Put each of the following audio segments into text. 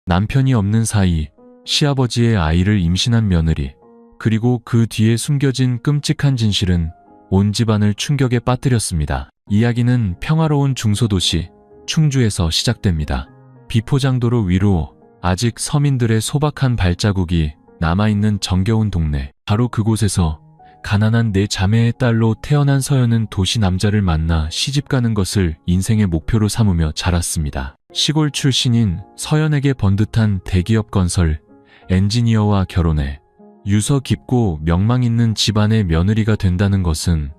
남편이 없는 사이 시아버지의 아이를 임신한 며느리, 그리고 그 뒤에 숨겨진 끔찍한 진실은 온 집안을 충격에 빠뜨렸습니다. 이야기는 평화로운 중소도시 충주에서 시작됩니다. 비포장도로 위로 아직 서민들의 소박한 발자국이 남아있는 정겨운 동네. 바로 그곳에서 가난한 네 자매의 딸로 태어난 서연은 도시 남자를 만나 시집가는 것을 인생의 목표로 삼으며 자랐습니다. 시골 출신인 서연에게 번듯한 대기업 건설 엔지니어와 결혼해 유서 깊고 명망 있는 집안의 며느리가 된다는 것은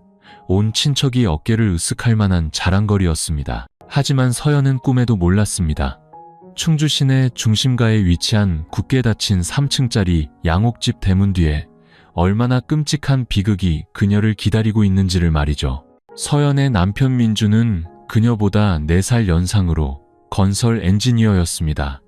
온 친척이 어깨를 으쓱할 만한 자랑거리였습니다. 하지만 서연은 꿈에도 몰랐습니다. 충주 시내 중심가에 위치한 굳게 닫힌 3층짜리 양옥집 대문 뒤에 얼마나 끔찍한 비극이 그녀를 기다리고 있는지를 말이죠. 서연의 남편 민주는 그녀보다 4살 연상으로 건설 엔지니어였습니다.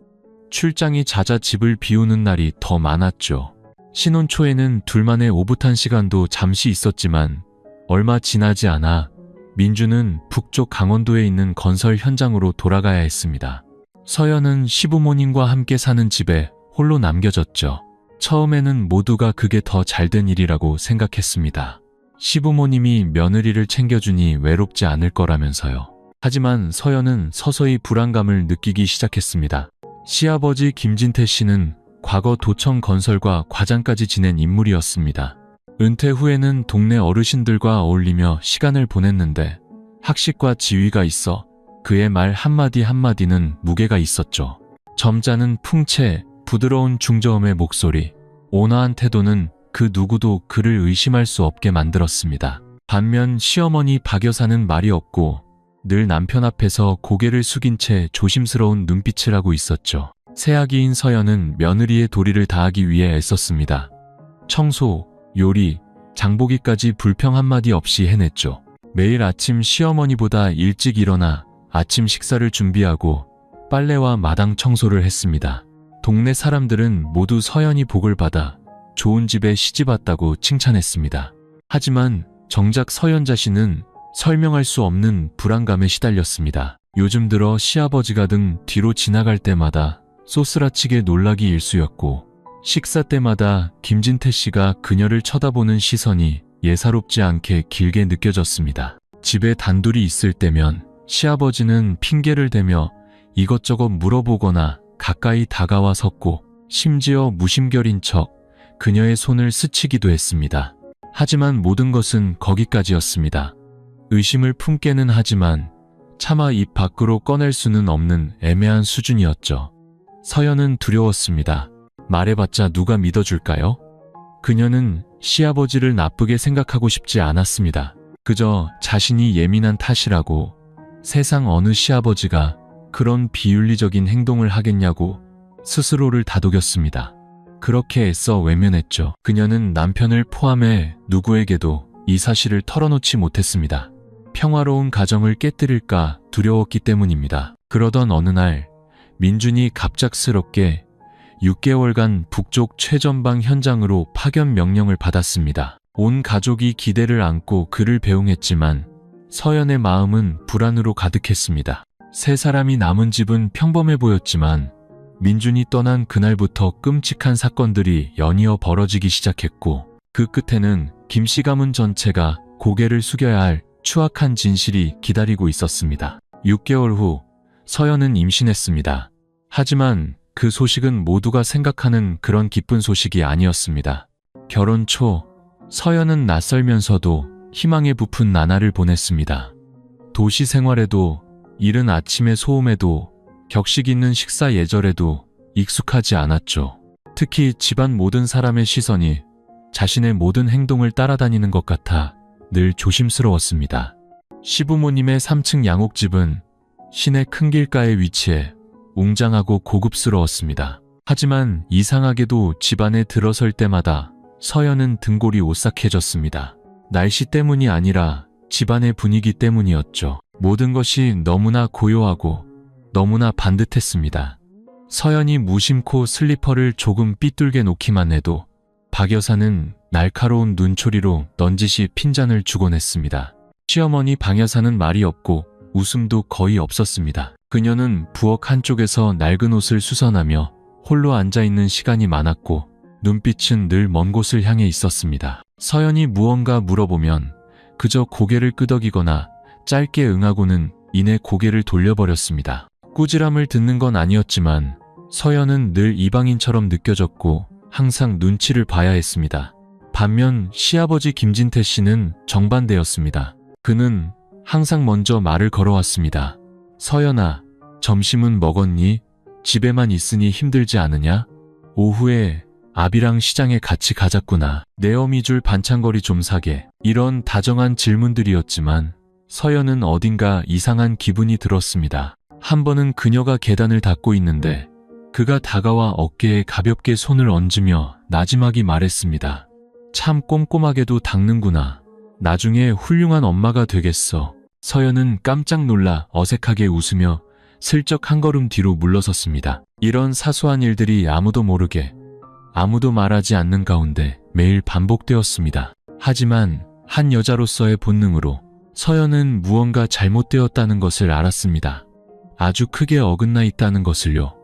출장이 잦아 집을 비우는 날이 더 많았죠. 신혼 초에는 둘만의 오붓한 시간도 잠시 있었지만 얼마 지나지 않아 민주는 북쪽 강원도에 있는 건설 현장으로 돌아가야 했습니다. 서연은 시부모님과 함께 사는 집에 홀로 남겨졌죠. 처음에는 모두가 그게 더 잘된 일이라고 생각했습니다. 시부모님이 며느리를 챙겨주니 외롭지 않을 거라면서요. 하지만 서연은 서서히 불안감을 느끼기 시작했습니다. 시아버지 김진태 씨는 과거 도청 건설과 과장까지 지낸 인물이었습니다. 은퇴 후에는 동네 어르신들과 어울리며 시간을 보냈는데 학식과 지위가 있어 그의 말 한마디 한마디는 무게가 있었죠. 점잖은 풍채, 부드러운 중저음의 목소리, 온화한 태도는 그 누구도 그를 의심할 수 없게 만들었습니다. 반면 시어머니 박 여사는 말이 없고 늘 남편 앞에서 고개를 숙인 채 조심스러운 눈빛을 하고 있었죠. 새아기인 서연은 며느리의 도리를 다하기 위해 애썼습니다. 청소, 요리, 장보기까지 불평 한마디 없이 해냈죠. 매일 아침 시어머니보다 일찍 일어나 아침 식사를 준비하고 빨래와 마당 청소를 했습니다. 동네 사람들은 모두 서연이 복을 받아 좋은 집에 시집 왔다고 칭찬했습니다. 하지만 정작 서연 자신은 설명할 수 없는 불안감에 시달렸습니다. 요즘 들어 시아버지가 등 뒤로 지나갈 때마다 쏘스라치게 놀라기 일쑤였고 식사 때마다 김진태 씨가 그녀를 쳐다보는 시선이 예사롭지 않게 길게 느껴졌습니다. 집에 단둘이 있을 때면 시아버지는 핑계를 대며 이것저것 물어보거나 가까이 다가와 섰고 심지어 무심결인 척 그녀의 손을 스치기도 했습니다. 하지만 모든 것은 거기까지였습니다. 의심을 품게는 하지만 차마 입 밖으로 꺼낼 수는 없는 애매한 수준이었죠. 서연은 두려웠습니다. 말해봤자 누가 믿어줄까요? 그녀는 시아버지를 나쁘게 생각하고 싶지 않았습니다. 그저 자신이 예민한 탓이라고 세상 어느 시아버지가 그런 비윤리적인 행동을 하겠냐고 스스로를 다독였습니다. 그렇게 애써 외면했죠. 그녀는 남편을 포함해 누구에게도 이 사실을 털어놓지 못했습니다. 평화로운 가정을 깨뜨릴까 두려웠기 때문입니다. 그러던 어느 날 민준이 갑작스럽게 6개월간 북쪽 최전방 현장으로 파견 명령을 받았습니다. 온 가족이 기대를 안고 그를 배웅했지만 서연의 마음은 불안으로 가득했습니다. 세 사람이 남은 집은 평범해 보였지만 민준이 떠난 그날부터 끔찍한 사건들이 연이어 벌어지기 시작했고 그 끝에는 김씨 가문 전체가 고개를 숙여야 할 추악한 진실이 기다리고 있었습니다. 6개월 후 서연은 임신했습니다. 하지만 그 소식은 모두가 생각하는 그런 기쁜 소식이 아니었습니다. 결혼 초 서연은 낯설면서도 희망에 부푼 나날을 보냈습니다. 도시 생활에도 이른 아침의 소음에도 격식 있는 식사 예절에도 익숙하지 않았죠. 특히 집안 모든 사람의 시선이 자신의 모든 행동을 따라다니는 것 같아 늘 조심스러웠습니다. 시부모님의 3층 양옥집은 시내 큰 길가에 위치해 웅장하고 고급스러웠습니다. 하지만 이상하게도 집안에 들어설 때마다 서연은 등골이 오싹해졌습니다. 날씨 때문이 아니라 집안의 분위기 때문이었죠. 모든 것이 너무나 고요하고 너무나 반듯했습니다. 서연이 무심코 슬리퍼를 조금 삐뚤게 놓기만 해도 박 여사는 날카로운 눈초리로 넌지시 핀잔을 주곤 했습니다. 시어머니 박 여사는 말이 없고 웃음도 거의 없었습니다. 그녀는 부엌 한쪽에서 낡은 옷을 수선하며 홀로 앉아있는 시간이 많았고 눈빛은 늘 먼 곳을 향해 있었습니다. 서연이 무언가 물어보면 그저 고개를 끄덕이거나 짧게 응하고는 이내 고개를 돌려버렸습니다. 꾸지람을 듣는 건 아니었지만 서연은 늘 이방인처럼 느껴졌고 항상 눈치를 봐야 했습니다. 반면 시아버지 김진태 씨는 정반대였습니다. 그는 항상 먼저 말을 걸어왔습니다. 서연아, 점심은 먹었니? 집에만 있으니 힘들지 않으냐? 오후에 아비랑 시장에 같이 가자꾸나. 내 어미 줄 반찬거리 좀 사게. 이런 다정한 질문들이었지만 서연은 어딘가 이상한 기분이 들었습니다. 한 번은 그녀가 계단을 닦고 있는데 그가 다가와 어깨에 가볍게 손을 얹으며 나지막이 말했습니다. 참 꼼꼼하게도 닦는구나. 나중에 훌륭한 엄마가 되겠어. 서연은 깜짝 놀라 어색하게 웃으며 슬쩍 한 걸음 뒤로 물러섰습니다. 이런 사소한 일들이 아무도 모르게, 아무도 말하지 않는 가운데 매일 반복되었습니다. 하지만 한 여자로서의 본능으로 서연은 무언가 잘못되었다는 것을 알았습니다. 아주 크게 어긋나 있다는 것을요.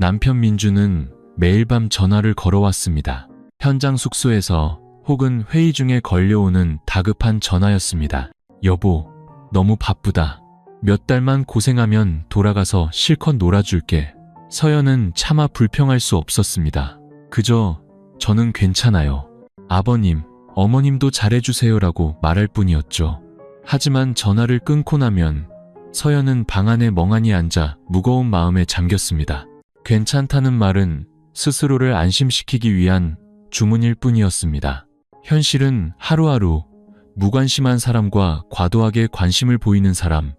남편 민주는 매일 밤 전화를 걸어왔습니다. 현장 숙소에서 혹은 회의 중에 걸려오는 다급한 전화였습니다. 여보, 너무 바쁘다. 몇 달만 고생하면 돌아가서 실컷 놀아줄게. 서연은 차마 불평할 수 없었습니다. 그저 저는 괜찮아요. 아버님, 어머님도 잘해주세요라고 말할 뿐이었죠. 하지만 전화를 끊고 나면 서연은 방 안에 멍하니 앉아 무거운 마음에 잠겼습니다. 괜찮다는 말은 스스로를 안심시키기 위한 주문일 뿐이었습니다. 현실은 하루하루 무관심한 사람과 과도하게 관심을 보이는 사람,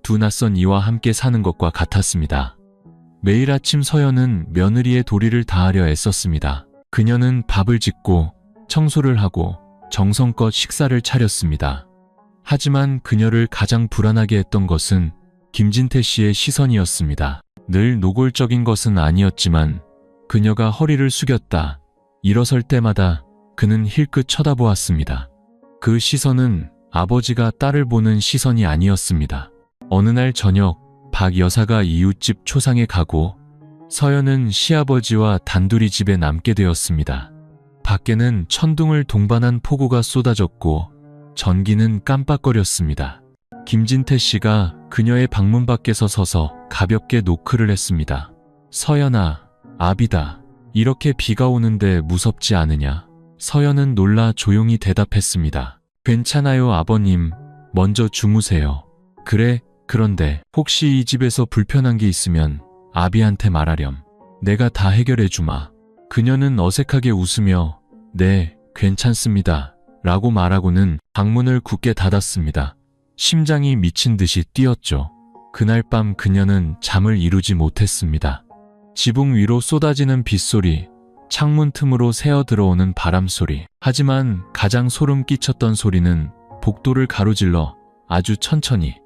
두 낯선 이와 함께 사는 것과 같았습니다. 매일 아침 서연은 며느리의 도리를 다하려 애썼습니다. 그녀는 밥을 짓고 청소를 하고 정성껏 식사를 차렸습니다. 하지만 그녀를 가장 불안하게 했던 것은 김진태 씨의 시선이었습니다. 늘 노골적인 것은 아니었지만 그녀가 허리를 숙였다, 일어설 때마다 그는 힐끗 쳐다보았습니다. 그 시선은 아버지가 딸을 보는 시선이 아니었습니다. 어느 날 저녁, 박 여사가 이웃집 초상에 가고 서연은 시아버지와 단둘이 집에 남게 되었습니다. 밖에는 천둥을 동반한 폭우가 쏟아졌고 전기는 깜빡거렸습니다. 김진태 씨가 그녀의 방문 밖에서 서서 가볍게 노크를 했습니다. 서연아, 아비다. 이렇게 비가 오는데 무섭지 않으냐? 서연은 놀라 조용히 대답했습니다. 괜찮아요, 아버님. 먼저 주무세요. 그래, 그런데 혹시 이 집에서 불편한 게 있으면 아비한테 말하렴. 내가 다 해결해 주마. 그녀는 어색하게 웃으며 네, 괜찮습니다. 라고 말하고는 방문을 굳게 닫았습니다. 심장이 미친 듯이 뛰었죠. 그날 밤 그녀는 잠을 이루지 못했습니다. 지붕 위로 쏟아지는 빗소리, 창문 틈으로 새어 들어오는 바람소리. 하지만 가장 소름 끼쳤던 소리는 복도를 가로질러 아주 천천히,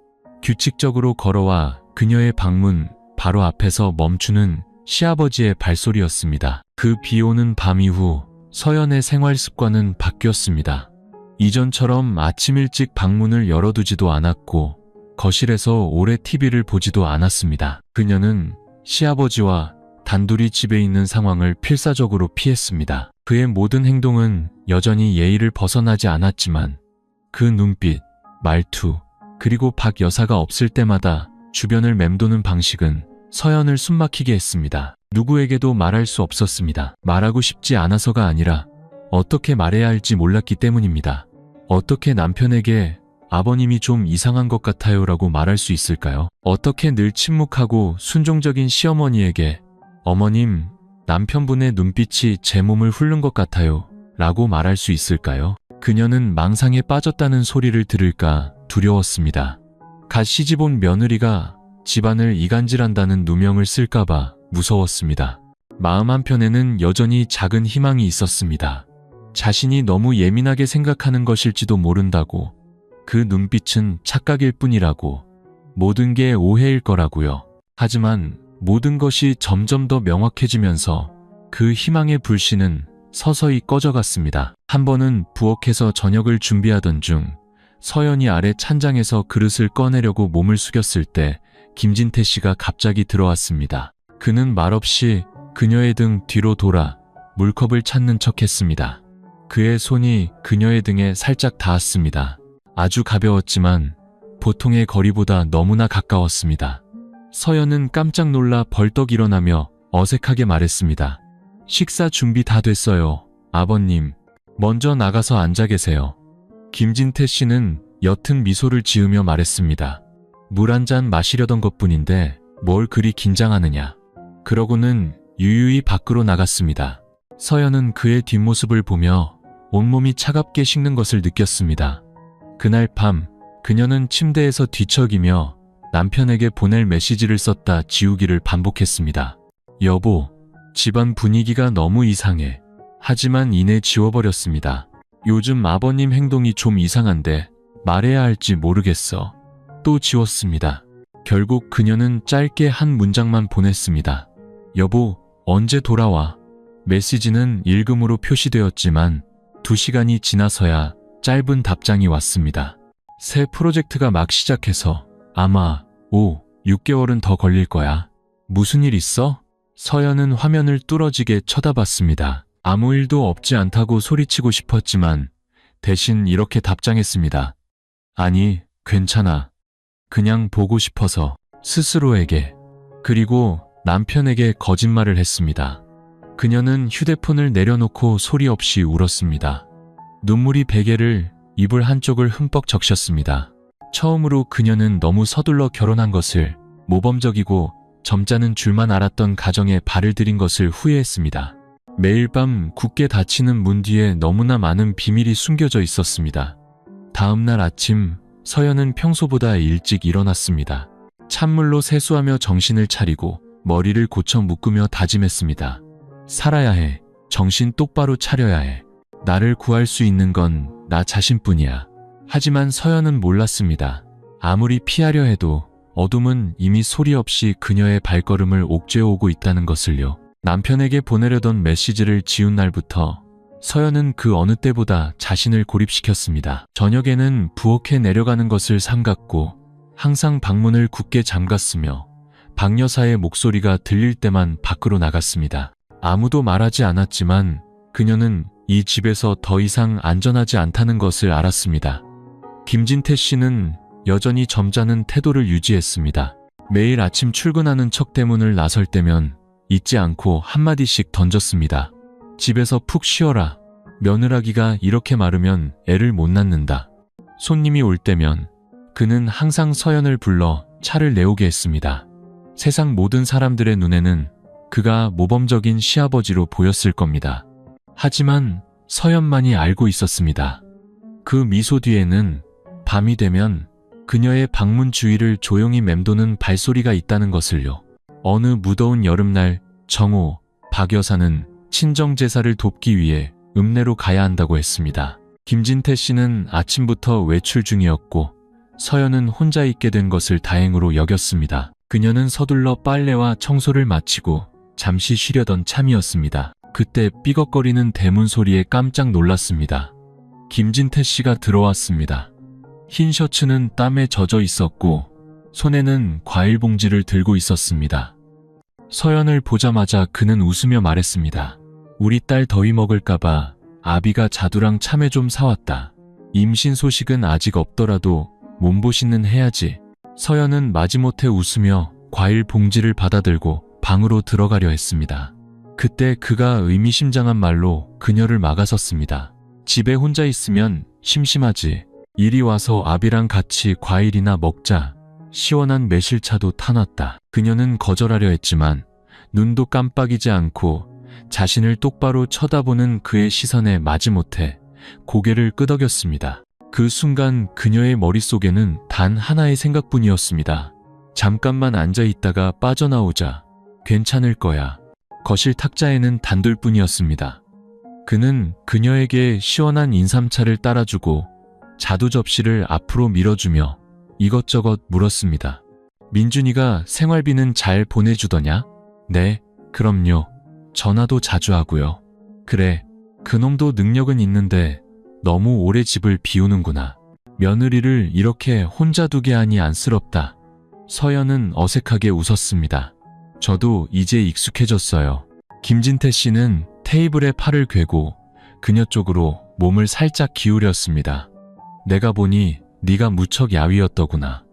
규칙적으로 걸어와 그녀의 방문 바로 앞에서 멈추는 시아버지의 발소리였습니다. 그 비 오는 밤 이후 서연의 생활 습관은 바뀌었습니다. 이전처럼 아침 일찍 방문을 열어두지도 않았고 거실에서 오래 TV를 보지도 않았습니다. 그녀는 시아버지와 단둘이 집에 있는 상황을 필사적으로 피했습니다. 그의 모든 행동은 여전히 예의를 벗어나지 않았지만 그 눈빛, 말투, 그리고 박 여사가 없을 때마다 주변을 맴도는 방식은 서연을 숨막히게 했습니다. 누구에게도 말할 수 없었습니다. 말하고 싶지 않아서가 아니라 어떻게 말해야 할지 몰랐기 때문입니다. 어떻게 남편에게 아버님이 좀 이상한 것 같아요 라고 말할 수 있을까요? 어떻게 늘 침묵하고 순종적인 시어머니에게 어머님, 남편분의 눈빛이 제 몸을 훑는 것 같아요 라고 말할 수 있을까요? 그녀는 망상에 빠졌다는 소리를 들을까 두려웠습니다. 갓 시집온 며느리가 집안을 이간질한다는 누명을 쓸까봐 무서웠습니다. 마음 한편에는 여전히 작은 희망이 있었습니다. 자신이 너무 예민하게 생각하는 것일지도 모른다고, 그 눈빛은 착각일 뿐이라고, 모든 게 오해일 거라고요. 하지만 모든 것이 점점 더 명확해지면서 그 희망의 불씨는 서서히 꺼져갔습니다. 한 번은 부엌에서 저녁을 준비하던 중 서연이 아래 찬장에서 그릇을 꺼내려고 몸을 숙였을 때 김진태 씨가 갑자기 들어왔습니다. 그는 말없이 그녀의 등 뒤로 돌아 물컵을 찾는 척했습니다. 그의 손이 그녀의 등에 살짝 닿았습니다. 아주 가벼웠지만 보통의 거리보다 너무나 가까웠습니다. 서연은 깜짝 놀라 벌떡 일어나며 어색하게 말했습니다. 식사 준비 다 됐어요. 아버님, 먼저 나가서 앉아 계세요. 김진태 씨는 옅은 미소를 지으며 말했습니다. 물 한 잔 마시려던 것뿐인데 뭘 그리 긴장하느냐. 그러고는 유유히 밖으로 나갔습니다. 서연은 그의 뒷모습을 보며 온몸이 차갑게 식는 것을 느꼈습니다. 그날 밤 그녀는 침대에서 뒤척이며 남편에게 보낼 메시지를 썼다 지우기를 반복했습니다. 여보, 집안 분위기가 너무 이상해. 하지만 이내 지워버렸습니다. 요즘 아버님 행동이 좀 이상한데 말해야 할지 모르겠어. 또 지웠습니다. 결국 그녀는 짧게 한 문장만 보냈습니다. 여보, 언제 돌아와? 메시지는 읽음으로 표시되었지만 2시간이 지나서야 짧은 답장이 왔습니다. 새 프로젝트가 막 시작해서 아마 6개월은 더 걸릴 거야. 무슨 일 있어? 서연은 화면을 뚫어지게 쳐다봤습니다. 아무 일도 없지 않다고 소리치고 싶었지만 대신 이렇게 답장했습니다. 아니, 괜찮아. 그냥 보고 싶어서. 스스로에게. 그리고 남편에게 거짓말을 했습니다. 그녀는 휴대폰을 내려놓고 소리 없이 울었습니다. 눈물이 베개를 이불 한쪽을 흠뻑 적셨습니다. 처음으로 그녀는 너무 서둘러 결혼한 것을, 모범적이고 점잖은 줄만 알았던 가정에 발을 들인 것을 후회했습니다. 매일 밤 굳게 닫히는 문 뒤에 너무나 많은 비밀이 숨겨져 있었습니다. 다음 날 아침 서연은 평소보다 일찍 일어났습니다. 찬물로 세수하며 정신을 차리고 머리를 고쳐 묶으며 다짐했습니다. 살아야 해. 정신 똑바로 차려야 해. 나를 구할 수 있는 건 나 자신뿐이야. 하지만 서연은 몰랐습니다. 아무리 피하려 해도 어둠은 이미 소리 없이 그녀의 발걸음을 옥죄어오고 있다는 것을요. 남편에게 보내려던 메시지를 지운 날부터 서연은 그 어느 때보다 자신을 고립시켰습니다. 저녁에는 부엌에 내려가는 것을 삼갔고 항상 방문을 굳게 잠갔으며 박 여사의 목소리가 들릴 때만 밖으로 나갔습니다. 아무도 말하지 않았지만 그녀는 이 집에서 더 이상 안전하지 않다는 것을 알았습니다. 김진태 씨는 여전히 점잖은 태도를 유지했습니다. 매일 아침 출근하는 척 대문을 나설 때면 잊지 않고 한마디씩 던졌습니다. 집에서 푹 쉬어라. 며느라기가 이렇게 마르면 애를 못 낳는다. 손님이 올 때면 그는 항상 서연을 불러 차를 내오게 했습니다. 세상 모든 사람들의 눈에는 그가 모범적인 시아버지로 보였을 겁니다. 하지만 서연만이 알고 있었습니다. 그 미소 뒤에는 밤이 되면 그녀의 방문 주위를 조용히 맴도는 발소리가 있다는 것을요. 어느 무더운 여름날 정호, 박 여사는 친정제사를 돕기 위해 읍내로 가야 한다고 했습니다. 김진태 씨는 아침부터 외출 중이었고 서연은 혼자 있게 된 것을 다행으로 여겼습니다. 그녀는 서둘러 빨래와 청소를 마치고 잠시 쉬려던 참이었습니다. 그때 삐걱거리는 대문 소리에 깜짝 놀랐습니다. 김진태 씨가 들어왔습니다. 흰 셔츠는 땀에 젖어 있었고 손에는 과일 봉지를 들고 있었습니다. 서연을 보자마자 그는 웃으며 말했습니다. 우리 딸 더위 먹을까봐 아비가 자두랑 참외 좀 사왔다. 임신 소식은 아직 없더라도 몸보신은 해야지. 서연은 마지못해 웃으며 과일 봉지를 받아들고 방으로 들어가려 했습니다. 그때 그가 의미심장한 말로 그녀를 막아섰습니다. 집에 혼자 있으면 심심하지. 이리 와서 아비랑 같이 과일이나 먹자. 시원한 매실차도 타놨다. 그녀는 거절하려 했지만 눈도 깜빡이지 않고 자신을 똑바로 쳐다보는 그의 시선에 마지못해 고개를 끄덕였습니다. 그 순간 그녀의 머릿속에는 단 하나의 생각뿐이었습니다. 잠깐만 앉아있다가 빠져나오자. 괜찮을 거야. 거실 탁자에는 단돌뿐이었습니다. 그는 그녀에게 시원한 인삼차를 따라주고 자두 접시를 앞으로 밀어주며 이것저것 물었습니다. 민준이가 생활비는 잘 보내주더냐? 네, 그럼요. 전화도 자주 하고요. 그래, 그놈도 능력은 있는데 너무 오래 집을 비우는구나. 며느리를 이렇게 혼자 두게 하니 안쓰럽다. 서연은 어색하게 웃었습니다. 저도 이제 익숙해졌어요. 김진태 씨는 테이블에 팔을 괴고 그녀 쪽으로 몸을 살짝 기울였습니다. 내가 보니 네가 무척 야위었더구나.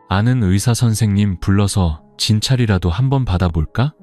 아는 의사 선생님 불러서 진찰이라도 한번 받아볼까?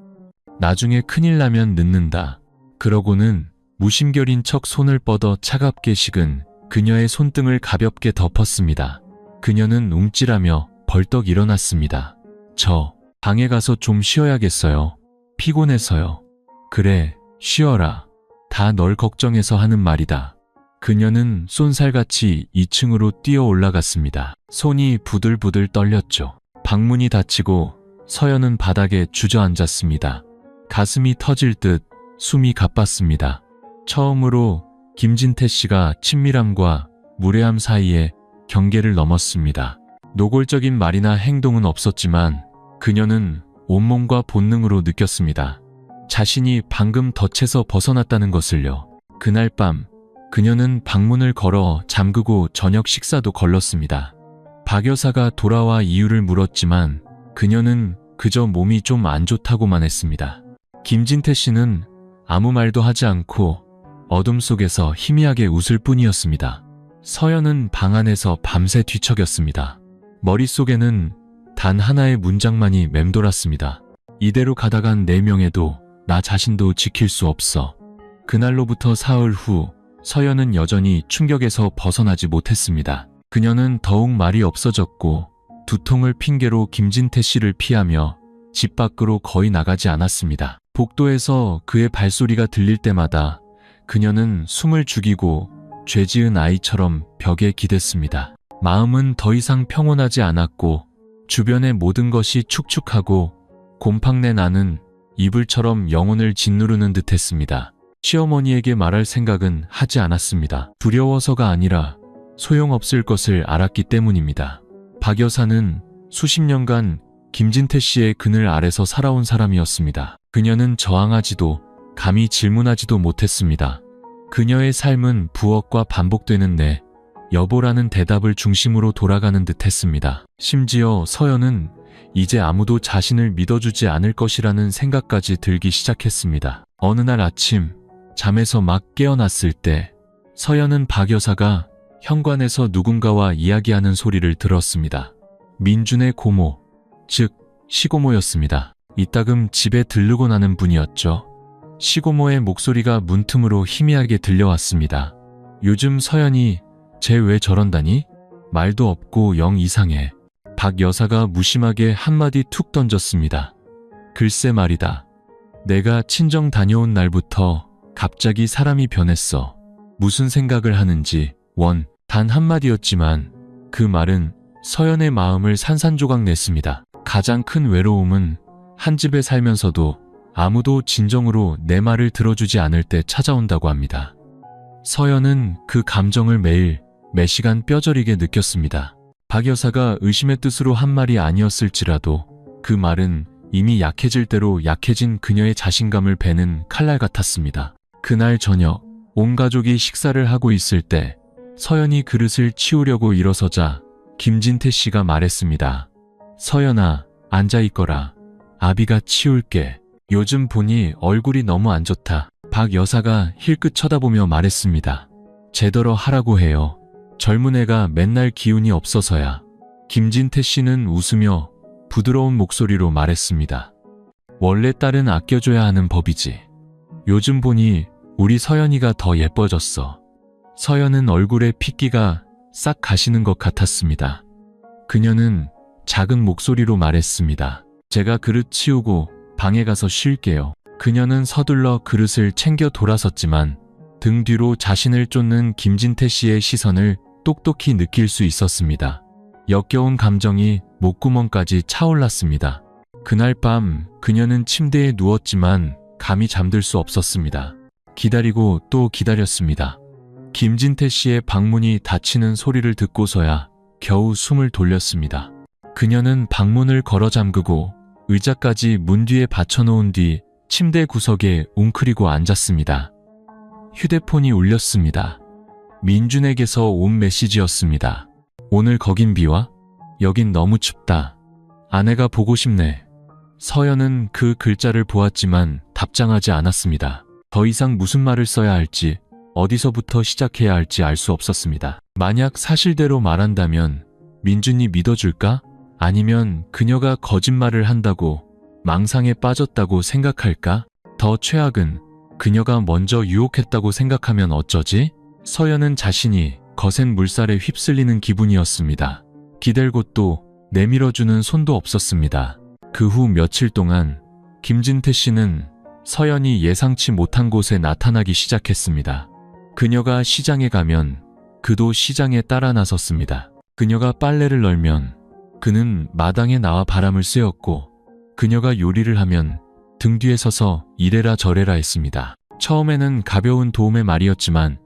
나중에 큰일 나면 늦는다. 그러고는 무심결인 척 손을 뻗어 차갑게 식은 그녀의 손등을 가볍게 덮었습니다. 그녀는 움찔하며 벌떡 일어났습니다. 저 방에 가서 좀 쉬어야겠어요. 피곤해서요. 그래, 쉬어라. 다 널 걱정해서 하는 말이다. 그녀는 쏜살같이 2층으로 뛰어 올라갔습니다. 손이 부들부들 떨렸죠. 방문이 닫히고 서연은 바닥에 주저앉았습니다. 가슴이 터질 듯 숨이 가빴습니다. 처음으로 김진태 씨가 친밀함과 무례함 사이에 경계를 넘었습니다. 노골적인 말이나 행동은 없었지만 그녀는 온몸과 본능으로 느꼈습니다. 자신이 방금 덫에서 벗어났다는 것을요. 그날 밤 그녀는 방문을 걸어 잠그고 저녁 식사도 걸렀습니다. 박 여사가 돌아와 이유를 물었지만 그녀는 그저 몸이 좀 안 좋다고만 했습니다. 김진태 씨는 아무 말도 하지 않고 어둠 속에서 희미하게 웃을 뿐이었습니다. 서연은 방 안에서 밤새 뒤척였습니다. 머릿속에는 단 하나의 문장만이 맴돌았습니다. 이대로 가다간 내 명예도 나 자신도 지킬 수 없어. 그날로부터 사흘 후 서연은 여전히 충격에서 벗어나지 못했습니다. 그녀는 더욱 말이 없어졌고 두통을 핑계로 김진태 씨를 피하며 집 밖으로 거의 나가지 않았습니다. 복도에서 그의 발소리가 들릴 때마다 그녀는 숨을 죽이고 죄지은 아이처럼 벽에 기댔습니다. 마음은 더 이상 평온하지 않았고 주변의 모든 것이 축축하고 곰팡내 나는 이불처럼 영혼을 짓누르는 듯했습니다. 시어머니에게 말할 생각은 하지 않았습니다. 두려워서가 아니라 소용없을 것을 알았기 때문입니다. 박 여사는 수십 년간 김진태 씨의 그늘 아래서 살아온 사람이었습니다. 그녀는 저항하지도 감히 질문하지도 못했습니다. 그녀의 삶은 부엌과 반복되는 네, 여보라는 대답을 중심으로 돌아가는 듯 했습니다. 심지어 서연은 이제 아무도 자신을 믿어주지 않을 것이라는 생각까지 들기 시작했습니다. 어느 날 아침 잠에서 막 깨어났을 때 서연은 박 여사가 현관에서 누군가와 이야기하는 소리를 들었습니다. 민준의 고모, 즉 시고모였습니다. 이따금 집에 들르고 나는 분이었죠. 시고모의 목소리가 문틈으로 희미하게 들려왔습니다. 요즘 서연이 쟤 왜 저런다니? 말도 없고 영 이상해. 박 여사가 무심하게 한마디 툭 던졌습니다. 글쎄 말이다. 내가 친정 다녀온 날부터 갑자기 사람이 변했어. 무슨 생각을 하는지 단 한마디였지만 그 말은 서연의 마음을 산산조각 냈습니다. 가장 큰 외로움은 한 집에 살면서도 아무도 진정으로 내 말을 들어주지 않을 때 찾아온다고 합니다. 서연은 그 감정을 매일 매 시간 뼈저리게 느꼈습니다. 박 여사가 의심의 뜻으로 한 말이 아니었을지라도 그 말은 이미 약해질 대로 약해진 그녀의 자신감을 베는 칼날 같았습니다. 그날 저녁 온 가족이 식사를 하고 있을 때 서연이 그릇을 치우려고 일어서자 김진태 씨가 말했습니다. 서연아, 앉아있거라. 아비가 치울게. 요즘 보니 얼굴이 너무 안 좋다. 박 여사가 힐끗 쳐다보며 말했습니다. 제대로 하라고 해요. 젊은 애가 맨날 기운이 없어서야. 김진태 씨는 웃으며 부드러운 목소리로 말했습니다. 원래 딸은 아껴줘야 하는 법이지. 요즘 보니 우리 서연이가 더 예뻐졌어. 서연은 얼굴에 핏기가 싹 가시는 것 같았습니다. 그녀는 작은 목소리로 말했습니다. 제가 그릇 치우고 방에 가서 쉴게요. 그녀는 서둘러 그릇을 챙겨 돌아섰지만 등 뒤로 자신을 쫓는 김진태 씨의 시선을 똑똑히 느낄 수 있었습니다. 역겨운 감정이 목구멍까지 차올랐습니다. 그날 밤 그녀는 침대에 누웠지만 감히 잠들 수 없었습니다. 기다리고 또 기다렸습니다. 김진태 씨의 방문이 닫히는 소리를 듣고서야 겨우 숨을 돌렸습니다. 그녀는 방문을 걸어 잠그고 의자까지 문 뒤에 받쳐놓은 뒤 침대 구석에 웅크리고 앉았습니다. 휴대폰이 울렸습니다. 민준에게서 온 메시지였습니다. 오늘 거긴 비 와? 여긴 너무 춥다. 아내가 보고 싶네. 서연은 그 글자를 보았지만 답장하지 않았습니다. 더 이상 무슨 말을 써야 할지, 어디서부터 시작해야 할지 알 수 없었습니다. 만약 사실대로 말한다면 민준이 믿어줄까? 아니면 그녀가 거짓말을 한다고 망상에 빠졌다고 생각할까? 더 최악은 그녀가 먼저 유혹했다고 생각하면 어쩌지? 서연은 자신이 거센 물살에 휩쓸리는 기분이었습니다. 기댈 곳도 내밀어주는 손도 없었습니다. 그 후 며칠 동안 김진태 씨는 서연이 예상치 못한 곳에 나타나기 시작했습니다. 그녀가 시장에 가면 그도 시장에 따라 나섰습니다. 그녀가 빨래를 널면 그는 마당에 나와 바람을 쐬었고, 그녀가 요리를 하면 등 뒤에 서서 이래라 저래라 했습니다. 처음에는 가벼운 도움의 말이었지만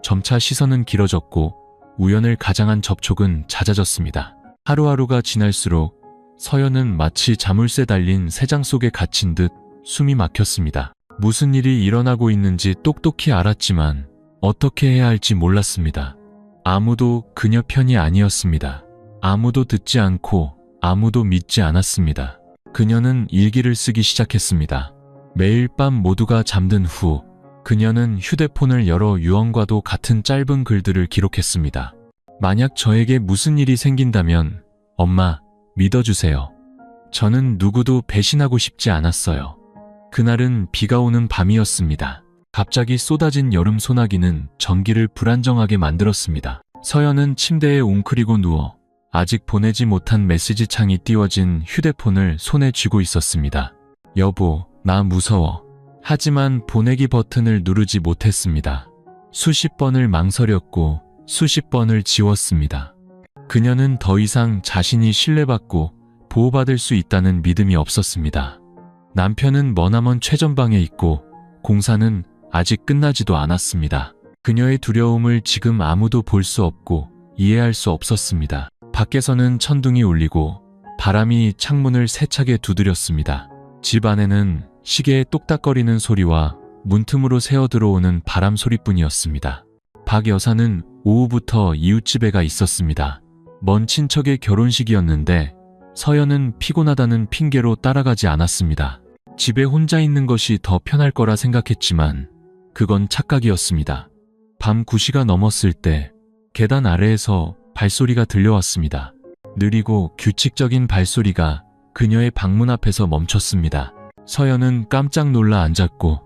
점차 시선은 길어졌고 우연을 가장한 접촉은 잦아졌습니다. 하루하루가 지날수록 서연은 마치 자물쇠 달린 새장 속에 갇힌 듯 숨이 막혔습니다. 무슨 일이 일어나고 있는지 똑똑히 알았지만 어떻게 해야 할지 몰랐습니다. 아무도 그녀 편이 아니었습니다. 아무도 듣지 않고 아무도 믿지 않았습니다. 그녀는 일기를 쓰기 시작했습니다. 매일 밤 모두가 잠든 후 그녀는 휴대폰을 열어 유언과도 같은 짧은 글들을 기록했습니다. 만약 저에게 무슨 일이 생긴다면 엄마, 믿어주세요. 저는 누구도 배신하고 싶지 않았어요. 그날은 비가 오는 밤이었습니다. 갑자기 쏟아진 여름 소나기는 전기를 불안정하게 만들었습니다. 서연은 침대에 웅크리고 누워 아직 보내지 못한 메시지 창이 띄워진 휴대폰을 손에 쥐고 있었습니다. 여보, 나 무서워. 하지만 보내기 버튼을 누르지 못했습니다. 수십 번을 망설였고 수십 번을 지웠습니다. 그녀는 더 이상 자신이 신뢰받고 보호받을 수 있다는 믿음이 없었습니다. 남편은 머나먼 최전방에 있고 공사는 아직 끝나지도 않았습니다. 그녀의 두려움을 지금 아무도 볼 수 없고 이해할 수 없었습니다. 밖에서는 천둥이 울리고 바람이 창문을 세차게 두드렸습니다. 집 안에는 시계의 똑딱거리는 소리와 문틈으로 새어 들어오는 바람 소리뿐이었습니다. 박 여사는 오후부터 이웃집에 가 있었습니다. 먼 친척의 결혼식이었는데 서연은 피곤하다는 핑계로 따라가지 않았습니다. 집에 혼자 있는 것이 더 편할 거라 생각했지만 그건 착각이었습니다. 밤 9시가 넘었을 때 계단 아래에서 발소리가 들려왔습니다. 느리고 규칙적인 발소리가 그녀의 방문 앞에서 멈췄습니다. 서연은 깜짝 놀라 앉았고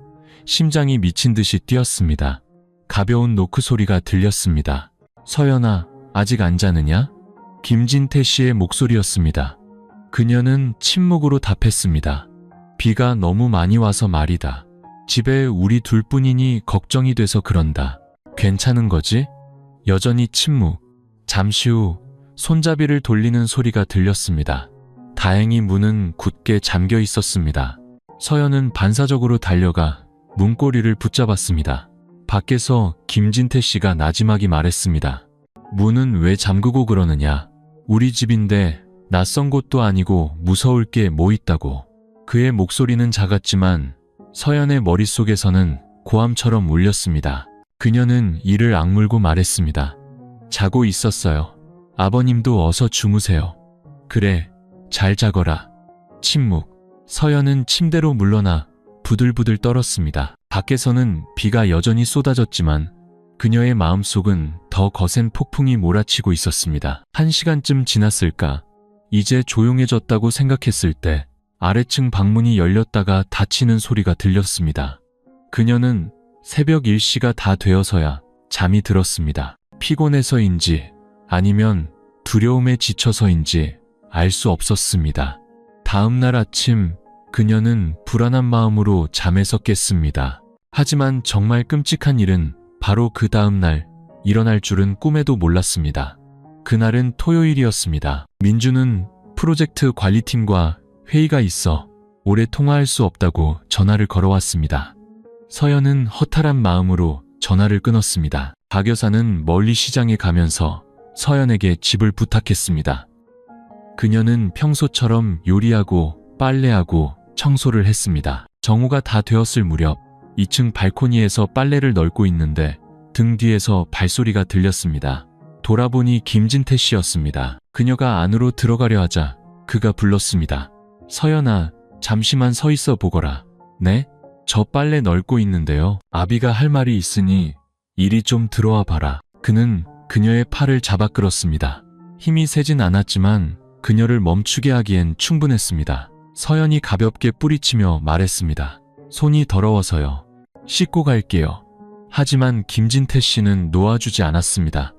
심장이 미친 듯이 뛰었습니다. 가벼운 노크 소리가 들렸습니다. 서연아, 아직 안 자느냐? 김진태 씨의 목소리였습니다. 그녀는 침묵으로 답했습니다. 비가 너무 많이 와서 말이다. 집에 우리 둘뿐이니 걱정이 돼서 그런다. 괜찮은 거지? 여전히 침묵. 잠시 후 손잡이를 돌리는 소리가 들렸습니다. 다행히 문은 굳게 잠겨 있었습니다. 서연은 반사적으로 달려가 문고리를 붙잡았습니다. 밖에서 김진태 씨가 나지막이 말했습니다. 문은 왜 잠그고 그러느냐? 우리 집인데 낯선 곳도 아니고 무서울 게 뭐 있다고. 그의 목소리는 작았지만 서연의 머릿속에서는 고함처럼 울렸습니다. 그녀는 이를 악물고 말했습니다. 자고 있었어요. 아버님도 어서 주무세요. 그래, 잘 자거라. 침묵. 서연은 침대로 물러나 부들부들 떨었습니다. 밖에서는 비가 여전히 쏟아졌지만 그녀의 마음속은 더 거센 폭풍이 몰아치고 있었습니다. 1시간쯤 지났을까? 이제 조용해졌다고 생각했을 때 아래층 방문이 열렸다가 닫히는 소리가 들렸습니다. 그녀는 새벽 1시가 다 되어서야 잠이 들었습니다. 피곤해서인지 아니면 두려움에 지쳐서인지 알 수 없었습니다. 다음 날 아침 그녀는 불안한 마음으로 잠에서 깼습니다. 하지만 정말 끔찍한 일은 바로 그 다음 날 일어날 줄은 꿈에도 몰랐습니다. 그날은 토요일이었습니다. 민주는 프로젝트 관리팀과 회의가 있어 오래 통화할 수 없다고 전화를 걸어왔습니다. 서연은 허탈한 마음으로 전화를 끊었습니다. 박 여사는 멀리 시장에 가면서 서연에게 집을 부탁했습니다. 그녀는 평소처럼 요리하고 빨래하고 청소를 했습니다. 정오가 다 되었을 무렵 2층 발코니에서 빨래를 널고 있는데 등 뒤에서 발소리가 들렸습니다. 돌아보니 김진태 씨였습니다. 그녀가 안으로 들어가려 하자 그가 불렀습니다. 서연아, 잠시만 서 있어 보거라. 네? 저 빨래 널고 있는데요. 아비가 할 말이 있으니 이리 좀 들어와 봐라. 그는 그녀의 팔을 잡아 끌었습니다. 힘이 세진 않았지만 그녀를 멈추게 하기엔 충분했습니다. 서연이 가볍게 뿌리치며 말했습니다. 손이 더러워서요. 씻고 갈게요. 하지만 김진태 씨는 놓아주지 않았습니다.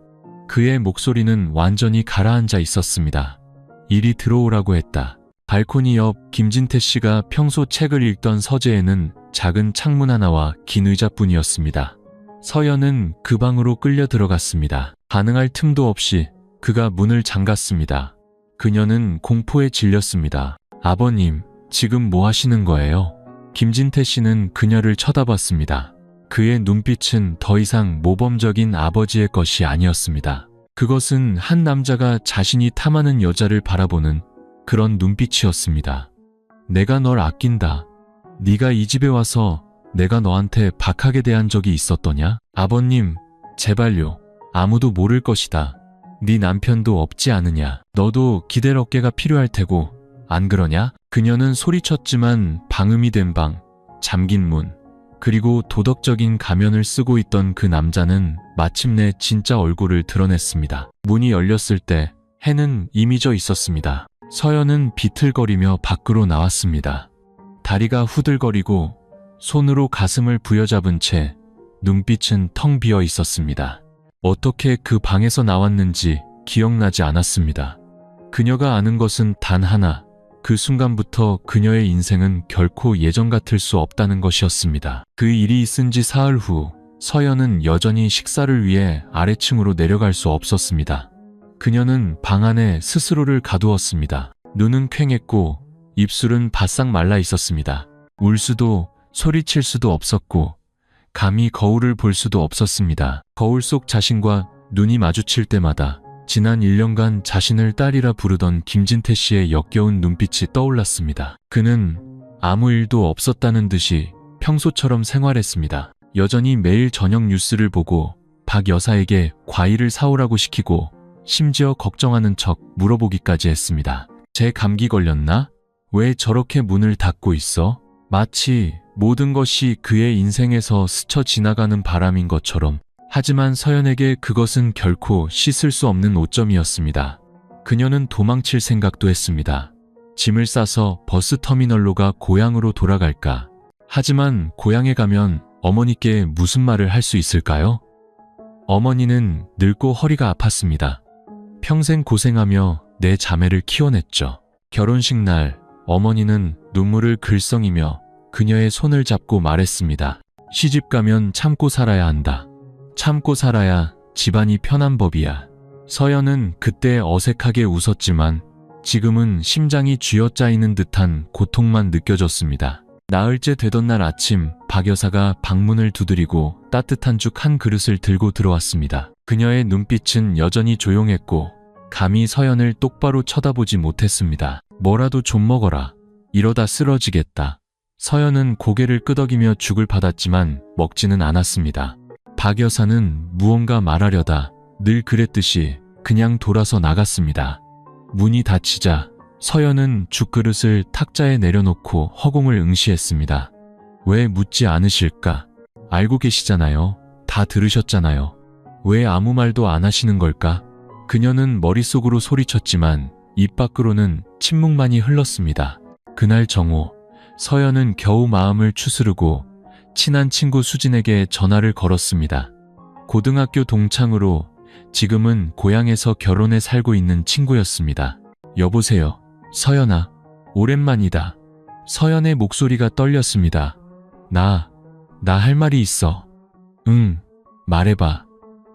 그의 목소리는 완전히 가라앉아 있었습니다. 이리 들어오라고 했다. 발코니 옆 김진태 씨가 평소 책을 읽던 서재에는 작은 창문 하나와 긴 의자뿐이었습니다. 서연은 그 방으로 끌려 들어갔습니다. 반응할 틈도 없이 그가 문을 잠갔습니다. 그녀는 공포에 질렸습니다. 아버님, 지금 뭐 하시는 거예요? 김진태 씨는 그녀를 쳐다봤습니다. 그의 눈빛은 더 이상 모범적인 아버지의 것이 아니었습니다. 그것은 한 남자가 자신이 탐하는 여자를 바라보는 그런 눈빛이었습니다. 내가 널 아낀다. 네가 이 집에 와서 내가 너한테 박하게 대한 적이 있었더냐? 아버님, 제발요. 아무도 모를 것이다. 네 남편도 없지 않으냐? 너도 기댈 어깨가 필요할 테고 안 그러냐? 그녀는 소리쳤지만 방음이 된 방, 잠긴 문, 그리고 도덕적인 가면을 쓰고 있던 그 남자는 마침내 진짜 얼굴을 드러냈습니다. 문이 열렸을 때 해는 이미 져 있었습니다. 서연은 비틀거리며 밖으로 나왔습니다. 다리가 후들거리고 손으로 가슴을 부여잡은 채 눈빛은 텅 비어 있었습니다. 어떻게 그 방에서 나왔는지 기억나지 않았습니다. 그녀가 아는 것은 단 하나, 그 순간부터 그녀의 인생은 결코 예전 같을 수 없다는 것이었습니다. 그 일이 있은 지 사흘 후 서연은 여전히 식사를 위해 아래층으로 내려갈 수 없었습니다. 그녀는 방 안에 스스로를 가두었습니다. 눈은 퀭했고 입술은 바싹 말라 있었습니다. 울 수도 소리칠 수도 없었고 감히 거울을 볼 수도 없었습니다. 거울 속 자신과 눈이 마주칠 때마다 지난 1년간 자신을 딸이라 부르던 김진태 씨의 역겨운 눈빛이 떠올랐습니다. 그는 아무 일도 없었다는 듯이 평소처럼 생활했습니다. 여전히 매일 저녁 뉴스를 보고 박 여사에게 과일을 사오라고 시키고 심지어 걱정하는 척 물어보기까지 했습니다. 제 감기 걸렸나? 왜 저렇게 문을 닫고 있어? 마치 모든 것이 그의 인생에서 스쳐 지나가는 바람인 것처럼. 하지만 서연에게 그것은 결코 씻을 수 없는 오점이었습니다. 그녀는 도망칠 생각도 했습니다. 짐을 싸서 버스터미널로 가 고향으로 돌아갈까? 하지만 고향에 가면 어머니께 무슨 말을 할 수 있을까요? 어머니는 늙고 허리가 아팠습니다. 평생 고생하며 내 자매를 키워냈죠. 결혼식 날 어머니는 눈물을 글썽이며 그녀의 손을 잡고 말했습니다. 시집 가면 참고 살아야 한다. 참고 살아야 집안이 편한 법이야. 서연은 그때 어색하게 웃었지만 지금은 심장이 쥐어짜이는 듯한 고통만 느껴졌습니다. 나흘째 되던 날 아침 박 여사가 방문을 두드리고 따뜻한 죽 한 그릇을 들고 들어왔습니다. 그녀의 눈빛은 여전히 조용했고 감히 서연을 똑바로 쳐다보지 못했습니다. 뭐라도 좀 먹어라. 이러다 쓰러지겠다. 서연은 고개를 끄덕이며 죽을 받았지만 먹지는 않았습니다. 박 여사는 무언가 말하려다 늘 그랬듯이 그냥 돌아서 나갔습니다. 문이 닫히자 서연은 죽그릇을 탁자에 내려놓고 허공을 응시했습니다. 왜 묻지 않으실까? 알고 계시잖아요. 다 들으셨잖아요. 왜 아무 말도 안 하시는 걸까? 그녀는 머릿속으로 소리쳤지만 입 밖으로는 침묵만이 흘렀습니다. 그날 정오, 서연은 겨우 마음을 추스르고 친한 친구 수진에게 전화를 걸었습니다. 고등학교 동창으로 지금은 고향에서 결혼해 살고 있는 친구였습니다. 여보세요, 서연아. 오랜만이다. 서연의 목소리가 떨렸습니다. 나 할 말이 있어. 응, 말해봐.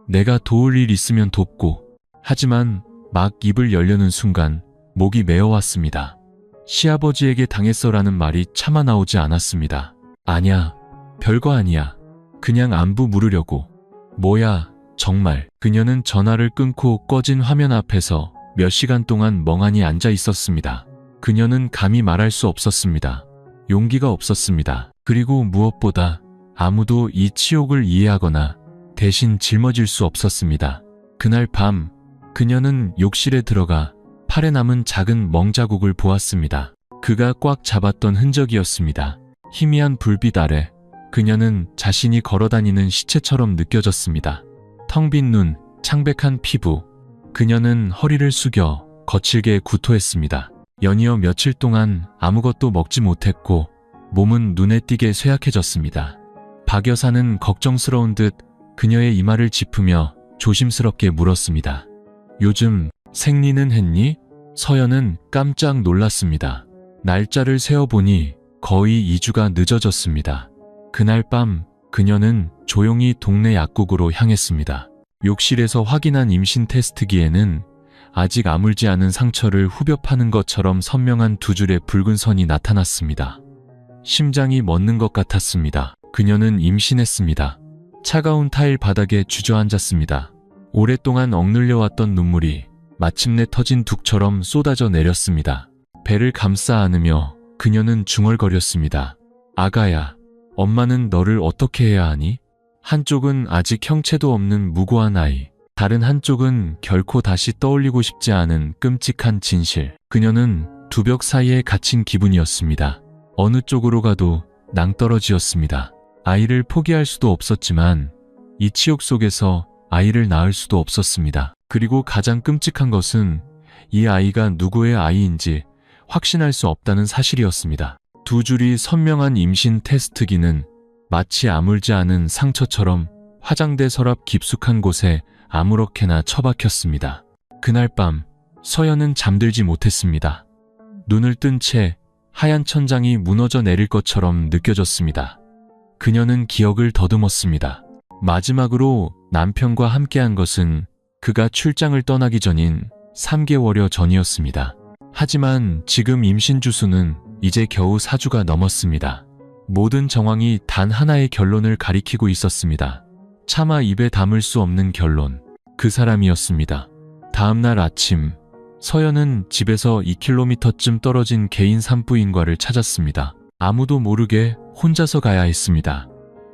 내가 도울 일 있으면 돕고. 하지만 막 입을 열려는 순간 목이 메어왔습니다. 시아버지에게 당했어라는 말이 차마 나오지 않았습니다. 아냐, 별거 아니야. 그냥 안부 물으려고. 뭐야, 정말. 그녀는 전화를 끊고 꺼진 화면 앞에서 몇 시간 동안 멍하니 앉아 있었습니다. 그녀는 감히 말할 수 없었습니다. 용기가 없었습니다. 그리고 무엇보다 아무도 이 치욕을 이해하거나 대신 짊어질 수 없었습니다. 그날 밤 그녀는 욕실에 들어가 팔에 남은 작은 멍자국을 보았습니다. 그가 꽉 잡았던 흔적이었습니다. 희미한 불빛 아래 그녀는 자신이 걸어다니는 시체처럼 느껴졌습니다. 텅 빈 눈, 창백한 피부. 그녀는 허리를 숙여 거칠게 구토했습니다. 연이어 며칠 동안 아무것도 먹지 못했고 몸은 눈에 띄게 쇠약해졌습니다. 박 여사는 걱정스러운 듯 그녀의 이마를 짚으며 조심스럽게 물었습니다. 요즘 생리는 했니? 서연은 깜짝 놀랐습니다. 날짜를 세어보니 거의 2주가 늦어졌습니다. 그날 밤 그녀는 조용히 동네 약국으로 향했습니다. 욕실에서 확인한 임신 테스트기에는 아직 아물지 않은 상처를 후벼 파는 것처럼 선명한 두 줄의 붉은 선이 나타났습니다. 심장이 멎는 것 같았습니다. 그녀는 임신했습니다. 차가운 타일 바닥에 주저앉았습니다. 오랫동안 억눌려왔던 눈물이 마침내 터진 둑처럼 쏟아져 내렸습니다. 배를 감싸 안으며 그녀는 중얼거렸습니다. 아가야, 엄마는 너를 어떻게 해야 하니? 한쪽은 아직 형체도 없는 무고한 아이, 다른 한쪽은 결코 다시 떠올리고 싶지 않은 끔찍한 진실. 그녀는 두 벽 사이에 갇힌 기분이었습니다. 어느 쪽으로 가도 낭떠러지였습니다. 아이를 포기할 수도 없었지만 이 치욕 속에서 아이를 낳을 수도 없었습니다. 그리고 가장 끔찍한 것은 이 아이가 누구의 아이인지 확신할 수 없다는 사실이었습니다. 두 줄이 선명한 임신 테스트기는 마치 아물지 않은 상처처럼 화장대 서랍 깊숙한 곳에 아무렇게나 처박혔습니다. 그날 밤 서연은 잠들지 못했습니다. 눈을 뜬 채 하얀 천장이 무너져 내릴 것처럼 느껴졌습니다. 그녀는 기억을 더듬었습니다. 마지막으로 남편과 함께한 것은 그가 출장을 떠나기 전인 3개월여 전이었습니다. 하지만 지금 임신 주수는 이제 겨우 4주가 넘었습니다. 모든 정황이 단 하나의 결론을 가리키고 있었습니다. 차마 입에 담을 수 없는 결론. 그 사람이었습니다. 다음 날 아침, 서연은 집에서 2km쯤 떨어진 개인 산부인과를 찾았습니다. 아무도 모르게 혼자서 가야 했습니다.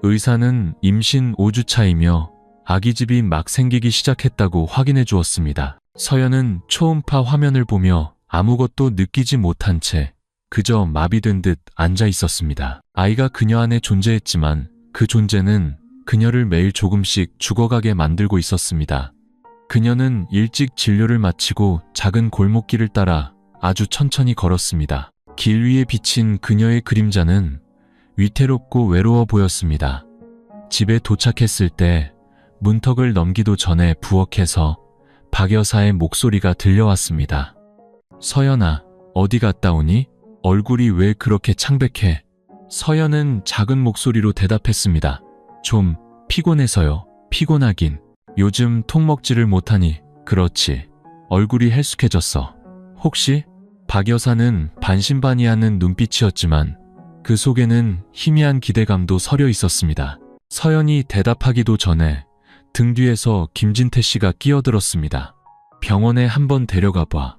의사는 임신 5주 차이며 아기집이 막 생기기 시작했다고 확인해 주었습니다. 서연은 초음파 화면을 보며 아무것도 느끼지 못한 채 그저 마비된 듯 앉아 있었습니다. 아이가 그녀 안에 존재했지만 그 존재는 그녀를 매일 조금씩 죽어가게 만들고 있었습니다. 그녀는 일찍 진료를 마치고 작은 골목길을 따라 아주 천천히 걸었습니다. 길 위에 비친 그녀의 그림자는 위태롭고 외로워 보였습니다. 집에 도착했을 때 문턱을 넘기도 전에 부엌에서 박 여사의 목소리가 들려왔습니다. 서연아, 어디 갔다 오니? 얼굴이 왜 그렇게 창백해? 서연은 작은 목소리로 대답했습니다. 좀 피곤해서요. 피곤하긴. 요즘 톡 먹지를 못하니. 그렇지. 얼굴이 헬쑥해졌어. 혹시? 박 여사는 반신반의하는 눈빛이었지만 그 속에는 희미한 기대감도 서려 있었습니다. 서연이 대답하기도 전에 등 뒤에서 김진태 씨가 끼어들었습니다. 병원에 한번 데려가 봐.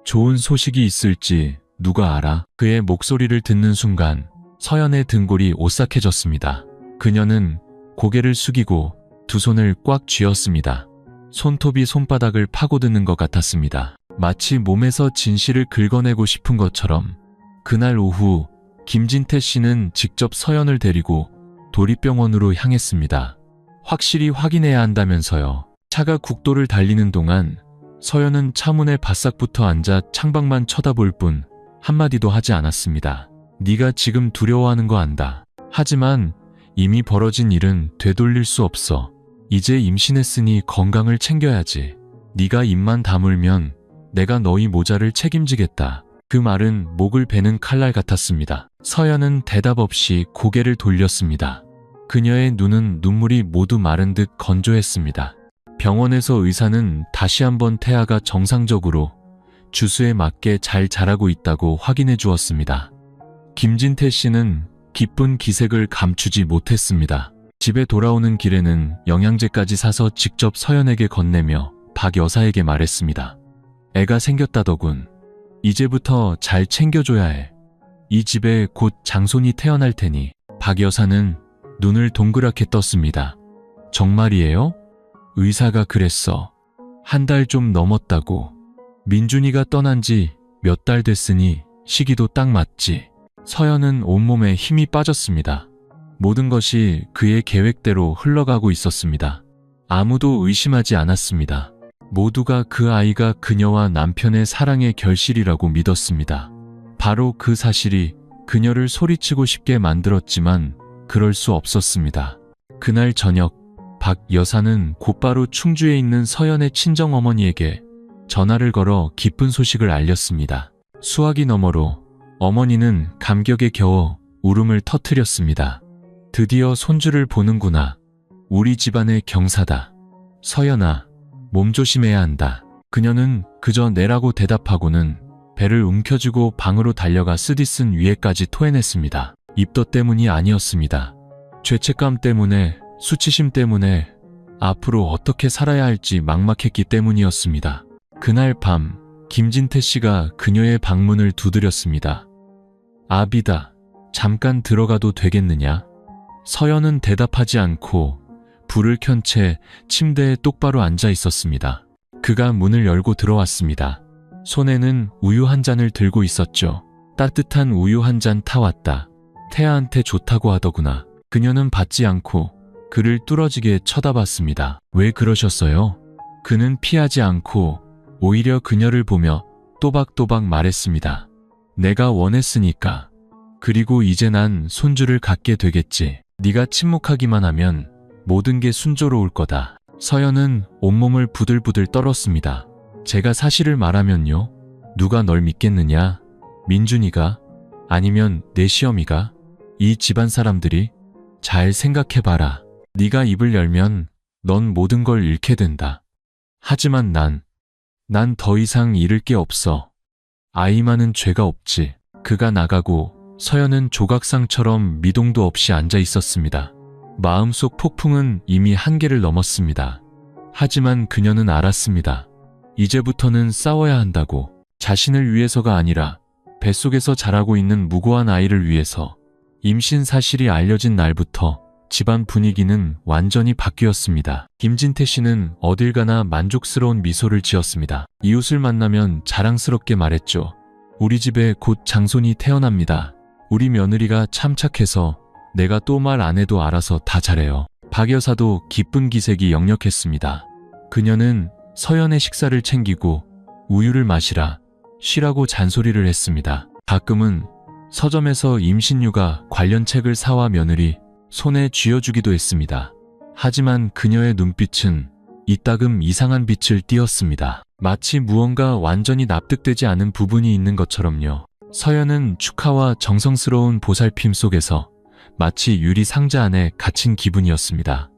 좋은 소식이 있을지 누가 알아? 그의 목소리를 듣는 순간 서연의 등골이 오싹해졌습니다. 그녀는 고개를 숙이고 두 손을 꽉 쥐었습니다. 손톱이 손바닥을 파고드는 것 같았습니다. 마치 몸에서 진실을 긁어내고 싶은 것처럼. 그날 오후 김진태 씨는 직접 서연을 데리고 도립병원으로 향했습니다. 확실히 확인해야 한다면서요. 차가 국도를 달리는 동안 서연은 차문에 바싹 붙어 앉아 창밖만 쳐다볼 뿐 한마디도 하지 않았습니다. 네가 지금 두려워하는 거 안다. 하지만 이미 벌어진 일은 되돌릴 수 없어. 이제 임신했으니 건강을 챙겨야지. 네가 입만 다물면 내가 너희 모자를 책임지겠다. 그 말은 목을 베는 칼날 같았습니다. 서연은 대답 없이 고개를 돌렸습니다. 그녀의 눈은 눈물이 모두 마른 듯 건조했습니다. 병원에서 의사는 다시 한번 태아가 정상적으로 주수에 맞게 잘 자라고 있다고 확인해 주었습니다. 김진태 씨는 기쁜 기색을 감추지 못했습니다. 집에 돌아오는 길에는 영양제까지 사서 직접 서연에게 건네며 박 여사에게 말했습니다. 애가 생겼다더군. 이제부터 잘 챙겨줘야 해. 이 집에 곧 장손이 태어날 테니. 박 여사는 눈을 동그랗게 떴습니다. 정말이에요? 의사가 그랬어. 한 달 좀 넘었다고. 민준이가 떠난 지 몇 달 됐으니 시기도 딱 맞지. 서연은 온몸에 힘이 빠졌습니다. 모든 것이 그의 계획대로 흘러가고 있었습니다. 아무도 의심하지 않았습니다. 모두가 그 아이가 그녀와 남편의 사랑의 결실이라고 믿었습니다. 바로 그 사실이 그녀를 소리치고 싶게 만들었지만 그럴 수 없었습니다. 그날 저녁, 박 여사는 곧바로 충주에 있는 서연의 친정어머니에게 전화를 걸어 기쁜 소식을 알렸습니다. 수화기 너머로 어머니는 감격에 겨워 울음을 터뜨렸습니다. 드디어 손주를 보는구나. 우리 집안의 경사다. 서연아, 몸조심해야 한다. 그녀는 그저 내라고 대답하고는 배를 움켜쥐고 방으로 달려가 쓰디쓴 위에까지 토해냈습니다. 입덧 때문이 아니었습니다. 죄책감 때문에, 수치심 때문에 앞으로 어떻게 살아야 할지 막막했기 때문이었습니다. 그날 밤 김진태 씨가 그녀의 방문을 두드렸습니다. 아비다. 잠깐 들어가도 되겠느냐? 서연은 대답하지 않고 불을 켠 채 침대에 똑바로 앉아 있었습니다. 그가 문을 열고 들어왔습니다. 손에는 우유 한 잔을 들고 있었죠. 따뜻한 우유 한 잔 타왔다. 태아한테 좋다고 하더구나. 그녀는 받지 않고 그를 뚫어지게 쳐다봤습니다. 왜 그러셨어요? 그는 피하지 않고 오히려 그녀를 보며 또박또박 말했습니다. 내가 원했으니까. 그리고 이제 난 손주를 갖게 되겠지. 네가 침묵하기만 하면 모든 게 순조로울 거다. 서연은 온몸을 부들부들 떨었습니다. 제가 사실을 말하면요? 누가 널 믿겠느냐? 민준이가? 아니면 내 시어미가? 이 집안 사람들이? 잘 생각해봐라. 네가 입을 열면 넌 모든 걸 잃게 된다. 하지만 난 더 이상 잃을 게 없어. 아이만은 죄가 없지. 그가 나가고 서연은 조각상처럼 미동도 없이 앉아 있었습니다. 마음속 폭풍은 이미 한계를 넘었습니다. 하지만 그녀는 알았습니다. 이제부터는 싸워야 한다고. 자신을 위해서가 아니라 뱃속에서 자라고 있는 무고한 아이를 위해서. 임신 사실이 알려진 날부터 집안 분위기는 완전히 바뀌었습니다. 김진태 씨는 어딜 가나 만족스러운 미소를 지었습니다. 이웃을 만나면 자랑스럽게 말했죠. 우리 집에 곧 장손이 태어납니다. 우리 며느리가 참 착해서 내가 또 말 안 해도 알아서 다 잘해요. 박 여사도 기쁜 기색이 역력했습니다. 그녀는 서연의 식사를 챙기고 우유를 마시라, 쉬라고 잔소리를 했습니다. 가끔은 서점에서 임신휴가 관련 책을 사와 며느리 손에 쥐어주기도 했습니다. 하지만 그녀의 눈빛은 이따금 이상한 빛을 띠었습니다. 마치 무언가 완전히 납득되지 않은 부분이 있는 것처럼요. 서연은 축하와 정성스러운 보살핌 속에서 마치 유리 상자 안에 갇힌 기분이었습니다.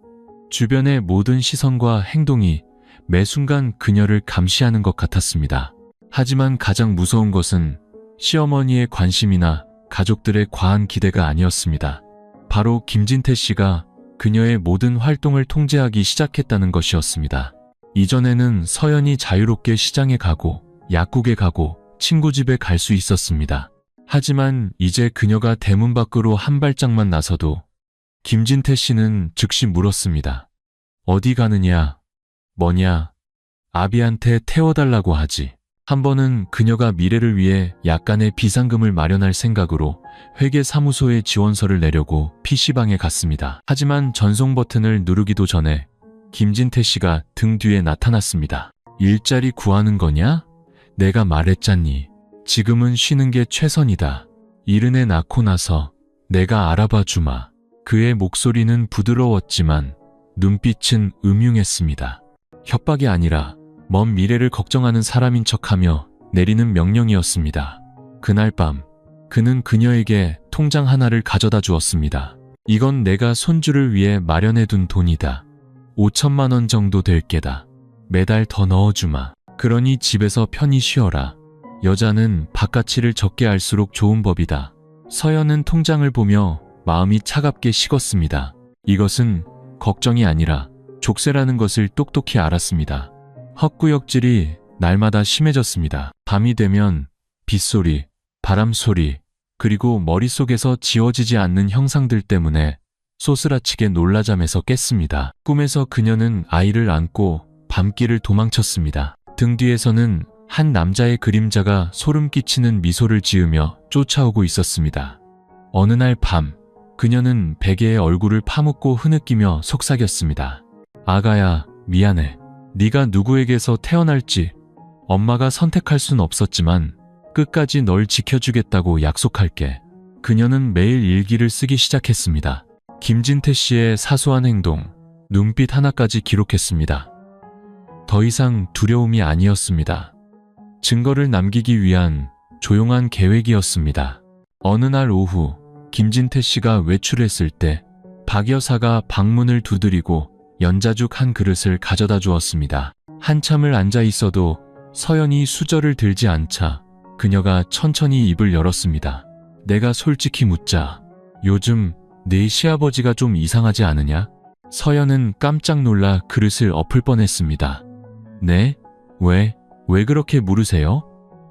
주변의 모든 시선과 행동이 매 순간 그녀를 감시하는 것 같았습니다. 하지만 가장 무서운 것은 시어머니의 관심이나 가족들의 과한 기대가 아니었습니다. 바로 김진태 씨가 그녀의 모든 활동을 통제하기 시작했다는 것이었습니다. 이전에는 서연이 자유롭게 시장에 가고 약국에 가고 친구 집에 갈 수 있었습니다. 하지만 이제 그녀가 대문 밖으로 한 발짝만 나서도 김진태 씨는 즉시 물었습니다. 어디 가느냐? 뭐냐? 아비한테 태워달라고 하지. 한 번은 그녀가 미래를 위해 약간의 비상금을 마련할 생각으로 회계사무소에 지원서를 내려고 PC방에 갔습니다. 하지만 전송 버튼을 누르기도 전에 김진태 씨가 등 뒤에 나타났습니다. 일자리 구하는 거냐? 내가 말했잖니. 지금은 쉬는 게 최선이다. 이른 애 낳고 나서 내가 알아봐 주마. 그의 목소리는 부드러웠지만 눈빛은 음흉했습니다. 협박이 아니라 먼 미래를 걱정하는 사람인 척하며 내리는 명령이었습니다. 그날 밤 그는 그녀에게 통장 하나를 가져다 주었습니다. 이건 내가 손주를 위해 마련해둔 돈이다. 5천만 원 정도 될 게다. 매달 더 넣어주마. 그러니 집에서 편히 쉬어라. 여자는 바깥일을 적게 알수록 좋은 법이다. 서연은 통장을 보며 마음이 차갑게 식었습니다. 이것은 걱정이 아니라 족쇄라는 것을 똑똑히 알았습니다. 헛구역질이 날마다 심해졌습니다. 밤이 되면 빗소리, 바람소리, 그리고 머릿속에서 지워지지 않는 형상들 때문에 소스라치게 놀라잠에서 깼습니다. 꿈에서 그녀는 아이를 안고 밤길을 도망쳤습니다. 등 뒤에서는 한 남자의 그림자가 소름 끼치는 미소를 지으며 쫓아오고 있었습니다. 어느 날 밤, 그녀는 베개에 얼굴을 파묻고 흐느끼며 속삭였습니다. 아가야, 미안해. 네가 누구에게서 태어날지 엄마가 선택할 순 없었지만 끝까지 널 지켜주겠다고 약속할게. 그녀는 매일 일기를 쓰기 시작했습니다. 김진태 씨의 사소한 행동, 눈빛 하나까지 기록했습니다. 더 이상 두려움이 아니었습니다. 증거를 남기기 위한 조용한 계획이었습니다. 어느 날 오후, 김진태 씨가 외출했을 때 박 여사가 방문을 두드리고 연자죽 한 그릇을 가져다 주었습니다. 한참을 앉아 있어도 서연이 수저를 들지 않자 그녀가 천천히 입을 열었습니다. 내가 솔직히 묻자. 요즘 네 시아버지가 좀 이상하지 않으냐? 서연은 깜짝 놀라 그릇을 엎을 뻔했습니다. 네? 왜 그렇게 물으세요?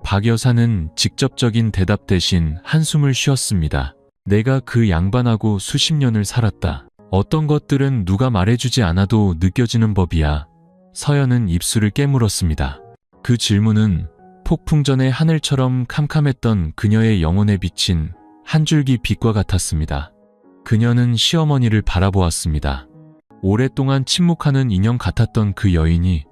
박 여사는 직접적인 대답 대신 한숨을 쉬었습니다. 내가 그 양반하고 수십 년을 살았다. 어떤 것들은 누가 말해주지 않아도 느껴지는 법이야. 서연은 입술을 깨물었습니다. 그 질문은 폭풍 전의 하늘처럼 캄캄했던 그녀의 영혼에 비친 한 줄기 빛과 같았습니다. 그녀는 시어머니를 바라보았습니다. 오랫동안 침묵하는 인형 같았던 그 여인이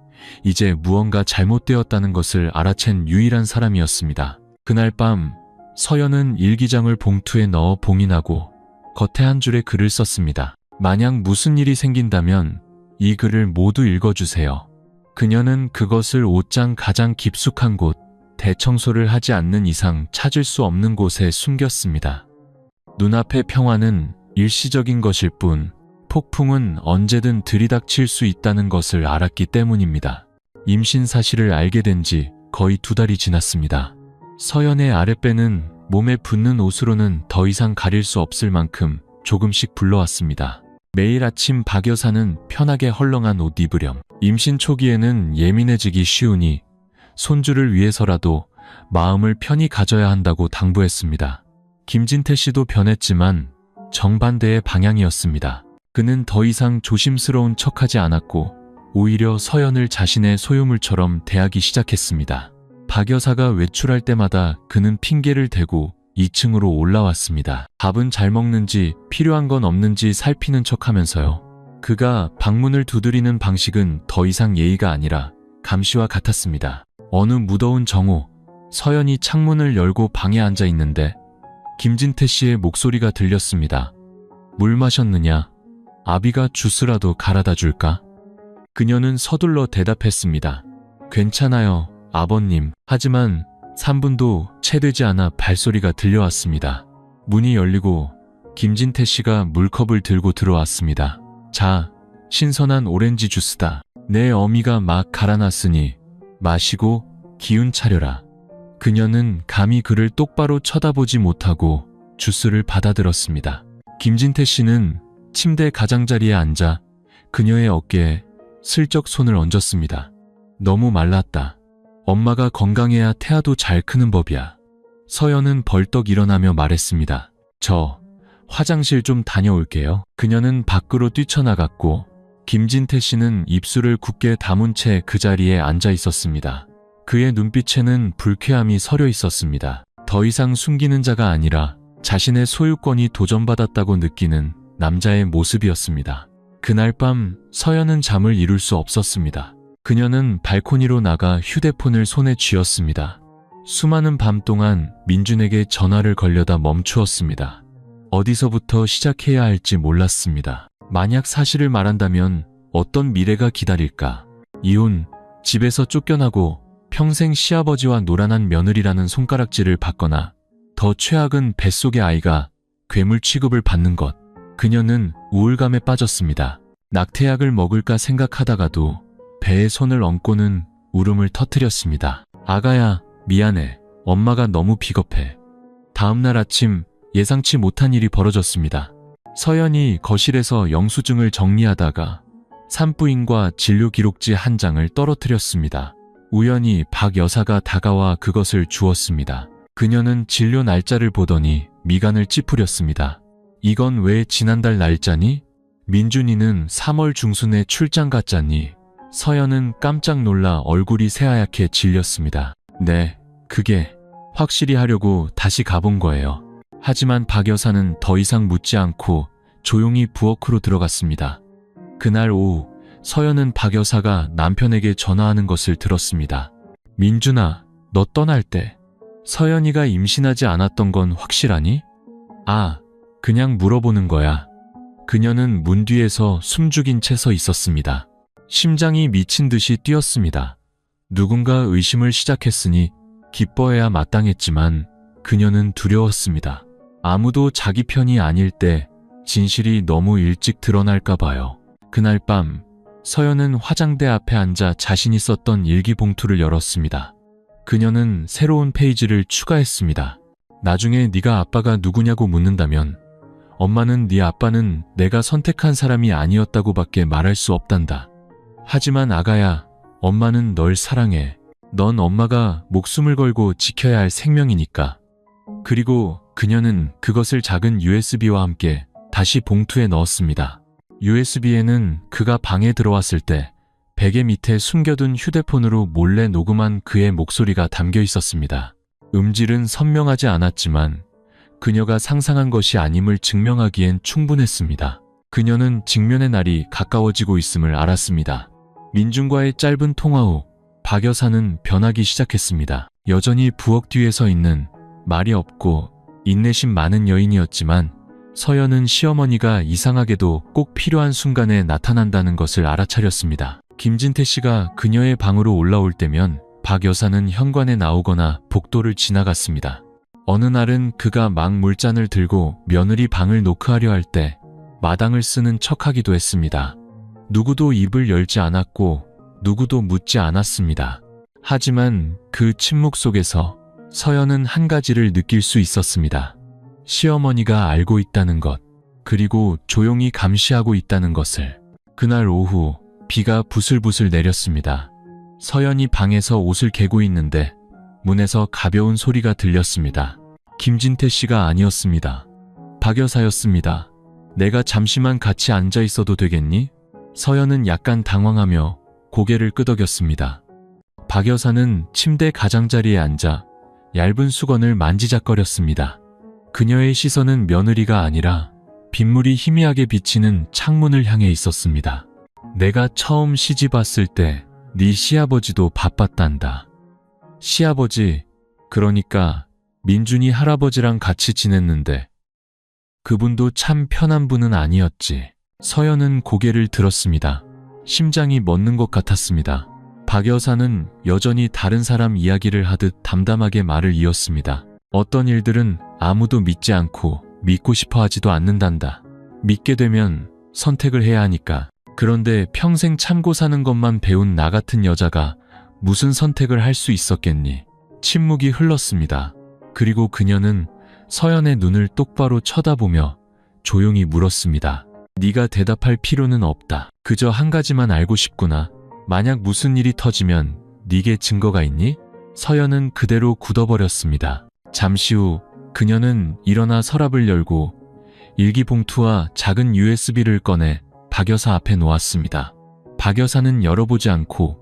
이제 무언가 잘못되었다는 것을 알아챈 유일한 사람이었습니다. 그날 밤 서연은 일기장을 봉투에 넣어 봉인하고 겉에 한 줄의 글을 썼습니다. 만약 무슨 일이 생긴다면 이 글을 모두 읽어주세요. 그녀는 그것을 옷장 가장 깊숙한 곳, 대청소를 하지 않는 이상 찾을 수 없는 곳에 숨겼습니다. 눈앞의 평화는 일시적인 것일 뿐 폭풍은 언제든 들이닥칠 수 있다는 것을 알았기 때문입니다. 임신 사실을 알게 된 지 거의 2달이 지났습니다. 서연의 아랫배는 몸에 붙는 옷으로는 더 이상 가릴 수 없을 만큼 조금씩 불러왔습니다. 매일 아침 박 여사는 편하게 헐렁한 옷 입으렴. 임신 초기에는 예민해지기 쉬우니 손주를 위해서라도 마음을 편히 가져야 한다고 당부했습니다. 김진태 씨도 변했지만 정반대의 방향이었습니다. 그는 더 이상 조심스러운 척하지 않았고 오히려 서연을 자신의 소유물처럼 대하기 시작했습니다. 박 여사가 외출할 때마다 그는 핑계를 대고 2층으로 올라왔습니다. 밥은 잘 먹는지 필요한 건 없는지 살피는 척하면서요. 그가 방문을 두드리는 방식은 더 이상 예의가 아니라 감시와 같았습니다. 어느 무더운 정오, 서연이 창문을 열고 방에 앉아 있는데 김진태 씨의 목소리가 들렸습니다. 물 마셨느냐? 아비가 주스라도 갈아다 줄까? 그녀는 서둘러 대답했습니다. 괜찮아요, 아버님. 하지만 3분도 채 되지 않아 발소리가 들려왔습니다. 문이 열리고 김진태 씨가 물컵을 들고 들어왔습니다. 자, 신선한 오렌지 주스다. 내 어미가 막 갈아놨으니 마시고 기운 차려라. 그녀는 감히 그를 똑바로 쳐다보지 못하고 주스를 받아들었습니다. 김진태 씨는 침대 가장자리에 앉아 그녀의 어깨에 슬쩍 손을 얹었습니다. 너무 말랐다. 엄마가 건강해야 태아도 잘 크는 법이야. 서연은 벌떡 일어나며 말했습니다. 저 화장실 좀 다녀올게요. 그녀는 밖으로 뛰쳐나갔고 김진태 씨는 입술을 굳게 다문 채 그 자리에 앉아 있었습니다. 그의 눈빛에는 불쾌함이 서려 있었습니다. 더 이상 숨기는 자가 아니라 자신의 소유권이 도전받았다고 느끼는 남자의 모습이었습니다. 그날 밤 서연은 잠을 이룰 수 없었습니다. 그녀는 발코니로 나가 휴대폰을 손에 쥐었습니다. 수많은 밤 동안 민준에게 전화를 걸려다 멈추었습니다. 어디서부터 시작해야 할지 몰랐습니다. 만약 사실을 말한다면 어떤 미래가 기다릴까? 이혼, 집에서 쫓겨나고 평생 시아버지와 노란한 며느리라는 손가락질을 받거나 더 최악은 뱃속의 아이가 괴물 취급을 받는 것. 그녀는 우울감에 빠졌습니다. 낙태약을 먹을까 생각하다가도 배에 손을 얹고는 울음을 터뜨렸습니다. 아가야, 미안해. 엄마가 너무 비겁해. 다음날 아침 예상치 못한 일이 벌어졌습니다. 서연이 거실에서 영수증을 정리하다가 산부인과 진료 기록지 한 장을 떨어뜨렸습니다. 우연히 박 여사가 다가와 그것을 주었습니다. 그녀는 진료 날짜를 보더니 미간을 찌푸렸습니다. 이건 왜 지난달 날짜니? 민준이는 3월 중순에 출장 갔잖니? 서연은 깜짝 놀라 얼굴이 새하얗게 질렸습니다. 네, 그게 확실히 하려고 다시 가본 거예요. 하지만 박 여사는 더 이상 묻지 않고 조용히 부엌으로 들어갔습니다. 그날 오후 서연은 박 여사가 남편에게 전화하는 것을 들었습니다. 민준아, 너 떠날 때 서연이가 임신하지 않았던 건 확실하니? 아, 그냥 물어보는 거야. 그녀는 문 뒤에서 숨죽인 채 서 있었습니다. 심장이 미친 듯이 뛰었습니다. 누군가 의심을 시작했으니 기뻐해야 마땅했지만 그녀는 두려웠습니다. 아무도 자기 편이 아닐 때 진실이 너무 일찍 드러날까 봐요. 그날 밤 서연은 화장대 앞에 앉아 자신이 썼던 일기봉투를 열었습니다. 그녀는 새로운 페이지를 추가했습니다. 나중에 네가 아빠가 누구냐고 묻는다면 엄마는 네 아빠는 내가 선택한 사람이 아니었다고 밖에 말할 수 없단다. 하지만 아가야, 엄마는 널 사랑해. 넌 엄마가 목숨을 걸고 지켜야 할 생명이니까. 그리고 그녀는 그것을 작은 USB와 함께 다시 봉투에 넣었습니다. USB에는 그가 방에 들어왔을 때 베개 밑에 숨겨둔 휴대폰으로 몰래 녹음한 그의 목소리가 담겨 있었습니다. 음질은 선명하지 않았지만 그녀가 상상한 것이 아님을 증명하기엔 충분했습니다. 그녀는 직면의 날이 가까워지고 있음을 알았습니다. 민준과의 짧은 통화 후 박 여사는 변하기 시작했습니다. 여전히 부엌 뒤에 서 있는 말이 없고 인내심 많은 여인이었지만 서연은 시어머니가 이상하게도 꼭 필요한 순간에 나타난다는 것을 알아차렸습니다. 김진태 씨가 그녀의 방으로 올라올 때면 박 여사는 현관에 나오거나 복도를 지나갔습니다. 어느 날은 그가 막 물잔을 들고 며느리 방을 노크하려 할 때 마당을 쓰는 척하기도 했습니다. 누구도 입을 열지 않았고 누구도 묻지 않았습니다. 하지만 그 침묵 속에서 서연은 한 가지를 느낄 수 있었습니다. 시어머니가 알고 있다는 것, 그리고 조용히 감시하고 있다는 것을. 그날 오후 비가 부슬부슬 내렸습니다. 서연이 방에서 옷을 개고 있는데 문에서 가벼운 소리가 들렸습니다. 김진태 씨가 아니었습니다. 박 여사였습니다. 내가 잠시만 같이 앉아 있어도 되겠니? 서연은 약간 당황하며 고개를 끄덕였습니다. 박 여사는 침대 가장자리에 앉아 얇은 수건을 만지작거렸습니다. 그녀의 시선은 며느리가 아니라 빗물이 희미하게 비치는 창문을 향해 있었습니다. 내가 처음 시집 왔을 때 네 시아버지도 바빴단다. 시아버지, 그러니까 민준이 할아버지랑 같이 지냈는데 그분도 참 편한 분은 아니었지. 서연은 고개를 들었습니다. 심장이 멎는 것 같았습니다. 박 여사는 여전히 다른 사람 이야기를 하듯 담담하게 말을 이었습니다. 어떤 일들은 아무도 믿지 않고 믿고 싶어 하지도 않는단다. 믿게 되면 선택을 해야 하니까. 그런데 평생 참고 사는 것만 배운 나 같은 여자가 무슨 선택을 할 수 있었겠니? 침묵이 흘렀습니다. 그리고 그녀는 서연의 눈을 똑바로 쳐다보며 조용히 물었습니다. 네가 대답할 필요는 없다. 그저 한 가지만 알고 싶구나. 만약 무슨 일이 터지면 네게 증거가 있니? 서연은 그대로 굳어버렸습니다. 잠시 후 그녀는 일어나 서랍을 열고 일기봉투와 작은 USB를 꺼내 박 여사 앞에 놓았습니다. 박 여사는 열어보지 않고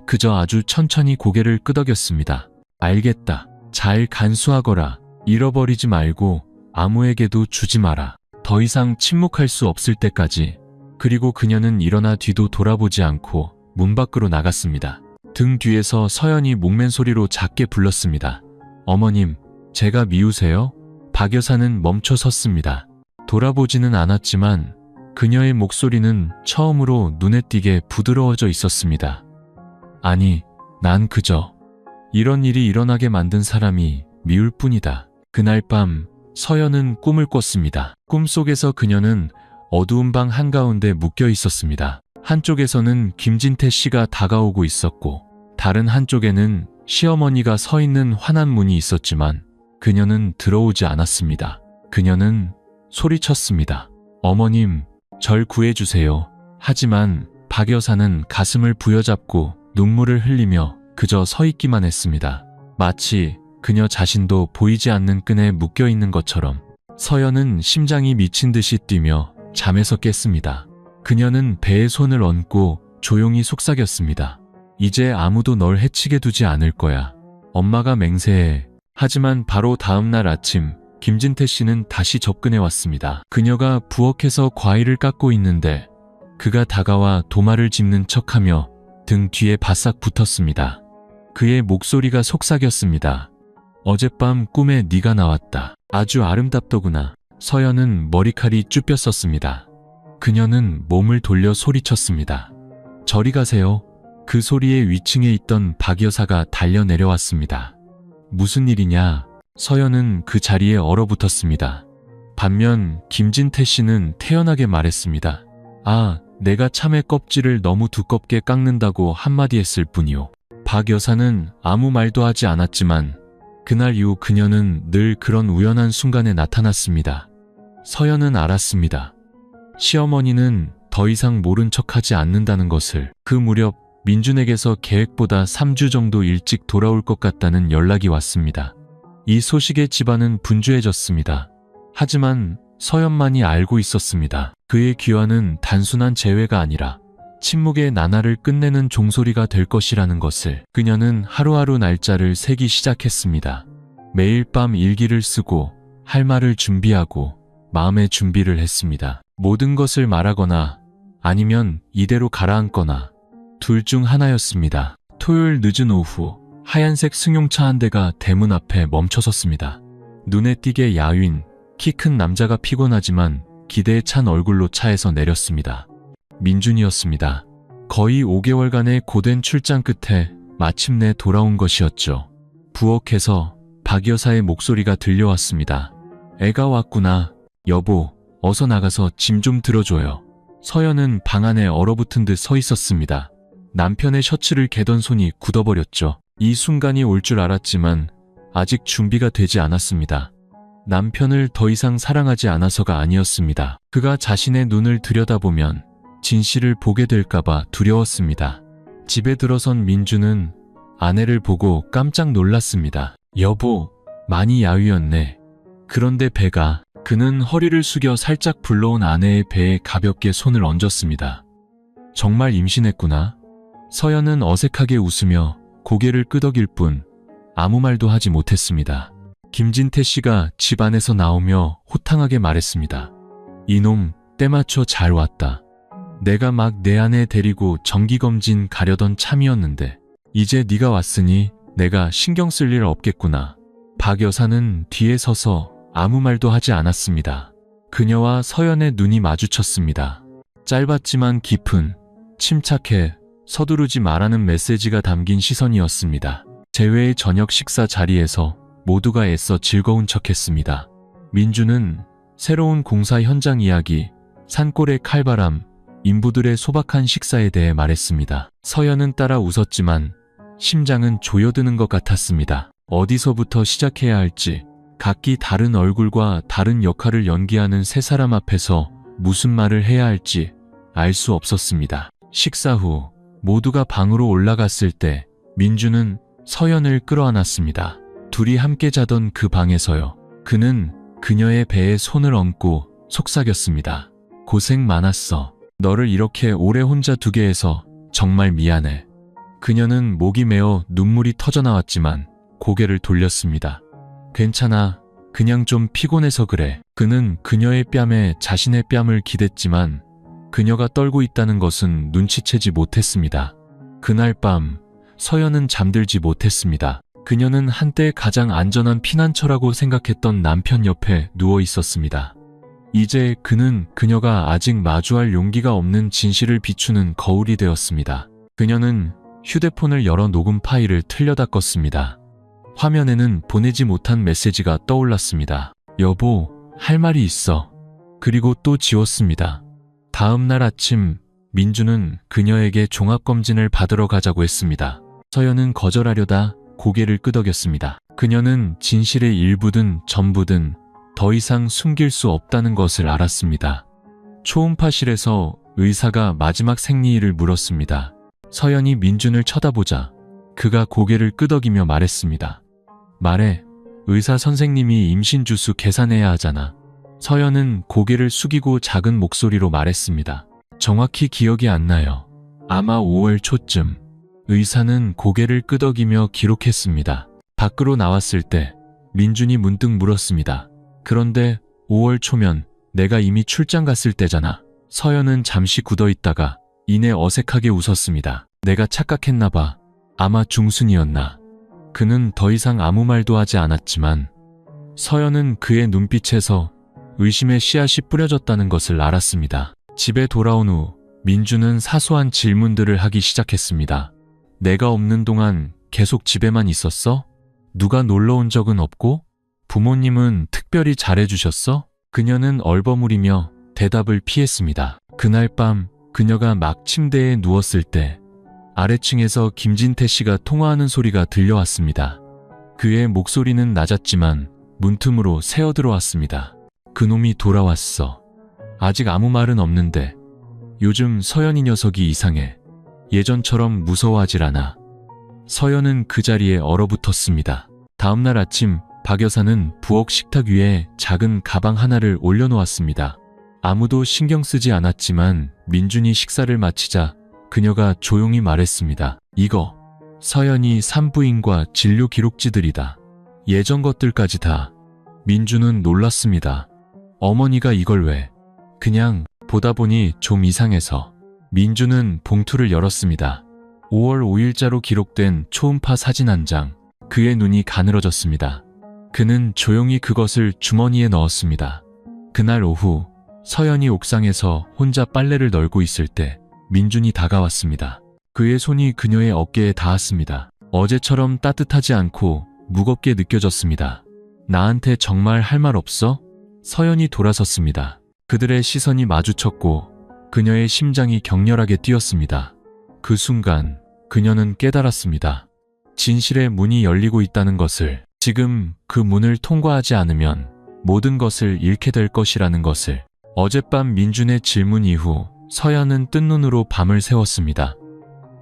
그저 아주 천천히 고개를 끄덕였습니다. 알겠다. 잘 간수하거라. 잃어버리지 말고 아무에게도 주지 마라. 더 이상 침묵할 수 없을 때까지. 그리고 그녀는 일어나 뒤도 돌아보지 않고 문 밖으로 나갔습니다. 등 뒤에서 서연이 목맨 소리로 작게 불렀습니다. 어머님, 제가 미우세요? 박 여사는 멈춰 섰습니다. 돌아보지는 않았지만 그녀의 목소리는 처음으로 눈에 띄게 부드러워져 있었습니다. 아니, 난 그저 이런 일이 일어나게 만든 사람이 미울 뿐이다. 그날 밤 서연은 꿈을 꿨습니다. 꿈속에서 그녀는 어두운 방 한가운데 묶여 있었습니다. 한쪽에서는 김진태 씨가 다가오고 있었고 다른 한쪽에는 시어머니가 서 있는 환한 문이 있었지만 그녀는 들어오지 않았습니다. 그녀는 소리쳤습니다. 어머님, 절 구해주세요. 하지만 박 여사는 가슴을 부여잡고 눈물을 흘리며 그저 서 있기만 했습니다. 마치 그녀 자신도 보이지 않는 끈에 묶여 있는 것처럼. 서연은 심장이 미친 듯이 뛰며 잠에서 깼습니다. 그녀는 배에 손을 얹고 조용히 속삭였습니다. 이제 아무도 널 해치게 두지 않을 거야. 엄마가 맹세해. 하지만 바로 다음 날 아침 김진태 씨는 다시 접근해 왔습니다. 그녀가 부엌에서 과일을 깎고 있는데 그가 다가와 도마를 짚는 척하며 등 뒤에 바싹 붙었습니다. 그의 목소리가 속삭였습니다. 어젯밤 꿈에 네가 나왔다. 아주 아름답더구나. 서연은 머리칼이 쭈뼛었습니다. 그녀는 몸을 돌려 소리쳤습니다. 저리 가세요. 그 소리에 위층에 있던 박 여사가 달려 내려왔습니다. 무슨 일이냐? 서연은 그 자리에 얼어붙었습니다. 반면 김진태 씨는 태연하게 말했습니다. 아, 내가 참외 껍질을 너무 두껍게 깎는다고 한마디 했을 뿐이요. 박 여사는 아무 말도 하지 않았지만 그날 이후 그녀는 늘 그런 우연한 순간에 나타났습니다. 서연은 알았습니다. 시어머니는 더 이상 모른 척하지 않는다는 것을. 그 무렵 민준에게서 계획보다 3주 정도 일찍 돌아올 것 같다는 연락이 왔습니다. 이 소식에 집안은 분주해졌습니다. 하지만 서연만이 알고 있었습니다. 그의 귀환은 단순한 재회가 아니라 침묵의 나날을 끝내는 종소리가 될 것이라는 것을. 그녀는 하루하루 날짜를 세기 시작했습니다. 매일 밤 일기를 쓰고 할 말을 준비하고 마음의 준비를 했습니다. 모든 것을 말하거나 아니면 이대로 가라앉거나 둘 중 하나였습니다. 토요일 늦은 오후 하얀색 승용차 한 대가 대문 앞에 멈춰섰습니다. 눈에 띄게 야윈, 키 큰 남자가 피곤하지만 기대에 찬 얼굴로 차에서 내렸습니다. 민준이었습니다. 거의 5개월간의 고된 출장 끝에 마침내 돌아온 것이었죠. 부엌에서 박 여사의 목소리가 들려왔습니다. 애가 왔구나. 여보, 어서 나가서 짐 좀 들어줘요. 서연은 방 안에 얼어붙은 듯 서 있었습니다. 남편의 셔츠를 개던 손이 굳어버렸죠. 이 순간이 올 줄 알았지만 아직 준비가 되지 않았습니다. 남편을 더 이상 사랑하지 않아서가 아니었습니다. 그가 자신의 눈을 들여다보면 진실을 보게 될까봐 두려웠습니다. 집에 들어선 민주는 아내를 보고 깜짝 놀랐습니다. 여보, 많이 야위었네. 그런데 배가. 그는 허리를 숙여 살짝 불러온 아내의 배에 가볍게 손을 얹었습니다. 정말 임신했구나. 서연은 어색하게 웃으며 고개를 끄덕일 뿐 아무 말도 하지 못했습니다. 김진태 씨가 집 안에서 나오며 호탕하게 말했습니다. 이놈, 때맞춰 잘 왔다. 내가 막 내 아내 데리고 정기검진 가려던 참이었는데 이제 네가 왔으니 내가 신경 쓸 일 없겠구나. 박 여사는 뒤에 서서 아무 말도 하지 않았습니다. 그녀와 서연의 눈이 마주쳤습니다. 짧았지만 깊은, 침착해, 서두르지 말라는 메시지가 담긴 시선이었습니다. 재회의 저녁 식사 자리에서 모두가 애써 즐거운 척했습니다. 민주는 새로운 공사 현장 이야기, 산골의 칼바람, 인부들의 소박한 식사에 대해 말했습니다. 서연은 따라 웃었지만 심장은 조여드는 것 같았습니다. 어디서부터 시작해야 할지, 각기 다른 얼굴과 다른 역할을 연기하는 세 사람 앞에서 무슨 말을 해야 할지 알 수 없었습니다. 식사 후 모두가 방으로 올라갔을 때 민주는 서연을 끌어안았습니다. 둘이 함께 자던 그 방에서요. 그는 그녀의 배에 손을 얹고 속삭였습니다. 고생 많았어. 너를 이렇게 오래 혼자 두게 해서 정말 미안해. 그녀는 목이 메어 눈물이 터져나왔지만 고개를 돌렸습니다. 괜찮아. 그냥 좀 피곤해서 그래. 그는 그녀의 뺨에 자신의 뺨을 기댔지만 그녀가 떨고 있다는 것은 눈치채지 못했습니다. 그날 밤 서연은 잠들지 못했습니다. 그녀는 한때 가장 안전한 피난처라고 생각했던 남편 옆에 누워 있었습니다. 이제 그는 그녀가 아직 마주할 용기가 없는 진실을 비추는 거울이 되었습니다. 그녀는 휴대폰을 열어 녹음 파일을 틀려다 껐습니다. 화면에는 보내지 못한 메시지가 떠올랐습니다. 여보, 할 말이 있어. 그리고 또 지웠습니다. 다음 날 아침 민주는 그녀에게 종합검진을 받으러 가자고 했습니다. 서연은 거절하려다 고개를 끄덕였습니다. 그녀는 진실의 일부든 전부든 더 이상 숨길 수 없다는 것을 알았습니다. 초음파실에서 의사가 마지막 생리일을 물었습니다. 서연이 민준을 쳐다보자 그가 고개를 끄덕이며 말했습니다. 말해, 의사 선생님이 임신 주수 계산해야 하잖아. 서연은 고개를 숙이고 작은 목소리로 말했습니다. 정확히 기억이 안 나요. 아마 5월 초쯤. 의사는 고개를 끄덕이며 기록했습니다. 밖으로 나왔을 때 민준이 문득 물었습니다. 그런데 5월 초면 내가 이미 출장 갔을 때잖아. 서연은 잠시 굳어있다가 이내 어색하게 웃었습니다. 내가 착각했나 봐. 아마 중순이었나. 그는 더 이상 아무 말도 하지 않았지만 서연은 그의 눈빛에서 의심의 씨앗이 뿌려졌다는 것을 알았습니다. 집에 돌아온 후 민주는 사소한 질문들을 하기 시작했습니다. 내가 없는 동안 계속 집에만 있었어? 누가 놀러 온 적은 없고? 부모님은 특별히 잘해주셨어? 그녀는 얼버무리며 대답을 피했습니다. 그날 밤 그녀가 막 침대에 누웠을 때 아래층에서 김진태 씨가 통화하는 소리가 들려왔습니다. 그의 목소리는 낮았지만 문틈으로 새어들어왔습니다. 그놈이 돌아왔어. 아직 아무 말은 없는데 요즘 서연이 녀석이 이상해. 예전처럼 무서워하질 않아. 서연은 그 자리에 얼어붙었습니다. 다음날 아침 박 여사는 부엌 식탁 위에 작은 가방 하나를 올려놓았습니다. 아무도 신경 쓰지 않았지만 민준이 식사를 마치자 그녀가 조용히 말했습니다. 이거 서연이 산부인과 진료 기록지들이다. 예전 것들까지 다. 민준은 놀랐습니다. 어머니가 이걸 왜? 그냥 보다 보니 좀 이상해서. 민준은 봉투를 열었습니다. 5월 5일자로 기록된 초음파 사진 한 장. 그의 눈이 가늘어졌습니다. 그는 조용히 그것을 주머니에 넣었습니다. 그날 오후 서연이 옥상에서 혼자 빨래를 널고 있을 때 민준이 다가왔습니다. 그의 손이 그녀의 어깨에 닿았습니다. 어제처럼 따뜻하지 않고 무겁게 느껴졌습니다. 나한테 정말 할 말 없어? 서연이 돌아섰습니다. 그들의 시선이 마주쳤고 그녀의 심장이 격렬하게 뛰었습니다. 그 순간 그녀는 깨달았습니다. 진실의 문이 열리고 있다는 것을, 지금 그 문을 통과하지 않으면 모든 것을 잃게 될 것이라는 것을. 어젯밤 민준의 질문 이후 서연은 뜬 눈으로 밤을 새웠습니다.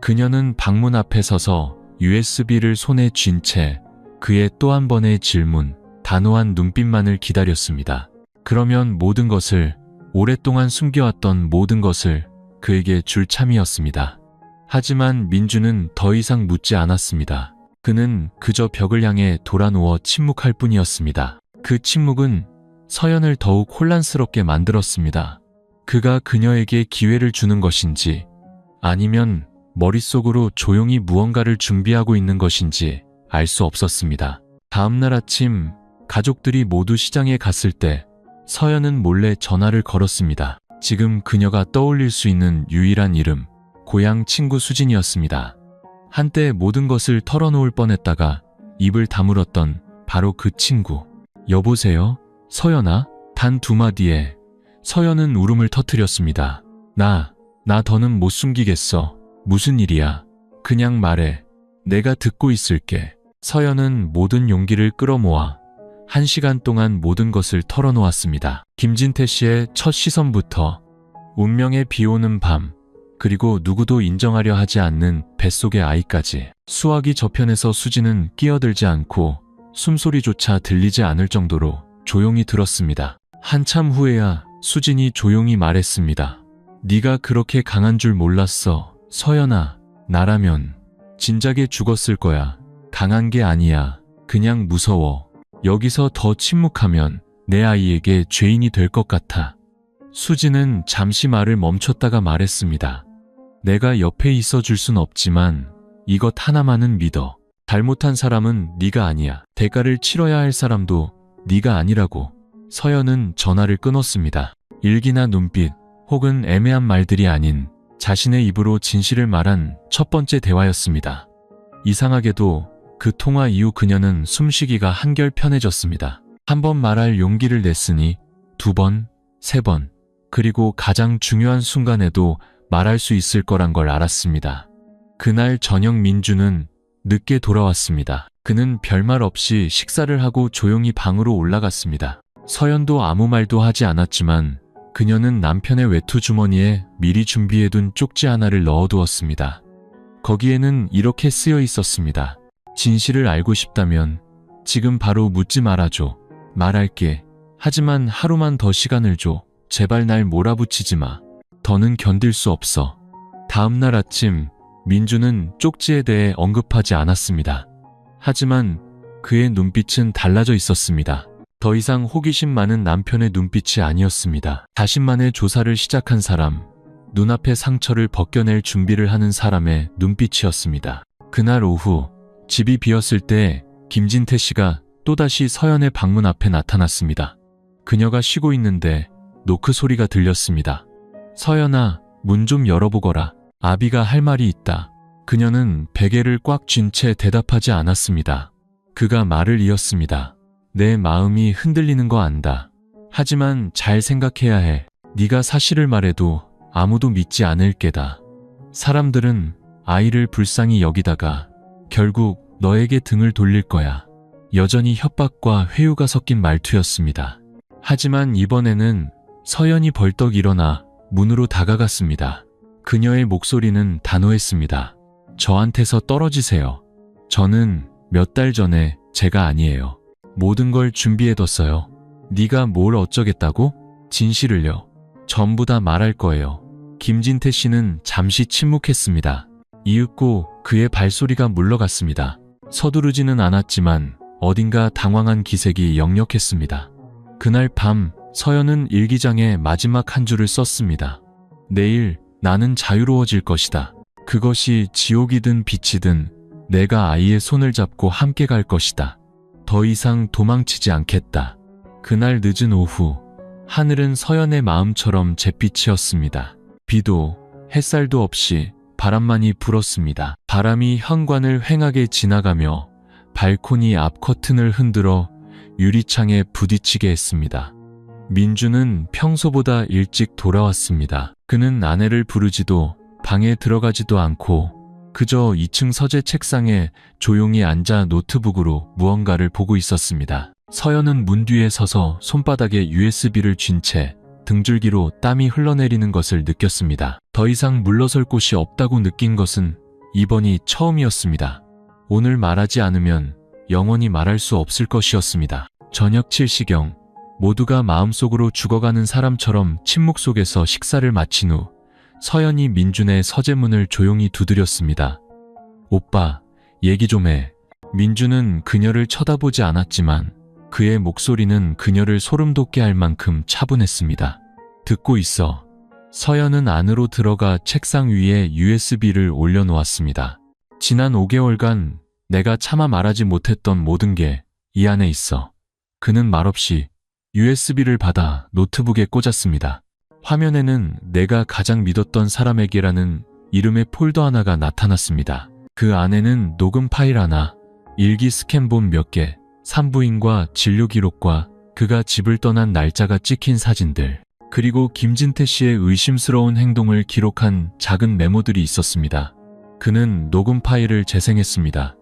그녀는 방문 앞에 서서 USB를 손에 쥔 채 그의 또 한 번의 질문, 단호한 눈빛만을 기다렸습니다. 그러면 모든 것을, 오랫동안 숨겨왔던 모든 것을 그에게 줄 참이었습니다. 하지만 민준은 더 이상 묻지 않았습니다. 그는 그저 벽을 향해 돌아누워 침묵할 뿐이었습니다. 그 침묵은 서연을 더욱 혼란스럽게 만들었습니다. 그가 그녀에게 기회를 주는 것인지 아니면 머릿속으로 조용히 무언가를 준비하고 있는 것인지 알 수 없었습니다. 다음날 아침 가족들이 모두 시장에 갔을 때 서연은 몰래 전화를 걸었습니다. 지금 그녀가 떠올릴 수 있는 유일한 이름, 고향 친구 수진이었습니다. 한때 모든 것을 털어놓을 뻔했다가 입을 다물었던 바로 그 친구. 여보세요? 서연아? 단 두 마디에 서연은 울음을 터뜨렸습니다. 나 더는 못 숨기겠어. 무슨 일이야? 그냥 말해. 내가 듣고 있을게. 서연은 모든 용기를 끌어모아 1시간 동안 모든 것을 털어놓았습니다. 김진태 씨의 첫 시선부터 운명의 비오는 밤, 그리고 누구도 인정하려 하지 않는 뱃속의 아이까지. 수화기 저편에서 수지는 끼어들지 않고 숨소리조차 들리지 않을 정도로 조용히 들었습니다. 한참 후에야 수진이 조용히 말했습니다. 네가 그렇게 강한 줄 몰랐어. 서연아, 나라면 진작에 죽었을 거야. 강한 게 아니야. 그냥 무서워. 여기서 더 침묵하면 내 아이에게 죄인이 될 것 같아. 수지는 잠시 말을 멈췄다가 말했습니다. 내가 옆에 있어 줄 순 없지만 이것 하나만은 믿어. 잘못한 사람은 네가 아니야. 대가를 치러야 할 사람도 네가 아니라고. 서연은 전화를 끊었습니다. 일기나 눈빛 혹은 애매한 말들이 아닌 자신의 입으로 진실을 말한 첫 번째 대화였습니다. 이상하게도 그 통화 이후 그녀는 숨쉬기가 한결 편해졌습니다. 한 번 말할 용기를 냈으니 2번, 3번, 그리고 가장 중요한 순간에도 말할 수 있을 거란 걸 알았습니다. 그날 저녁 민주는 늦게 돌아왔습니다. 그는 별말 없이 식사를 하고 조용히 방으로 올라갔습니다. 서연도 아무 말도 하지 않았지만 그녀는 남편의 외투 주머니에 미리 준비해둔 쪽지 하나를 넣어두었습니다. 거기에는 이렇게 쓰여 있었습니다. 진실을 알고 싶다면 지금 바로 묻지 말아줘. 말할게. 하지만 하루만 더 시간을 줘. 제발 날 몰아붙이지 마. 더는 견딜 수 없어. 다음날 아침 민주는 쪽지에 대해 언급하지 않았습니다. 하지만 그의 눈빛은 달라져 있었습니다. 더 이상 호기심 많은 남편의 눈빛이 아니었습니다. 자신만의 조사를 시작한 사람, 눈앞의 상처를 벗겨낼 준비를 하는 사람의 눈빛이었습니다. 그날 오후 집이 비었을 때 김진태 씨가 또다시 서연의 방문 앞에 나타났습니다. 그녀가 쉬고 있는데 노크 소리가 들렸습니다. 서연아, 문 좀 열어보거라. 아비가 할 말이 있다. 그녀는 베개를 꽉 쥔 채 대답하지 않았습니다. 그가 말을 이었습니다. 내 마음이 흔들리는 거 안다. 하지만 잘 생각해야 해. 네가 사실을 말해도 아무도 믿지 않을 게다. 사람들은 아이를 불쌍히 여기다가 결국 너에게 등을 돌릴 거야. 여전히 협박과 회유가 섞인 말투였습니다. 하지만 이번에는 서연이 벌떡 일어나 문으로 다가갔습니다. 그녀의 목소리는 단호했습니다. 저한테서 떨어지세요. 저는 몇 달 전에 제가 아니에요. 모든 걸 준비해뒀어요. 네가 뭘 어쩌겠다고? 진실을요. 전부 다 말할 거예요. 김진태 씨는 잠시 침묵했습니다. 이윽고 그의 발소리가 물러갔습니다. 서두르지는 않았지만 어딘가 당황한 기색이 역력했습니다. 그날 밤 서연은 일기장에 마지막 한 줄을 썼습니다. 내일 나는 자유로워질 것이다. 그것이 지옥이든 빛이든 내가 아이의 손을 잡고 함께 갈 것이다. 더 이상 도망치지 않겠다. 그날 늦은 오후 하늘은 서연의 마음처럼 잿빛이었습니다. 비도 햇살도 없이 바람만이 불었습니다. 바람이 현관을 휑하게 지나가며 발코니 앞 커튼을 흔들어 유리창에 부딪히게 했습니다. 민주는 평소보다 일찍 돌아왔습니다. 그는 아내를 부르지도 방에 들어가지도 않고 그저 2층 서재 책상에 조용히 앉아 노트북으로 무언가를 보고 있었습니다. 서연은 문 뒤에 서서 손바닥에 USB를 쥔 채 등줄기로 땀이 흘러내리는 것을 느꼈습니다. 더 이상 물러설 곳이 없다고 느낀 것은 이번이 처음이었습니다. 오늘 말하지 않으면 영원히 말할 수 없을 것이었습니다. 저녁 7시경 모두가 마음속으로 죽어가는 사람처럼 침묵 속에서 식사를 마친 후 서연이 민준의 서재문을 조용히 두드렸습니다. 오빠, 얘기 좀 해. 민준은 그녀를 쳐다보지 않았지만 그의 목소리는 그녀를 소름 돋게 할 만큼 차분했습니다. 듣고 있어. 서연은 안으로 들어가 책상 위에 USB를 올려놓았습니다. 지난 5개월간 내가 차마 말하지 못했던 모든 게 이 안에 있어. 그는 말없이 USB를 받아 노트북에 꽂았습니다. 화면에는 내가 가장 믿었던 사람에게라는 이름의 폴더 하나가 나타났습니다. 그 안에는 녹음 파일 하나, 일기 스캔본 몇 개, 산부인과 진료 기록과 그가 집을 떠난 날짜가 찍힌 사진들, 그리고 김진태 씨의 의심스러운 행동을 기록한 작은 메모들이 있었습니다. 그는 녹음 파일을 재생했습니다.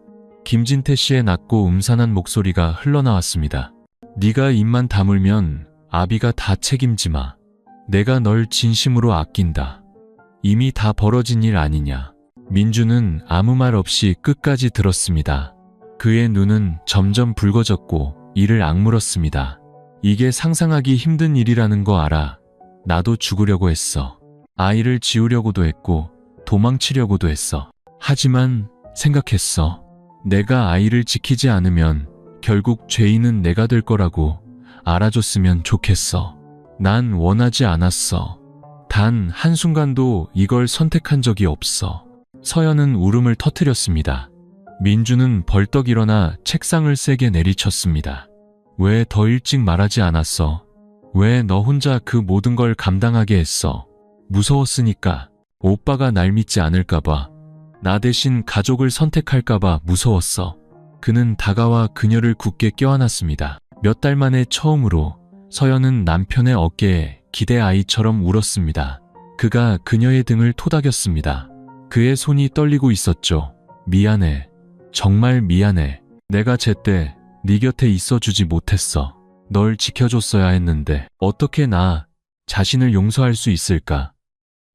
김진태 씨의 낮고 음산한 목소리가 흘러나왔습니다. 네가 입만 다물면 아비가 다 책임지 마. 내가 널 진심으로 아낀다. 이미 다 벌어진 일 아니냐. 민주는 아무 말 없이 끝까지 들었습니다. 그의 눈은 점점 붉어졌고 이를 악물었습니다. 이게 상상하기 힘든 일이라는 거 알아. 나도 죽으려고 했어. 아이를 지우려고도 했고 도망치려고도 했어. 하지만 생각했어. 내가 아이를 지키지 않으면 결국 죄인은 내가 될 거라고 알아줬으면 좋겠어. 난 원하지 않았어. 단 한순간도 이걸 선택한 적이 없어. 서연은 울음을 터뜨렸습니다. 민주는 벌떡 일어나 책상을 세게 내리쳤습니다. 왜 더 일찍 말하지 않았어? 왜 너 혼자 그 모든 걸 감당하게 했어? 무서웠으니까. 오빠가 날 믿지 않을까봐. 나 대신 가족을 선택할까봐 무서웠어. 그는 다가와 그녀를 굳게 껴안았습니다. 몇 달 만에 처음으로 서연은 남편의 어깨에 기대 아이처럼 울었습니다. 그가 그녀의 등을 토닥였습니다. 그의 손이 떨리고 있었죠. 미안해. 정말 미안해. 내가 제때 네 곁에 있어주지 못했어. 널 지켜줬어야 했는데 어떻게 나 자신을 용서할 수 있을까?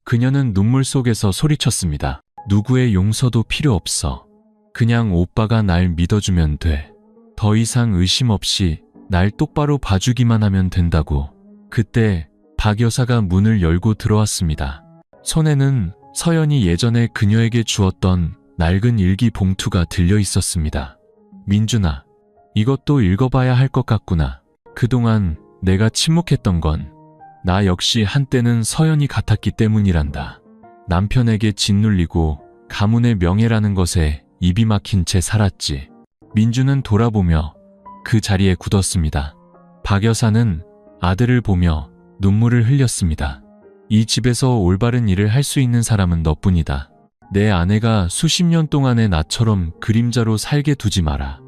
그녀는 눈물 속에서 소리쳤습니다. 누구의 용서도 필요 없어. 그냥 오빠가 날 믿어주면 돼. 더 이상 의심 없이 날 똑바로 봐주기만 하면 된다고. 그때 박 여사가 문을 열고 들어왔습니다. 손에는 서연이 예전에 그녀에게 주었던 낡은 일기 봉투가 들려 있었습니다. 민준아, 이것도 읽어봐야 할 것 같구나. 그동안 내가 침묵했던 건 나 역시 한때는 서연이 같았기 때문이란다. 남편에게 짓눌리고 가문의 명예라는 것에 입이 막힌 채 살았지. 민주는 돌아보며 그 자리에 굳었습니다. 박 여사는 아들을 보며 눈물을 흘렸습니다. 이 집에서 올바른 일을 할 수 있는 사람은 너뿐이다. 내 아내가 수십 년 동안의 나처럼 그림자로 살게 두지 마라.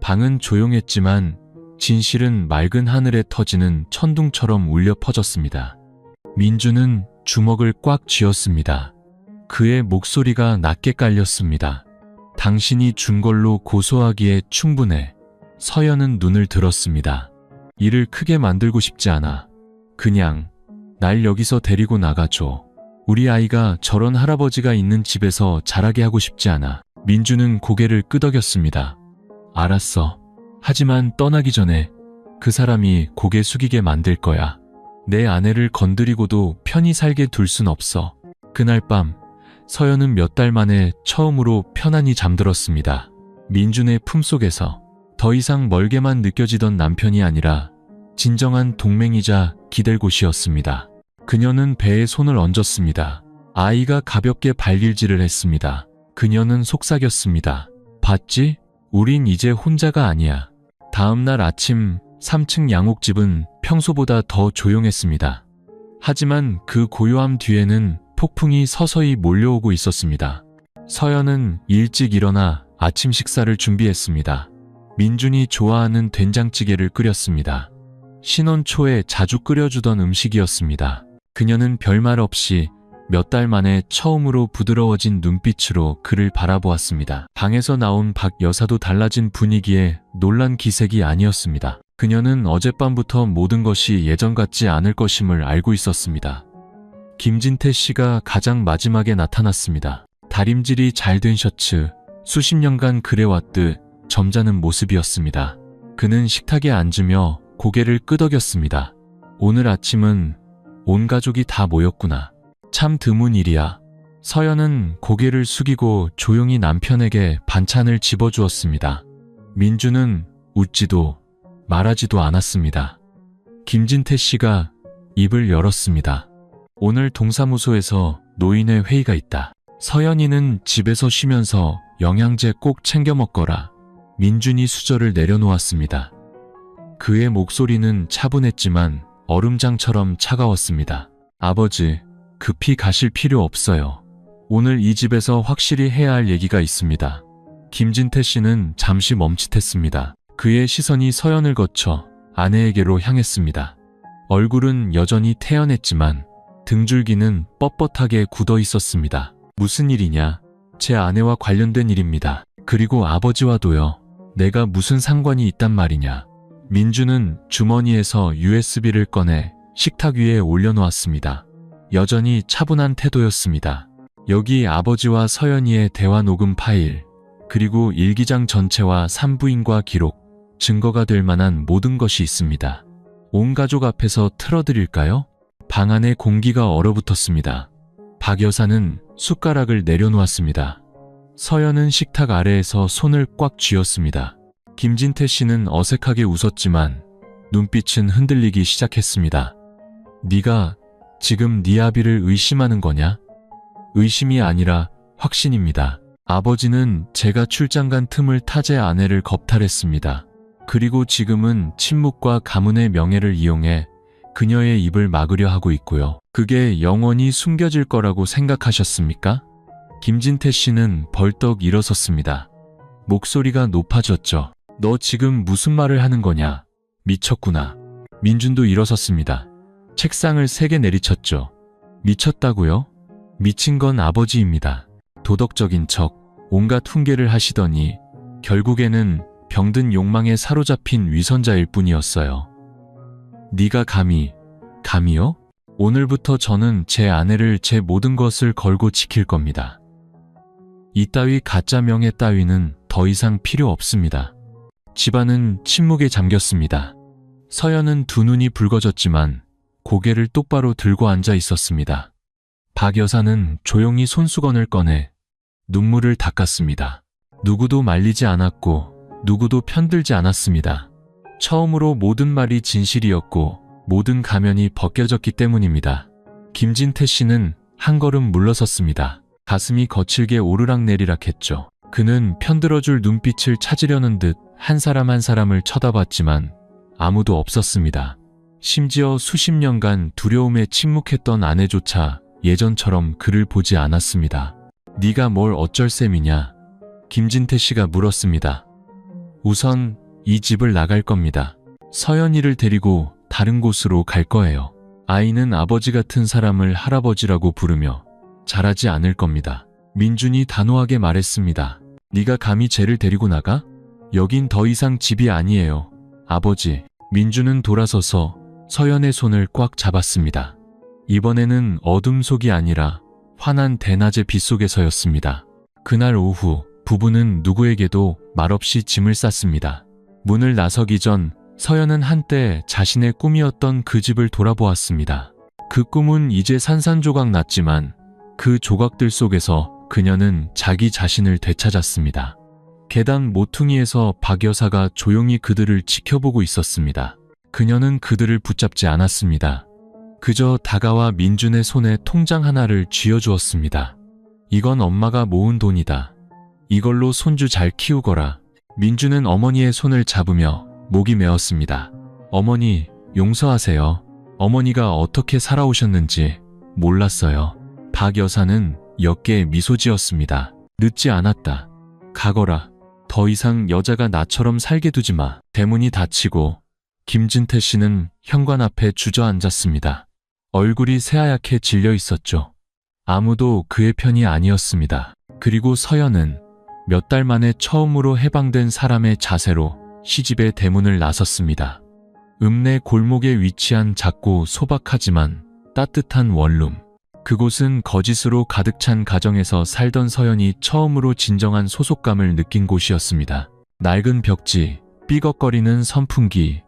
방은 조용했지만 진실은 맑은 하늘에 터지는 천둥처럼 울려 퍼졌습니다. 민주는 주먹을 꽉 쥐었습니다. 그의 목소리가 낮게 깔렸습니다. 당신이 준 걸로 고소하기에 충분해. 서연은 눈을 들었습니다. 일을 크게 만들고 싶지 않아. 그냥 날 여기서 데리고 나가줘. 우리 아이가 저런 할아버지가 있는 집에서 자라게 하고 싶지 않아. 민주는 고개를 끄덕였습니다. 알았어. 하지만 떠나기 전에 그 사람이 고개 숙이게 만들 거야. 내 아내를 건드리고도 편히 살게 둘 순 없어. 그날 밤 서연은 몇 달 만에 처음으로 편안히 잠들었습니다. 민준의 품속에서 더 이상 멀게만 느껴지던 남편이 아니라 진정한 동맹이자 기댈 곳이었습니다. 그녀는 배에 손을 얹었습니다. 아이가 가볍게 발길질을 했습니다. 그녀는 속삭였습니다. 봤지? 우린 이제 혼자가 아니야. 다음 날 아침 3층 양옥집은 평소보다 더 조용했습니다. 하지만 그 고요함 뒤에는 폭풍이 서서히 몰려오고 있었습니다. 서연은 일찍 일어나 아침 식사를 준비했습니다. 민준이 좋아하는 된장찌개를 끓였습니다. 신혼 초에 자주 끓여주던 음식이었습니다. 그녀는 별말 없이 몇 달 만에 처음으로 부드러워진 눈빛으로 그를 바라보았습니다. 방에서 나온 박 여사도 달라진 분위기에 놀란 기색이 아니었습니다. 그녀는 어젯밤부터 모든 것이 예전 같지 않을 것임을 알고 있었습니다. 김진태 씨가 가장 마지막에 나타났습니다. 다림질이 잘 된 셔츠, 수십 년간 그래왔듯 점잖은 모습이었습니다. 그는 식탁에 앉으며 고개를 끄덕였습니다. 오늘 아침은 온 가족이 다 모였구나. 참 드문 일이야. 서연은 고개를 숙이고 조용히 남편에게 반찬을 집어주었습니다. 민주는 웃지도 말하지도 않았습니다. 김진태 씨가 입을 열었습니다. 오늘 동사무소에서 노인회 회의가 있다. 서연이는 집에서 쉬면서 영양제 꼭 챙겨 먹거라. 민준이 수저를 내려놓았습니다. 그의 목소리는 차분했지만 얼음장처럼 차가웠습니다. 아버지, 급히 가실 필요 없어요. 오늘 이 집에서 확실히 해야 할 얘기가 있습니다. 김진태 씨는 잠시 멈칫했습니다. 그의 시선이 서연을 거쳐 아내에게로 향했습니다. 얼굴은 여전히 태연했지만 등줄기는 뻣뻣하게 굳어 있었습니다. 무슨 일이냐? 제 아내와 관련된 일입니다. 그리고 아버지와도요. 내가 무슨 상관이 있단 말이냐? 민주는 주머니에서 USB를 꺼내 식탁 위에 올려놓았습니다. 여전히 차분한 태도였습니다. 여기 아버지와 서연이의 대화 녹음 파일, 그리고 일기장 전체와 산부인과 기록, 증거가 될 만한 모든 것이 있습니다. 온 가족 앞에서 틀어드릴까요? 방 안에 공기가 얼어붙었습니다. 박 여사는 숟가락을 내려놓았습니다. 서연은 식탁 아래에서 손을 꽉 쥐었습니다. 김진태 씨는 어색하게 웃었지만 눈빛은 흔들리기 시작했습니다. 네가 지금 네 아비를 의심하는 거냐? 의심이 아니라 확신입니다. 아버지는 제가 출장 간 틈을 타 제 아내를 겁탈했습니다. 그리고 지금은 침묵과 가문의 명예를 이용해 그녀의 입을 막으려 하고 있고요. 그게 영원히 숨겨질 거라고 생각하셨습니까? 김진태 씨는 벌떡 일어섰습니다. 목소리가 높아졌죠. 너 지금 무슨 말을 하는 거냐? 미쳤구나. 민준도 일어섰습니다. 책상을 3개 내리쳤죠. 미쳤다고요? 미친 건 아버지입니다. 도덕적인 척, 온갖 훈계를 하시더니 결국에는 병든 욕망에 사로잡힌 위선자일 뿐이었어요. 네가 감히요? 오늘부터 저는 제 아내를 제 모든 것을 걸고 지킬 겁니다. 이따위 가짜 명예 따위는 더 이상 필요 없습니다. 집안은 침묵에 잠겼습니다. 서연은 두 눈이 붉어졌지만 고개를 똑바로 들고 앉아 있었습니다. 박 여사는 조용히 손수건을 꺼내 눈물을 닦았습니다. 누구도 말리지 않았고 누구도 편들지 않았습니다. 처음으로 모든 말이 진실이었고 모든 가면이 벗겨졌기 때문입니다. 김진태 씨는 한 걸음 물러섰습니다. 가슴이 거칠게 오르락내리락 했죠. 그는 편들어줄 눈빛을 찾으려는 듯 한 사람 한 사람을 쳐다봤지만 아무도 없었습니다. 심지어 수십 년간 두려움에 침묵했던 아내조차 예전처럼 그를 보지 않았습니다. 네가 뭘 어쩔 셈이냐? 김진태 씨가 물었습니다. 우선 이 집을 나갈 겁니다. 서연이를 데리고 다른 곳으로 갈 거예요. 아이는 아버지 같은 사람을 할아버지라고 부르며 자라지 않을 겁니다. 민준이 단호하게 말했습니다. 네가 감히 쟤를 데리고 나가? 여긴 더 이상 집이 아니에요. 아버지. 민준은 돌아서서 서연의 손을 꽉 잡았습니다. 이번에는 어둠 속이 아니라 환한 대낮의 빛 속에서였습니다. 그날 오후 부부는 누구에게도 말없이 짐을 쌌습니다. 문을 나서기 전 서연은 한때 자신의 꿈이었던 그 집을 돌아보았습니다. 그 꿈은 이제 산산조각 났지만 그 조각들 속에서 그녀는 자기 자신을 되찾았습니다. 계단 모퉁이에서 박 여사가 조용히 그들을 지켜보고 있었습니다. 그녀는 그들을 붙잡지 않았습니다. 그저 다가와 민준의 손에 통장 하나를 쥐어주었습니다. 이건 엄마가 모은 돈이다. 이걸로 손주 잘 키우거라. 민준은 어머니의 손을 잡으며 목이 메었습니다. 어머니, 용서하세요. 어머니가 어떻게 살아오셨는지 몰랐어요. 박 여사는 옅게 미소 지었습니다. 늦지 않았다. 가거라. 더 이상 여자가 나처럼 살게 두지 마. 대문이 닫히고 김진태 씨는 현관 앞에 주저앉았습니다. 얼굴이 새하얗게 질려 있었죠. 아무도 그의 편이 아니었습니다. 그리고 서연은 몇 달 만에 처음으로 해방된 사람의 자세로 시집의 대문을 나섰습니다. 읍내 골목에 위치한 작고 소박하지만 따뜻한 원룸. 그곳은 거짓으로 가득 찬 가정에서 살던 서연이 처음으로 진정한 소속감을 느낀 곳이었습니다. 낡은 벽지, 삐걱거리는 선풍기,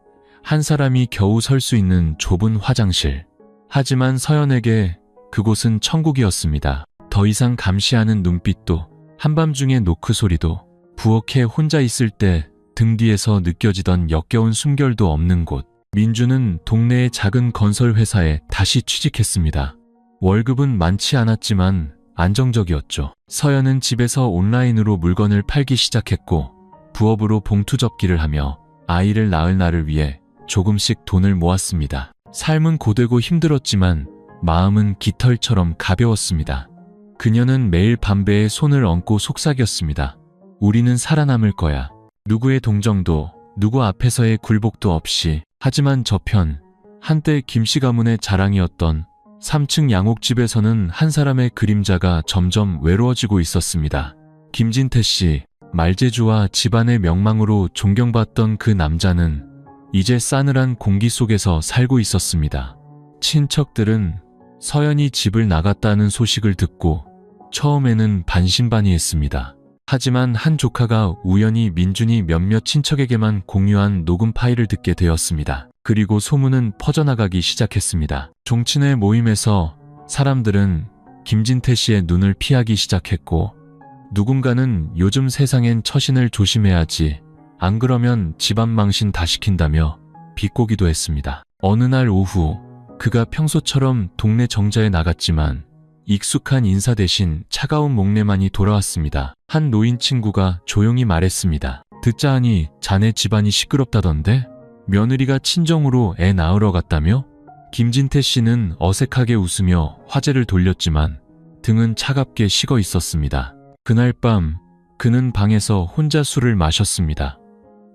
한 사람이 겨우 설 수 있는 좁은 화장실. 하지만 서연에게 그곳은 천국이었습니다. 더 이상 감시하는 눈빛도, 한밤중의 노크 소리도, 부엌에 혼자 있을 때 등 뒤에서 느껴지던 역겨운 숨결도 없는 곳. 민주는 동네의 작은 건설 회사에 다시 취직했습니다. 월급은 많지 않았지만 안정적이었죠. 서연은 집에서 온라인으로 물건을 팔기 시작했고 부업으로 봉투 접기를 하며 아이를 낳을 날을 위해 조금씩 돈을 모았습니다. 삶은 고되고 힘들었지만 마음은 깃털처럼 가벼웠습니다. 그녀는 매일 밤배에 손을 얹고 속삭였습니다. 우리는 살아남을 거야. 누구의 동정도, 누구 앞에서의 굴복도 없이. 하지만 저편, 한때 김씨 가문의 자랑이었던 3층 양옥집에서는 한 사람의 그림자가 점점 외로워지고 있었습니다. 김진태 씨, 말재주와 집안의 명망으로 존경받던 그 남자는 이제 싸늘한 공기 속에서 살고 있었습니다. 친척들은 서연이 집을 나갔다는 소식을 듣고 처음에는 반신반의했습니다. 하지만 한 조카가 우연히 민준이 몇몇 친척에게만 공유한 녹음 파일을 듣게 되었습니다. 그리고 소문은 퍼져나가기 시작했습니다. 종친회 모임에서 사람들은 김진태 씨의 눈을 피하기 시작했고 누군가는 요즘 세상엔 처신을 조심해야지, 안 그러면 집안 망신 다 시킨다며 비꼬기도 했습니다. 어느 날 오후 그가 평소처럼 동네 정자에 나갔지만 익숙한 인사 대신 차가운 목례만이 돌아왔습니다. 한 노인 친구가 조용히 말했습니다. 듣자 하니 자네 집안이 시끄럽다던데? 며느리가 친정으로 애 낳으러 갔다며? 김진태 씨는 어색하게 웃으며 화제를 돌렸지만 등은 차갑게 식어 있었습니다. 그날 밤 그는 방에서 혼자 술을 마셨습니다.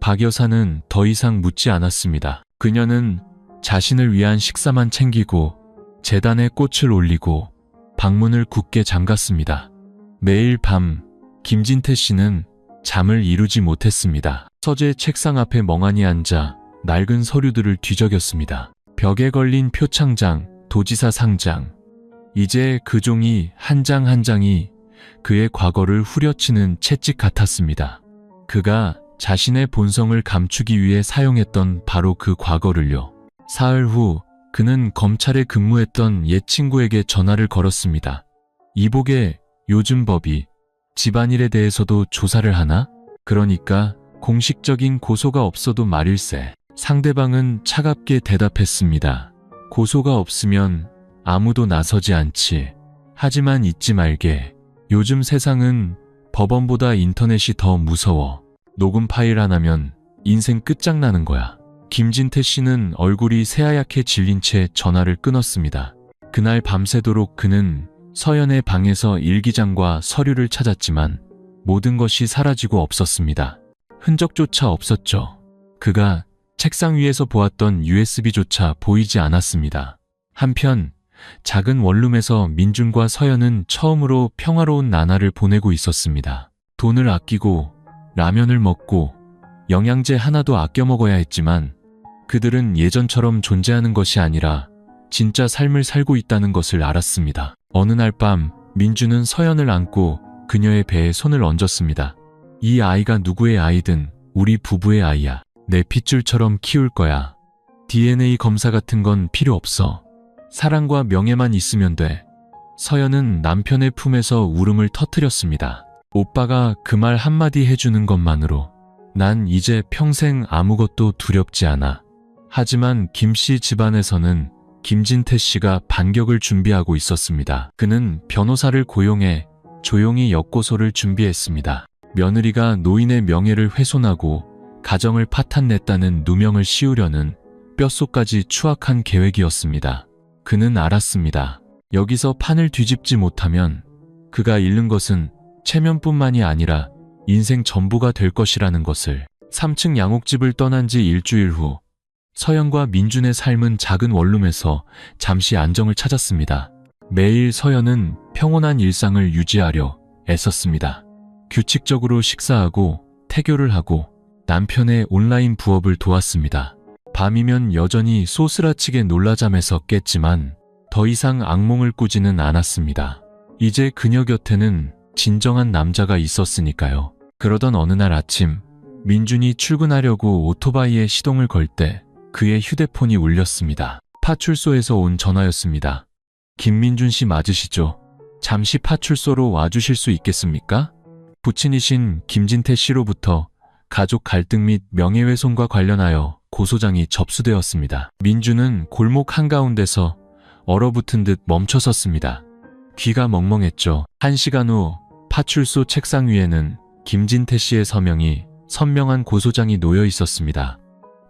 박 여사는 더 이상 묻지 않았습니다. 그녀는 자신을 위한 식사만 챙기고 제단에 꽃을 올리고 방문을 굳게 잠갔습니다. 매일 밤 김진태 씨는 잠을 이루지 못했습니다. 서재 책상 앞에 멍하니 앉아 낡은 서류들을 뒤적였습니다. 벽에 걸린 표창장, 도지사 상장. 이제 그 종이 한 장 한 장이 그의 과거를 후려치는 채찍 같았습니다. 그가 자신의 본성을 감추기 위해 사용했던 바로 그 과거를요. 사흘 후 그는 검찰에 근무했던 옛 친구에게 전화를 걸었습니다. 이보게, 요즘 법이 집안일에 대해서도 조사를 하나? 그러니까 공식적인 고소가 없어도 말일세. 상대방은 차갑게 대답했습니다. 고소가 없으면 아무도 나서지 않지. 하지만 잊지 말게. 요즘 세상은 법원보다 인터넷이 더 무서워. 녹음 파일 하나면 인생 끝장나는 거야. 김진태 씨는 얼굴이 새하얗게 질린 채 전화를 끊었습니다. 그날 밤새도록 그는 서연의 방에서 일기장과 서류를 찾았지만 모든 것이 사라지고 없었습니다. 흔적조차 없었죠. 그가 책상 위에서 보았던 USB조차 보이지 않았습니다. 한편 작은 원룸에서 민준과 서연은 처음으로 평화로운 나날을 보내고 있었습니다. 돈을 아끼고 라면을 먹고 영양제 하나도 아껴 먹어야 했지만 그들은 예전처럼 존재하는 것이 아니라 진짜 삶을 살고 있다는 것을 알았습니다. 어느 날 밤 민준은 서연을 안고 그녀의 배에 손을 얹었습니다. 이 아이가 누구의 아이든 우리 부부의 아이야. 내 핏줄처럼 키울 거야. DNA 검사 같은 건 필요 없어. 사랑과 명예만 있으면 돼. 서연은 남편의 품에서 울음을 터뜨렸습니다. 오빠가 그 말 한마디 해주는 것만으로 난 이제 평생 아무것도 두렵지 않아. 하지만 김씨 집안에서는 김진태 씨가 반격을 준비하고 있었습니다. 그는 변호사를 고용해 조용히 역고소를 준비했습니다. 며느리가 노인의 명예를 훼손하고 가정을 파탄냈다는 누명을 씌우려는 뼛속까지 추악한 계획이었습니다. 그는 알았습니다. 여기서 판을 뒤집지 못하면 그가 잃는 것은 체면뿐만이 아니라 인생 전부가 될 것이라는 것을. 3층 양옥집을 떠난 지 일주일 후 서연과 민준의 삶은 작은 원룸에서 잠시 안정을 찾았습니다. 매일 서연은 평온한 일상을 유지하려 애썼습니다. 규칙적으로 식사하고 태교를 하고 남편의 온라인 부업을 도왔습니다. 밤이면 여전히 소스라치게 놀라잠에서 깼지만 더 이상 악몽을 꾸지는 않았습니다. 이제 그녀 곁에는 진정한 남자가 있었으니까요. 그러던 어느 날 아침 민준이 출근하려고 오토바이에 시동을 걸 때 그의 휴대폰이 울렸습니다. 파출소에서 온 전화였습니다. 김민준 씨 맞으시죠? 잠시 파출소로 와주실 수 있겠습니까? 부친이신 김진태 씨로부터 가족 갈등 및 명예훼손과 관련하여 고소장이 접수되었습니다. 민준은 골목 한가운데서 얼어붙은 듯 멈춰섰습니다. 귀가 멍멍했죠. 1시간 후 파출소 책상 위에는 김진태 씨의 서명이 선명한 고소장이 놓여 있었습니다.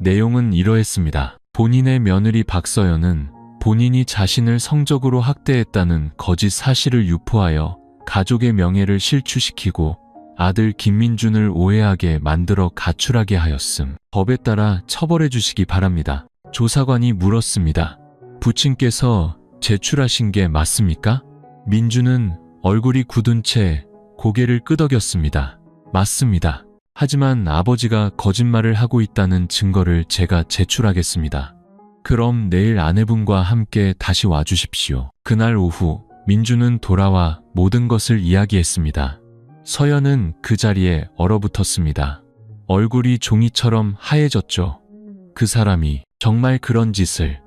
내용은 이러했습니다. 본인의 며느리 박서연은 본인이 자신을 성적으로 학대했다는 거짓 사실을 유포하여 가족의 명예를 실추시키고 아들 김민준을 오해하게 만들어 가출하게 하였음. 법에 따라 처벌해 주시기 바랍니다. 조사관이 물었습니다. 부친께서 제출하신 게 맞습니까? 민준은 얼굴이 굳은 채 고개를 끄덕였습니다. 맞습니다. 하지만 아버지가 거짓말을 하고 있다는 증거를 제가 제출하겠습니다. 그럼 내일 아내분과 함께 다시 와주십시오. 그날 오후 민준은 돌아와 모든 것을 이야기했습니다. 서연은 그 자리에 얼어붙었습니다. 얼굴이 종이처럼 하얘졌죠. 그 사람이 정말 그런 짓을.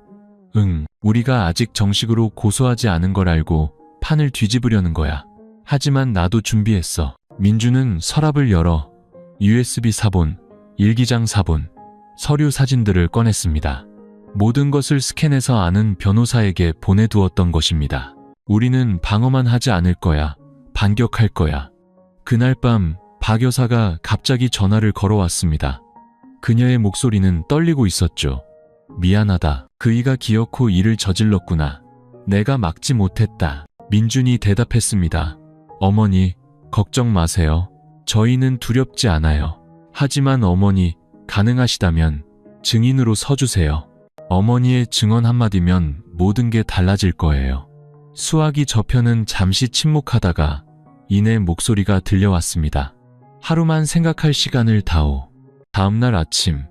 우리가 아직 정식으로 고소하지 않은 걸 알고 판을 뒤집으려는 거야. 하지만 나도 준비했어. 민준은 서랍을 열어 USB 사본, 일기장 사본, 서류 사진들을 꺼냈습니다. 모든 것을 스캔해서 아는 변호사에게 보내두었던 것입니다. 우리는 방어만 하지 않을 거야. 반격할 거야. 그날 밤 박 여사가 갑자기 전화를 걸어왔습니다. 그녀의 목소리는 떨리고 있었죠. 미안하다. 그이가 기어코 일을 저질렀구나. 내가 막지 못했다. 민준이 대답했습니다. 어머니, 걱정 마세요. 저희는 두렵지 않아요. 하지만 어머니, 가능하시다면 증인으로 서주세요. 어머니의 증언 한마디면 모든 게 달라질 거예요. 수화기 저편은 잠시 침묵하다가 이내 목소리가 들려왔습니다. 하루만 생각할 시간을 다오. 다음날 아침,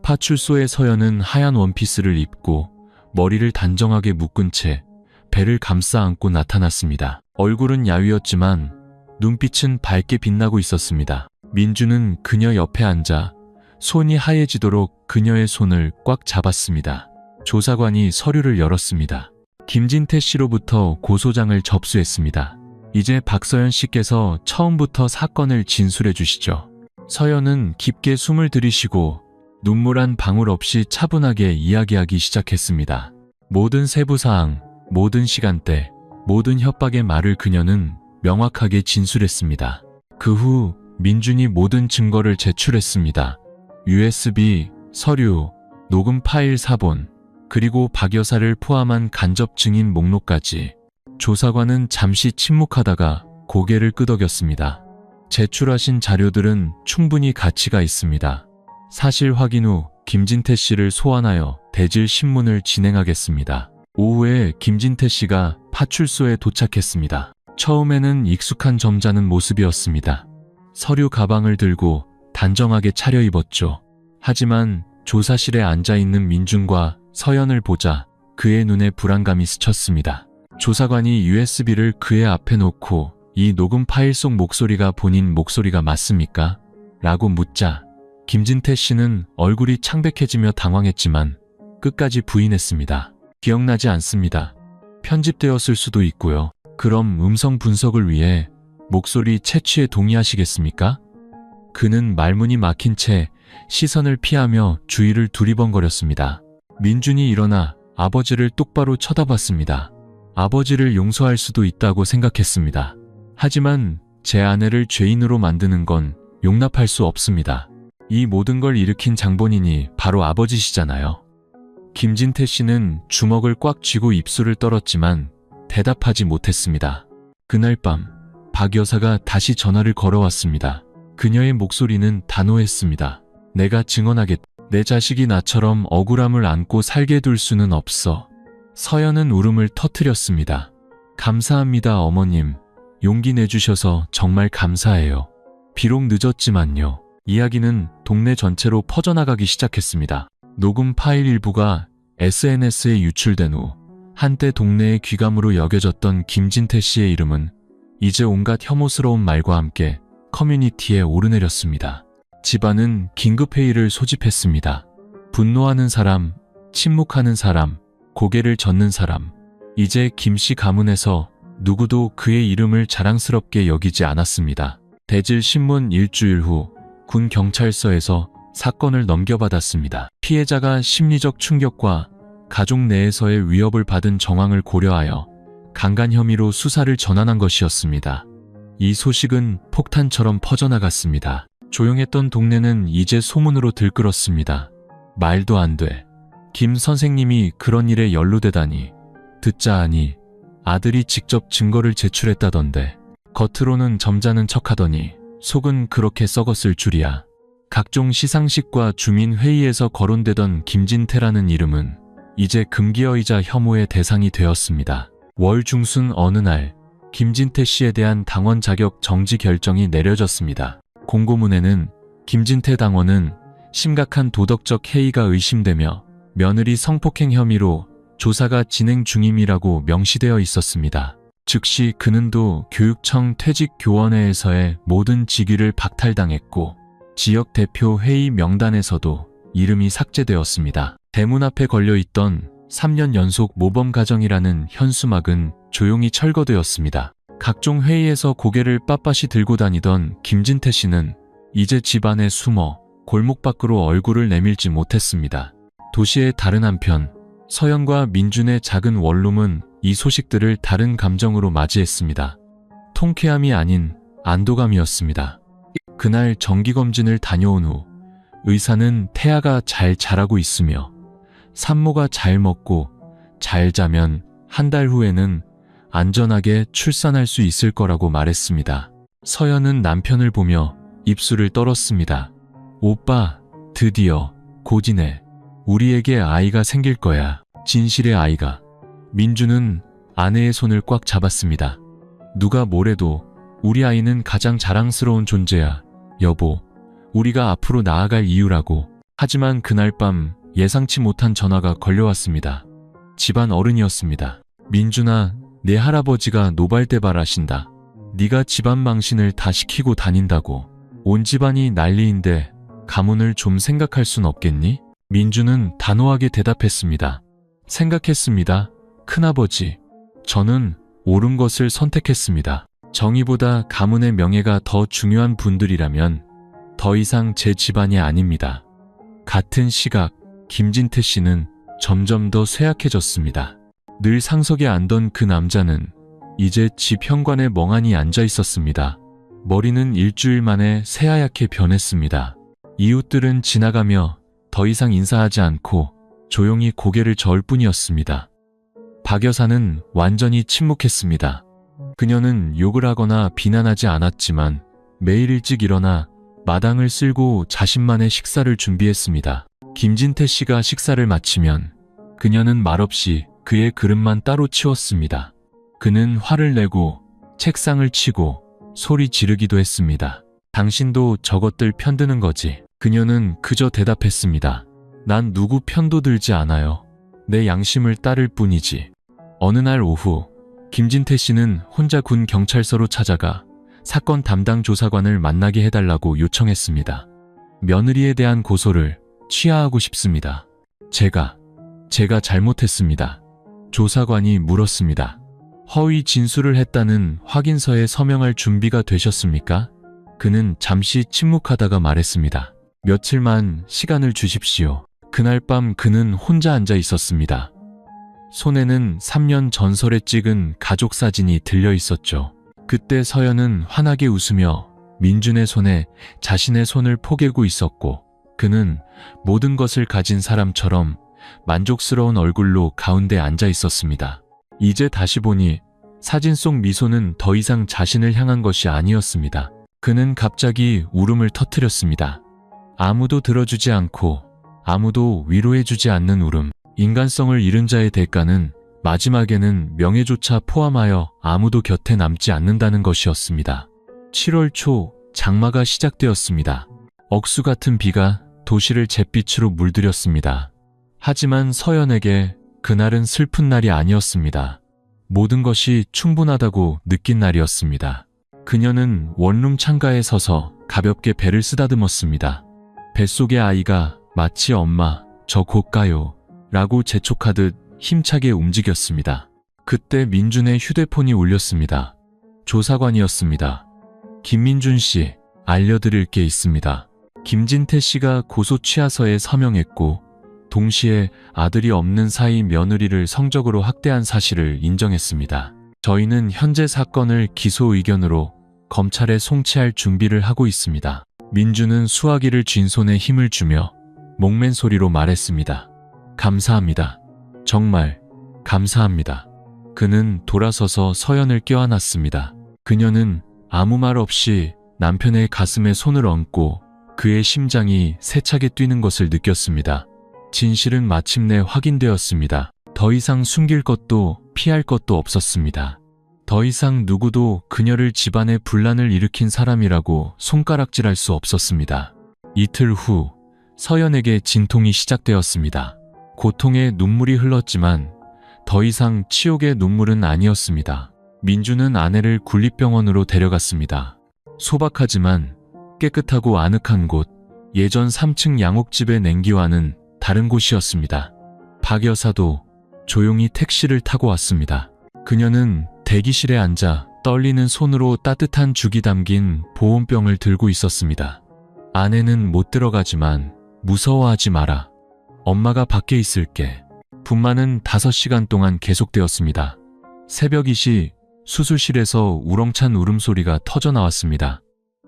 파출소의 서연은 하얀 원피스를 입고 머리를 단정하게 묶은 채 배를 감싸 안고 나타났습니다. 얼굴은 야위었지만 눈빛은 밝게 빛나고 있었습니다. 민준은 그녀 옆에 앉아 손이 하얘지도록 그녀의 손을 꽉 잡았습니다. 조사관이 서류를 열었습니다. 김진태 씨로부터 고소장을 접수했습니다. 이제 박서연 씨께서 처음부터 사건을 진술해 주시죠. 서연은 깊게 숨을 들이쉬고 눈물 한 방울 없이 차분하게 이야기하기 시작했습니다. 모든 세부사항, 모든 시간대, 모든 협박의 말을 그녀는 명확하게 진술했습니다. 그 후 민준이 모든 증거를 제출했습니다. USB, 서류, 녹음 파일 사본, 그리고 박 여사를 포함한 간접 증인 목록까지. 조사관은 잠시 침묵하다가 고개를 끄덕였습니다. 제출하신 자료들은 충분히 가치가 있습니다. 사실 확인 후 김진태 씨를 소환하여 대질 신문을 진행하겠습니다. 오후에 김진태 씨가 파출소에 도착했습니다. 처음에는 익숙한 점잖은 모습이었습니다. 서류 가방을 들고 단정하게 차려입었죠. 하지만 조사실에 앉아있는 민준과 서연을 보자 그의 눈에 불안감이 스쳤습니다. 조사관이 USB를 그의 앞에 놓고 이 녹음 파일 속 목소리가 본인 목소리가 맞습니까? 라고 묻자 김진태 씨는 얼굴이 창백해지며 당황했지만 끝까지 부인했습니다. 기억나지 않습니다. 편집되었을 수도 있고요. 그럼 음성 분석을 위해 목소리 채취에 동의하시겠습니까? 그는 말문이 막힌 채 시선을 피하며 주위를 두리번거렸습니다. 민준이 일어나 아버지를 똑바로 쳐다봤습니다. 아버지를 용서할 수도 있다고 생각했습니다. 하지만 제 아내를 죄인으로 만드는 건 용납할 수 없습니다. 이 모든 걸 일으킨 장본인이 바로 아버지시잖아요. 김진태 씨는 주먹을 꽉 쥐고 입술을 떨었지만 대답하지 못했습니다. 그날 밤 박 여사가 다시 전화를 걸어왔습니다. 그녀의 목소리는 단호했습니다. 내가 증언하겠다. 내 자식이 나처럼 억울함을 안고 살게 둘 수는 없어. 서연은 울음을 터뜨렸습니다. 감사합니다, 어머님. 용기 내주셔서 정말 감사해요. 비록 늦었지만요. 이야기는 동네 전체로 퍼져나가기 시작했습니다. 녹음 파일 일부가 SNS에 유출된 후 한때 동네의 귀감으로 여겨졌던 김진태 씨의 이름은 이제 온갖 혐오스러운 말과 함께 커뮤니티에 오르내렸습니다. 집안은 긴급회의를 소집했습니다. 분노하는 사람, 침묵하는 사람, 고개를 젓는 사람. 이제 김 씨 가문에서 누구도 그의 이름을 자랑스럽게 여기지 않았습니다. 대질 신문 일주일 후 군 경찰서에서 사건을 넘겨받았습니다. 피해자가 심리적 충격과 가족 내에서의 위협을 받은 정황을 고려하여 강간 혐의로 수사를 전환한 것이었습니다. 이 소식은 폭탄처럼 퍼져나갔습니다. 조용했던 동네는 이제 소문으로 들끓었습니다. 말도 안 돼. 김 선생님이 그런 일에 연루되다니. 듣자 하니 아들이 직접 증거를 제출했다던데. 겉으로는 점잖은 척하더니 속은 그렇게 썩었을 줄이야. 각종 시상식과 주민회의에서 거론되던 김진태라는 이름은 이제 금기어이자 혐오의 대상이 되었습니다. 월 중순 어느 날 김진태 씨에 대한 당원 자격 정지 결정이 내려졌습니다. 공고문에는 김진태 당원은 심각한 도덕적 해이가 의심되며 며느리 성폭행 혐의로 조사가 진행 중임이라고 명시되어 있었습니다. 즉시 그는도 교육청 퇴직교원회에서의 모든 직위를 박탈당했고 지역 대표 회의 명단에서도 이름이 삭제되었습니다. 대문 앞에 걸려있던 3년 연속 모범 가정이라는 현수막은 조용히 철거되었습니다. 각종 회의에서 고개를 빳빳이 들고 다니던 김진태 씨는 이제 집 안에 숨어 골목 밖으로 얼굴을 내밀지 못했습니다. 도시의 다른 한편 서연과 민준의 작은 원룸은 이 소식들을 다른 감정으로 맞이했습니다. 통쾌함이 아닌 안도감이었습니다. 그날 정기검진을 다녀온 후 의사는 태아가 잘 자라고 있으며 산모가 잘 먹고 잘 자면 한 달 후에는 안전하게 출산할 수 있을 거라고 말했습니다. 서연은 남편을 보며 입술을 떨었습니다. 오빠, 드디어 고지네. 우리에게 아이가 생길 거야. 진실의 아이가. 민주는 아내의 손을 꽉 잡았습니다. 누가 뭐래도 우리 아이는 가장 자랑스러운 존재야. 여보, 우리가 앞으로 나아갈 이유라고. 하지만 그날 밤 예상치 못한 전화가 걸려왔습니다. 집안 어른이었습니다. 민준아, 내 할아버지가 노발대발하신다. 네가 집안 망신을 다 시키고 다닌다고. 온 집안이 난리인데 가문을 좀 생각할 순 없겠니? 민준은 단호하게 대답했습니다. 생각했습니다. 큰아버지, 저는 옳은 것을 선택했습니다. 정의보다 가문의 명예가 더 중요한 분들이라면 더 이상 제 집안이 아닙니다. 같은 시각, 김진태 씨는 점점 더 쇠약해졌습니다. 늘 상석에 앉던 그 남자는 이제 집 현관에 멍하니 앉아 있었습니다. 머리는 일주일 만에 새하얗게 변했습니다. 이웃들은 지나가며 더 이상 인사하지 않고 조용히 고개를 저을 뿐이었습니다. 박 여사는 완전히 침묵했습니다. 그녀는 욕을 하거나 비난하지 않았지만 매일 일찍 일어나 마당을 쓸고 자신만의 식사를 준비했습니다. 김진태 씨가 식사를 마치면 그녀는 말없이 그의 그릇만 따로 치웠습니다. 그는 화를 내고 책상을 치고 소리 지르기도 했습니다. 당신도 저것들 편드는 거지. 그녀는 그저 대답했습니다. 난 누구 편도 들지 않아요. 내 양심을 따를 뿐이지. 어느 날 오후, 김진태 씨는 혼자 군 경찰서로 찾아가 사건 담당 조사관을 만나게 해달라고 요청했습니다. 며느리에 대한 고소를 취하하고 싶습니다. 제가 잘못했습니다. 조사관이 물었습니다. 허위 진술을 했다는 확인서에 서명할 준비가 되셨습니까? 그는 잠시 침묵하다가 말했습니다. 며칠만 시간을 주십시오. 그날 밤 그는 혼자 앉아 있었습니다. 손에는 3년 전설에 찍은 가족 사진이 들려 있었죠. 그때 서연은 환하게 웃으며 민준의 손에 자신의 손을 포개고 있었고 그는 모든 것을 가진 사람처럼 만족스러운 얼굴로 가운데 앉아 있었습니다. 이제 다시 보니 사진 속 미소는 더 이상 자신을 향한 것이 아니었습니다. 그는 갑자기 울음을 터뜨렸습니다. 아무도 들어주지 않고 아무도 위로해주지 않는 울음. 인간성을 잃은 자의 대가는 마지막에는 명예조차 포함하여 아무도 곁에 남지 않는다는 것이었습니다. 7월 초 장마가 시작되었습니다. 억수 같은 비가 도시를 잿빛으로 물들였습니다. 하지만 서연에게 그날은 슬픈 날이 아니었습니다. 모든 것이 충분하다고 느낀 날이었습니다. 그녀는 원룸 창가에 서서 가볍게 배를 쓰다듬었습니다. 뱃속의 아이가 마치 엄마, 저 곧 가요 라고 재촉하듯 힘차게 움직였습니다. 그때 민준의 휴대폰이 울렸습니다. 조사관이었습니다. 김민준 씨, 알려드릴 게 있습니다. 김진태 씨가 고소 취하서에 서명했고 동시에 아들이 없는 사이 며느리를 성적으로 학대한 사실을 인정했습니다. 저희는 현재 사건을 기소 의견으로 검찰에 송치할 준비를 하고 있습니다. 민준은 수화기를 쥔 손에 힘을 주며 목맨 소리로 말했습니다. 감사합니다. 정말 감사합니다. 그는 돌아서서 서연을 껴안았습니다. 그녀는 아무 말 없이 남편의 가슴에 손을 얹고 그의 심장이 세차게 뛰는 것을 느꼈습니다. 진실은 마침내 확인되었습니다. 더 이상 숨길 것도 피할 것도 없었습니다. 더 이상 누구도 그녀를 집안에 분란을 일으킨 사람이라고 손가락질할 수 없었습니다. 이틀 후 서연에게 진통이 시작되었습니다. 고통에 눈물이 흘렀지만 더 이상 치욕의 눈물은 아니었습니다. 민주는 아내를 군립병원으로 데려갔습니다. 소박하지만 깨끗하고 아늑한 곳, 예전 3층 양옥집의 냉기와는 다른 곳이었습니다. 박 여사도 조용히 택시를 타고 왔습니다. 그녀는 대기실에 앉아 떨리는 손으로 따뜻한 죽이 담긴 보온병을 들고 있었습니다. 아내는 못 들어가지만 무서워하지 마라. 엄마가 밖에 있을게. 분만은 5시간 동안 계속되었습니다. 새벽 2시 수술실에서 우렁찬 울음소리가 터져나왔습니다.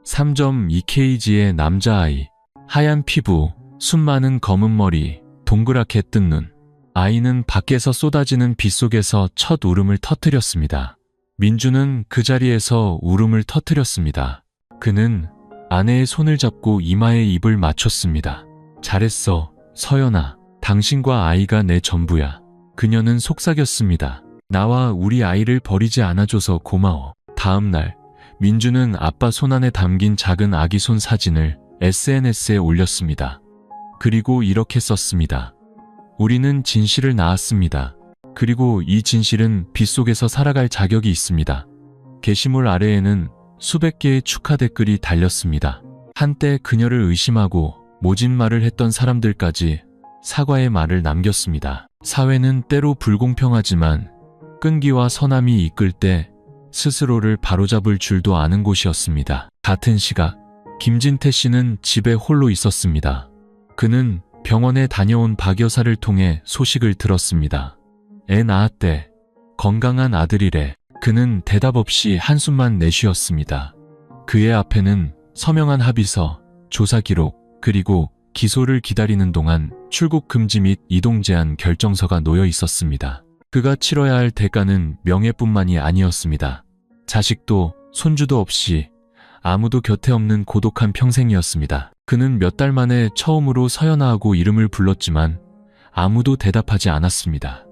3.2kg의 남자아이, 하얀 피부, 숨 많은 검은 머리, 동그랗게 뜬 눈. 아이는 밖에서 쏟아지는 비 속에서 첫 울음을 터뜨렸습니다. 민주는 그 자리에서 울음을 터뜨렸습니다. 그는 아내의 손을 잡고 이마에 입을 맞췄습니다. 잘했어, 서연아. 당신과 아이가 내 전부야. 그녀는 속삭였습니다. 나와 우리 아이를 버리지 않아줘서 고마워. 다음 날, 민주는 아빠 손안에 담긴 작은 아기 손 사진을 SNS에 올렸습니다. 그리고 이렇게 썼습니다. 우리는 진실을 낳았습니다. 그리고 이 진실은 빗속에서 살아갈 자격이 있습니다. 게시물 아래에는 수백 개의 축하 댓글이 달렸습니다. 한때 그녀를 의심하고 모진 말을 했던 사람들까지 사과의 말을 남겼습니다. 사회는 때로 불공평하지만 끈기와 선함이 이끌 때 스스로를 바로잡을 줄도 아는 곳이었습니다. 같은 시각, 김진태 씨는 집에 홀로 있었습니다. 그는 병원에 다녀온 박 여사를 통해 소식을 들었습니다. 애 낳았대. 건강한 아들이래. 그는 대답 없이 한숨만 내쉬었습니다. 그의 앞에는 서명한 합의서, 조사 기록, 그리고 기소를 기다리는 동안 출국 금지 및 이동 제한 결정서가 놓여 있었습니다. 그가 치러야 할 대가는 명예뿐만이 아니었습니다. 자식도 손주도 없이 아무도 곁에 없는 고독한 평생이었습니다. 그는 몇 달 만에 처음으로 서연아하고 이름을 불렀지만 아무도 대답하지 않았습니다.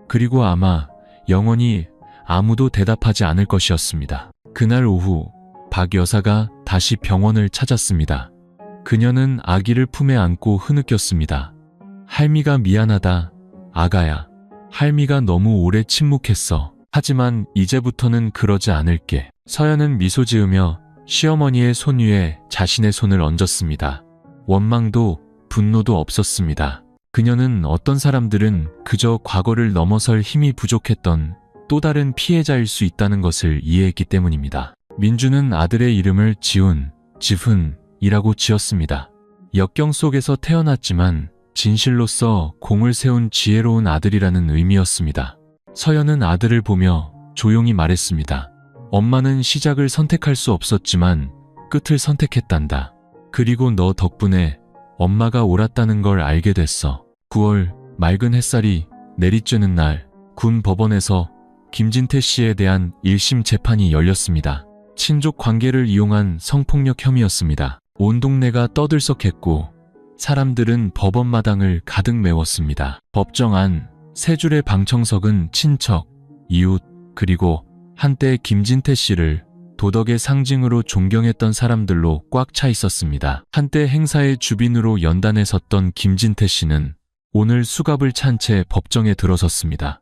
그리고 아마 영원히 아무도 대답하지 않을 것이었습니다. 그날 오후 박 여사가 다시 병원을 찾았습니다. 그녀는 아기를 품에 안고 흐느꼈습니다. 할미가 미안하다, 아가야. 할미가 너무 오래 침묵했어. 하지만 이제부터는 그러지 않을게. 서연은 미소 지으며 시어머니의 손 위에 자신의 손을 얹었습니다. 원망도 분노도 없었습니다. 그녀는 어떤 사람들은 그저 과거를 넘어설 힘이 부족했던 또 다른 피해자일 수 있다는 것을 이해했기 때문입니다. 민주는 아들의 이름을 지훈이라고 지었습니다. 역경 속에서 태어났지만 진실로서 공을 세운 지혜로운 아들이라는 의미였습니다. 서연은 아들을 보며 조용히 말했습니다. 엄마는 시작을 선택할 수 없었지만 끝을 선택했단다. 그리고 너 덕분에 엄마가 옳았다는 걸 알게 됐어. 9월 맑은 햇살이 내리쬐는 날 군 법원에서 김진태 씨에 대한 1심 재판이 열렸습니다. 친족 관계를 이용한 성폭력 혐의였습니다. 온 동네가 떠들썩했고 사람들은 법원 마당을 가득 메웠습니다. 법정 안 세 줄의 방청석은 친척, 이웃, 그리고 한때 김진태 씨를 도덕의 상징으로 존경했던 사람들로 꽉 차 있었습니다. 한때 행사의 주빈으로 연단에 섰던 김진태 씨는 오늘 수갑을 찬 채 법정에 들어섰습니다.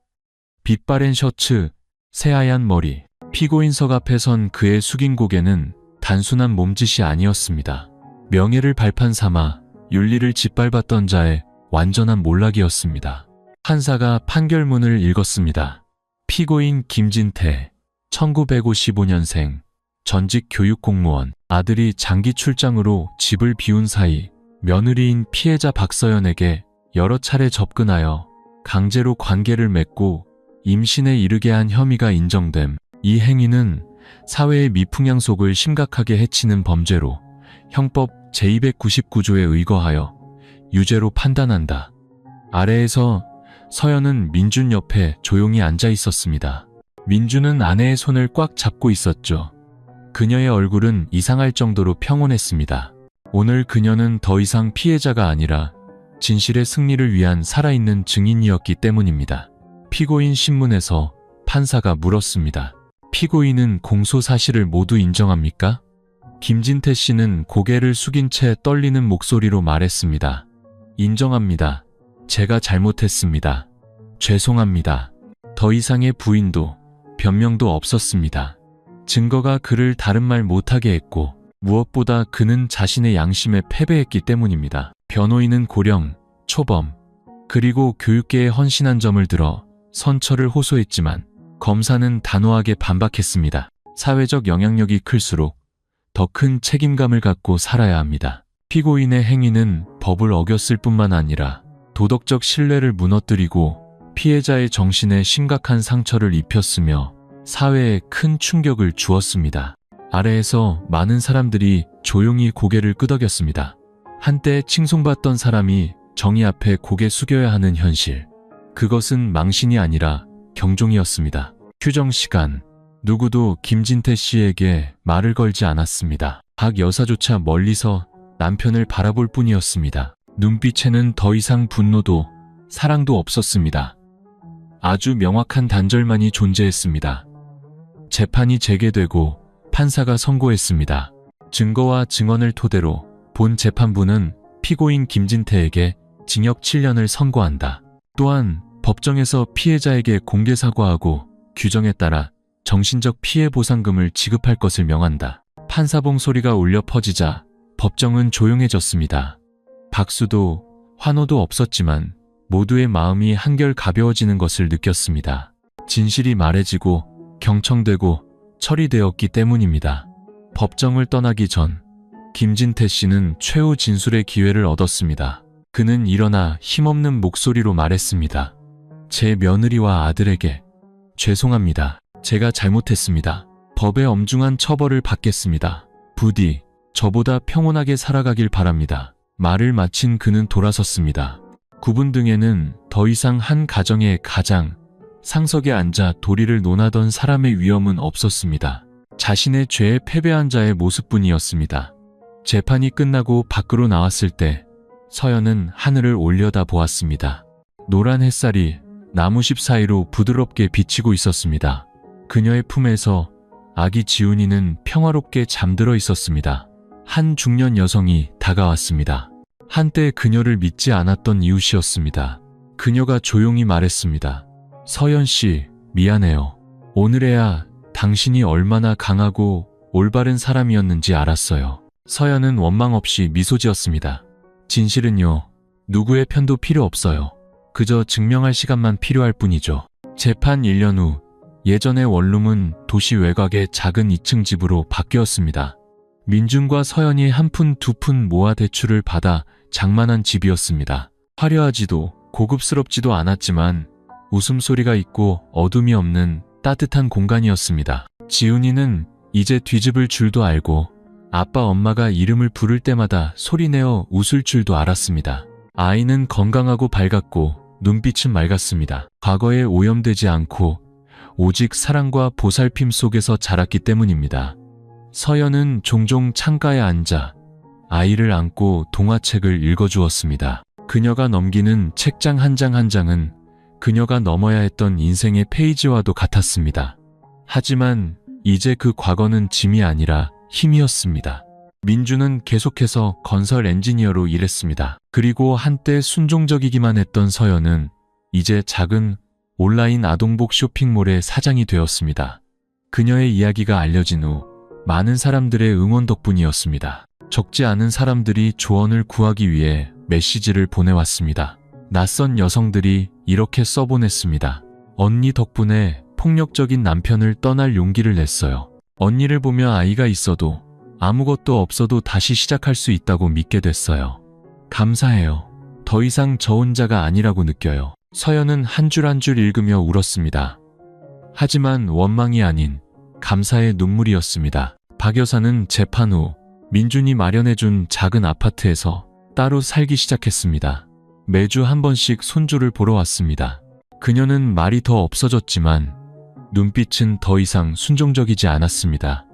빛바랜 셔츠, 새하얀 머리, 피고인석 앞에 선 그의 숙인 고개는 단순한 몸짓이 아니었습니다. 명예를 발판 삼아 윤리를 짓밟았던 자의 완전한 몰락이었습니다. 판사가 판결문을 읽었습니다. 피고인 김진태, 1955년생, 전직 교육공무원, 아들이 장기 출장으로 집을 비운 사이 며느리인 피해자 박서연에게 여러 차례 접근하여 강제로 관계를 맺고 임신에 이르게 한 혐의가 인정됨. 이 행위는 사회의 미풍양속을 심각하게 해치는 범죄로 형법 제299조에 의거하여 유죄로 판단한다. 아래에서 서연은 민준 옆에 조용히 앉아 있었습니다. 민준은 아내의 손을 꽉 잡고 있었죠. 그녀의 얼굴은 이상할 정도로 평온했습니다. 오늘 그녀는 더 이상 피해자가 아니라 진실의 승리를 위한 살아있는 증인이었기 때문입니다. 피고인 신문에서 판사가 물었습니다. 피고인은 공소 사실을 모두 인정합니까? 김진태 씨는 고개를 숙인 채 떨리는 목소리로 말했습니다. 인정합니다. 제가 잘못했습니다. 죄송합니다. 더 이상의 부인도 변명도 없었습니다. 증거가 그를 다른 말 못하게 했고 무엇보다 그는 자신의 양심에 패배했기 때문입니다. 변호인은 고령, 초범, 그리고 교육계에 헌신한 점을 들어 선처를 호소했지만 검사는 단호하게 반박했습니다. 사회적 영향력이 클수록 더 큰 책임감을 갖고 살아야 합니다. 피고인의 행위는 법을 어겼을 뿐만 아니라 도덕적 신뢰를 무너뜨리고 피해자의 정신에 심각한 상처를 입혔으며 사회에 큰 충격을 주었습니다. 아래에서 많은 사람들이 조용히 고개를 끄덕였습니다. 한때 칭송받던 사람이 정의 앞에 고개 숙여야 하는 현실. 그것은 망신이 아니라 경종이었습니다. 휴정 시간. 누구도 김진태 씨에게 말을 걸지 않았습니다. 박 여사조차 멀리서 남편을 바라볼 뿐이었습니다. 눈빛에는 더 이상 분노도 사랑도 없었습니다. 아주 명확한 단절만이 존재했습니다. 재판이 재개되고 판사가 선고했습니다. 증거와 증언을 토대로 본 재판부는 피고인 김진태에게 징역 7년을 선고한다. 또한 법정에서 피해자에게 공개 사과하고 규정에 따라 정신적 피해 보상금을 지급할 것을 명한다. 판사봉 소리가 울려 퍼지자 법정은 조용해졌습니다. 박수도 환호도 없었지만 모두의 마음이 한결 가벼워지는 것을 느꼈습니다. 진실이 말해지고 경청되고 처리되었기 때문입니다. 법정을 떠나기 전 김진태 씨는 최후 진술의 기회를 얻었습니다. 그는 일어나 힘없는 목소리로 말했습니다. 제 며느리와 아들에게 죄송합니다. 제가 잘못했습니다. 법의 엄중한 처벌을 받겠습니다. 부디 저보다 평온하게 살아가길 바랍니다. 말을 마친 그는 돌아섰습니다. 구분 등에는 더 이상 한 가정의 가장 상석에 앉아 도리를 논하던 사람의 위험은 없었습니다. 자신의 죄에 패배한 자의 모습뿐이었습니다. 재판이 끝나고 밖으로 나왔을 때 서연은 하늘을 올려다 보았습니다. 노란 햇살이 나무십 사이로 부드럽게 비치고 있었습니다. 그녀의 품에서 아기 지훈이는 평화롭게 잠들어 있었습니다. 한 중년 여성이 다가왔습니다. 한때 그녀를 믿지 않았던 이웃이었습니다. 그녀가 조용히 말했습니다. 서연 씨, 미안해요. 오늘에야 당신이 얼마나 강하고 올바른 사람이었는지 알았어요. 서연은 원망 없이 미소 지었습니다. 진실은요, 누구의 편도 필요 없어요. 그저 증명할 시간만 필요할 뿐이죠. 재판 1년 후 예전의 원룸은 도시 외곽의 작은 2층 집으로 바뀌었습니다. 민준과 서연이 한 푼 두 푼 모아 대출을 받아 장만한 집이었습니다. 화려하지도 고급스럽지도 않았지만 웃음소리가 있고 어둠이 없는 따뜻한 공간이었습니다. 지훈이는 이제 뒤집을 줄도 알고 아빠 엄마가 이름을 부를 때마다 소리내어 웃을 줄도 알았습니다. 아이는 건강하고 밝았고 눈빛은 맑았습니다. 과거에 오염되지 않고 오직 사랑과 보살핌 속에서 자랐기 때문입니다. 서연은 종종 창가에 앉아 아이를 안고 동화책을 읽어주었습니다. 그녀가 넘기는 책장 한 장 한 장은 그녀가 넘어야 했던 인생의 페이지와도 같았습니다. 하지만 이제 그 과거는 짐이 아니라 힘이었습니다. 민주는 계속해서 건설 엔지니어로 일했습니다. 그리고 한때 순종적이기만 했던 서연은 이제 작은 온라인 아동복 쇼핑몰의 사장이 되었습니다. 그녀의 이야기가 알려진 후 많은 사람들의 응원 덕분이었습니다. 적지 않은 사람들이 조언을 구하기 위해 메시지를 보내왔습니다. 낯선 여성들이 이렇게 써보냈습니다. 언니 덕분에 폭력적인 남편을 떠날 용기를 냈어요. 언니를 보며 아이가 있어도 아무것도 없어도 다시 시작할 수 있다고 믿게 됐어요. 감사해요. 더 이상 저 혼자가 아니라고 느껴요. 서연은 한 줄 한 줄 읽으며 울었습니다. 하지만 원망이 아닌 감사의 눈물이었습니다. 박 여사는 재판 후 민준이 마련해준 작은 아파트에서 따로 살기 시작했습니다. 매주 한 번씩 손주를 보러 왔습니다. 그녀는 말이 더 없어졌지만 눈빛은 더 이상 순종적이지 않았습니다.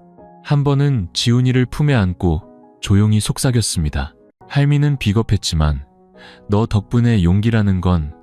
한 번은 지훈이를 품에 안고 조용히 속삭였습니다. 할미는 비겁했지만 너 덕분에 용기라는 건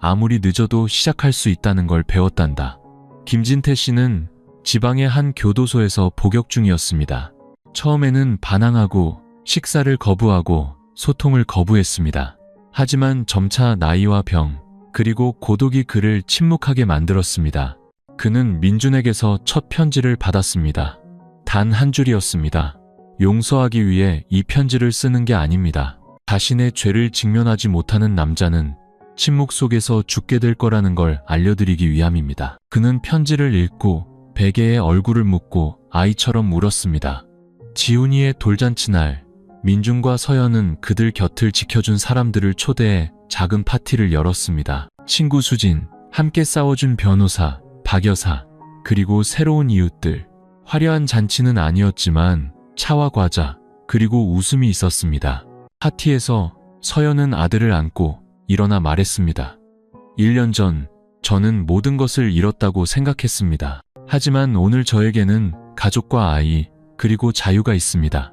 아무리 늦어도 시작할 수 있다는 걸 배웠단다. 김진태 씨는 지방의 한 교도소에서 복역 중이었습니다. 처음에는 반항하고 식사를 거부하고 소통을 거부했습니다. 하지만 점차 나이와 병, 그리고 고독이 그를 침묵하게 만들었습니다. 그는 민준에게서 첫 편지를 받았습니다. 단 한 줄이었습니다. 용서하기 위해 이 편지를 쓰는 게 아닙니다. 자신의 죄를 직면하지 못하는 남자는 침묵 속에서 죽게 될 거라는 걸 알려드리기 위함입니다. 그는 편지를 읽고 베개에 얼굴을 묻고 아이처럼 울었습니다. 지훈이의 돌잔치 날, 민준과 서연은 그들 곁을 지켜준 사람들을 초대해 작은 파티를 열었습니다. 친구 수진, 함께 싸워준 변호사, 박 여사, 그리고 새로운 이웃들. 화려한 잔치는 아니었지만 차와 과자, 그리고 웃음이 있었습니다. 파티에서 서연은 아들을 안고 일어나 말했습니다. 1년 전 저는 모든 것을 잃었다고 생각했습니다. 하지만 오늘 저에게는 가족과 아이, 그리고 자유가 있습니다.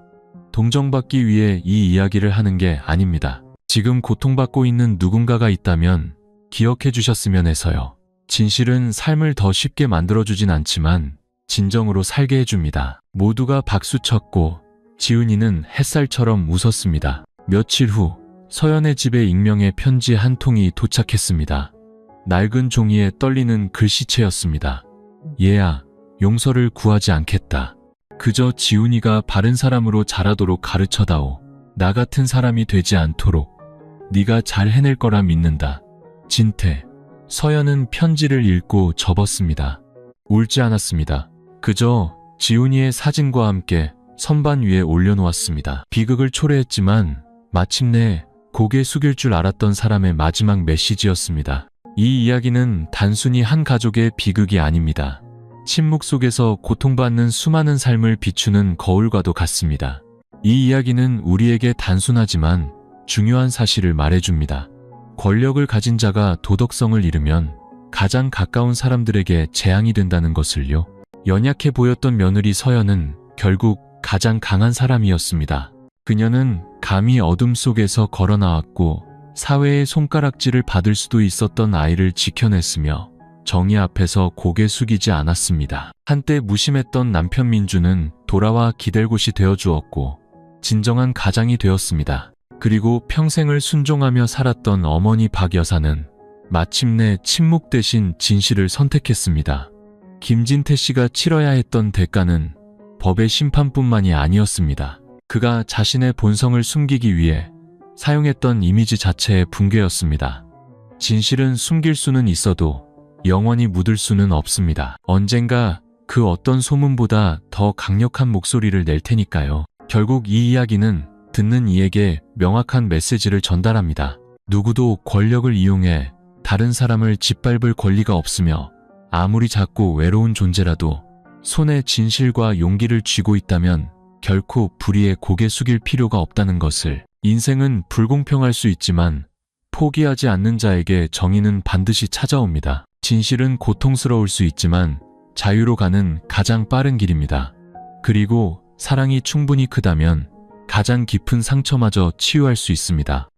동정받기 위해 이 이야기를 하는 게 아닙니다. 지금 고통받고 있는 누군가가 있다면 기억해 주셨으면 해서요. 진실은 삶을 더 쉽게 만들어주진 않지만 진정으로 살게 해줍니다. 모두가 박수쳤고 지훈이는 햇살처럼 웃었습니다. 며칠 후 서연의 집에 익명의 편지 한 통이 도착했습니다. 낡은 종이에 떨리는 글씨체였습니다. 얘야, 용서를 구하지 않겠다. 그저 지훈이가 바른 사람으로 자라도록 가르쳐다오. 나 같은 사람이 되지 않도록 네가 잘 해낼 거라 믿는다. 진태. 서연은 편지를 읽고 접었습니다. 울지 않았습니다. 그저 지훈이의 사진과 함께 선반 위에 올려놓았습니다. 비극을 초래했지만 마침내 고개 숙일 줄 알았던 사람의 마지막 메시지였습니다. 이 이야기는 단순히 한 가족의 비극이 아닙니다. 침묵 속에서 고통받는 수많은 삶을 비추는 거울과도 같습니다. 이 이야기는 우리에게 단순하지만 중요한 사실을 말해줍니다. 권력을 가진 자가 도덕성을 잃으면 가장 가까운 사람들에게 재앙이 된다는 것을요. 연약해 보였던 며느리 서연은 결국 가장 강한 사람이었습니다. 그녀는 감히 어둠 속에서 걸어 나왔고 사회의 손가락질을 받을 수도 있었던 아이를 지켜냈으며 정의 앞에서 고개 숙이지 않았습니다. 한때 무심했던 남편 민주는 돌아와 기댈 곳이 되어주었고 진정한 가장이 되었습니다. 그리고 평생을 순종하며 살았던 어머니 박 여사는 마침내 침묵 대신 진실을 선택했습니다. 김진태 씨가 치러야 했던 대가는 법의 심판뿐만이 아니었습니다. 그가 자신의 본성을 숨기기 위해 사용했던 이미지 자체의 붕괴였습니다. 진실은 숨길 수는 있어도 영원히 묻을 수는 없습니다. 언젠가 그 어떤 소문보다 더 강력한 목소리를 낼 테니까요. 결국 이 이야기는 듣는 이에게 명확한 메시지를 전달합니다. 누구도 권력을 이용해 다른 사람을 짓밟을 권리가 없으며 아무리 작고 외로운 존재라도 손에 진실과 용기를 쥐고 있다면 결코 불의에 고개 숙일 필요가 없다는 것을. 인생은 불공평할 수 있지만 포기하지 않는 자에게 정의는 반드시 찾아옵니다. 진실은 고통스러울 수 있지만 자유로 가는 가장 빠른 길입니다. 그리고 사랑이 충분히 크다면 가장 깊은 상처마저 치유할 수 있습니다.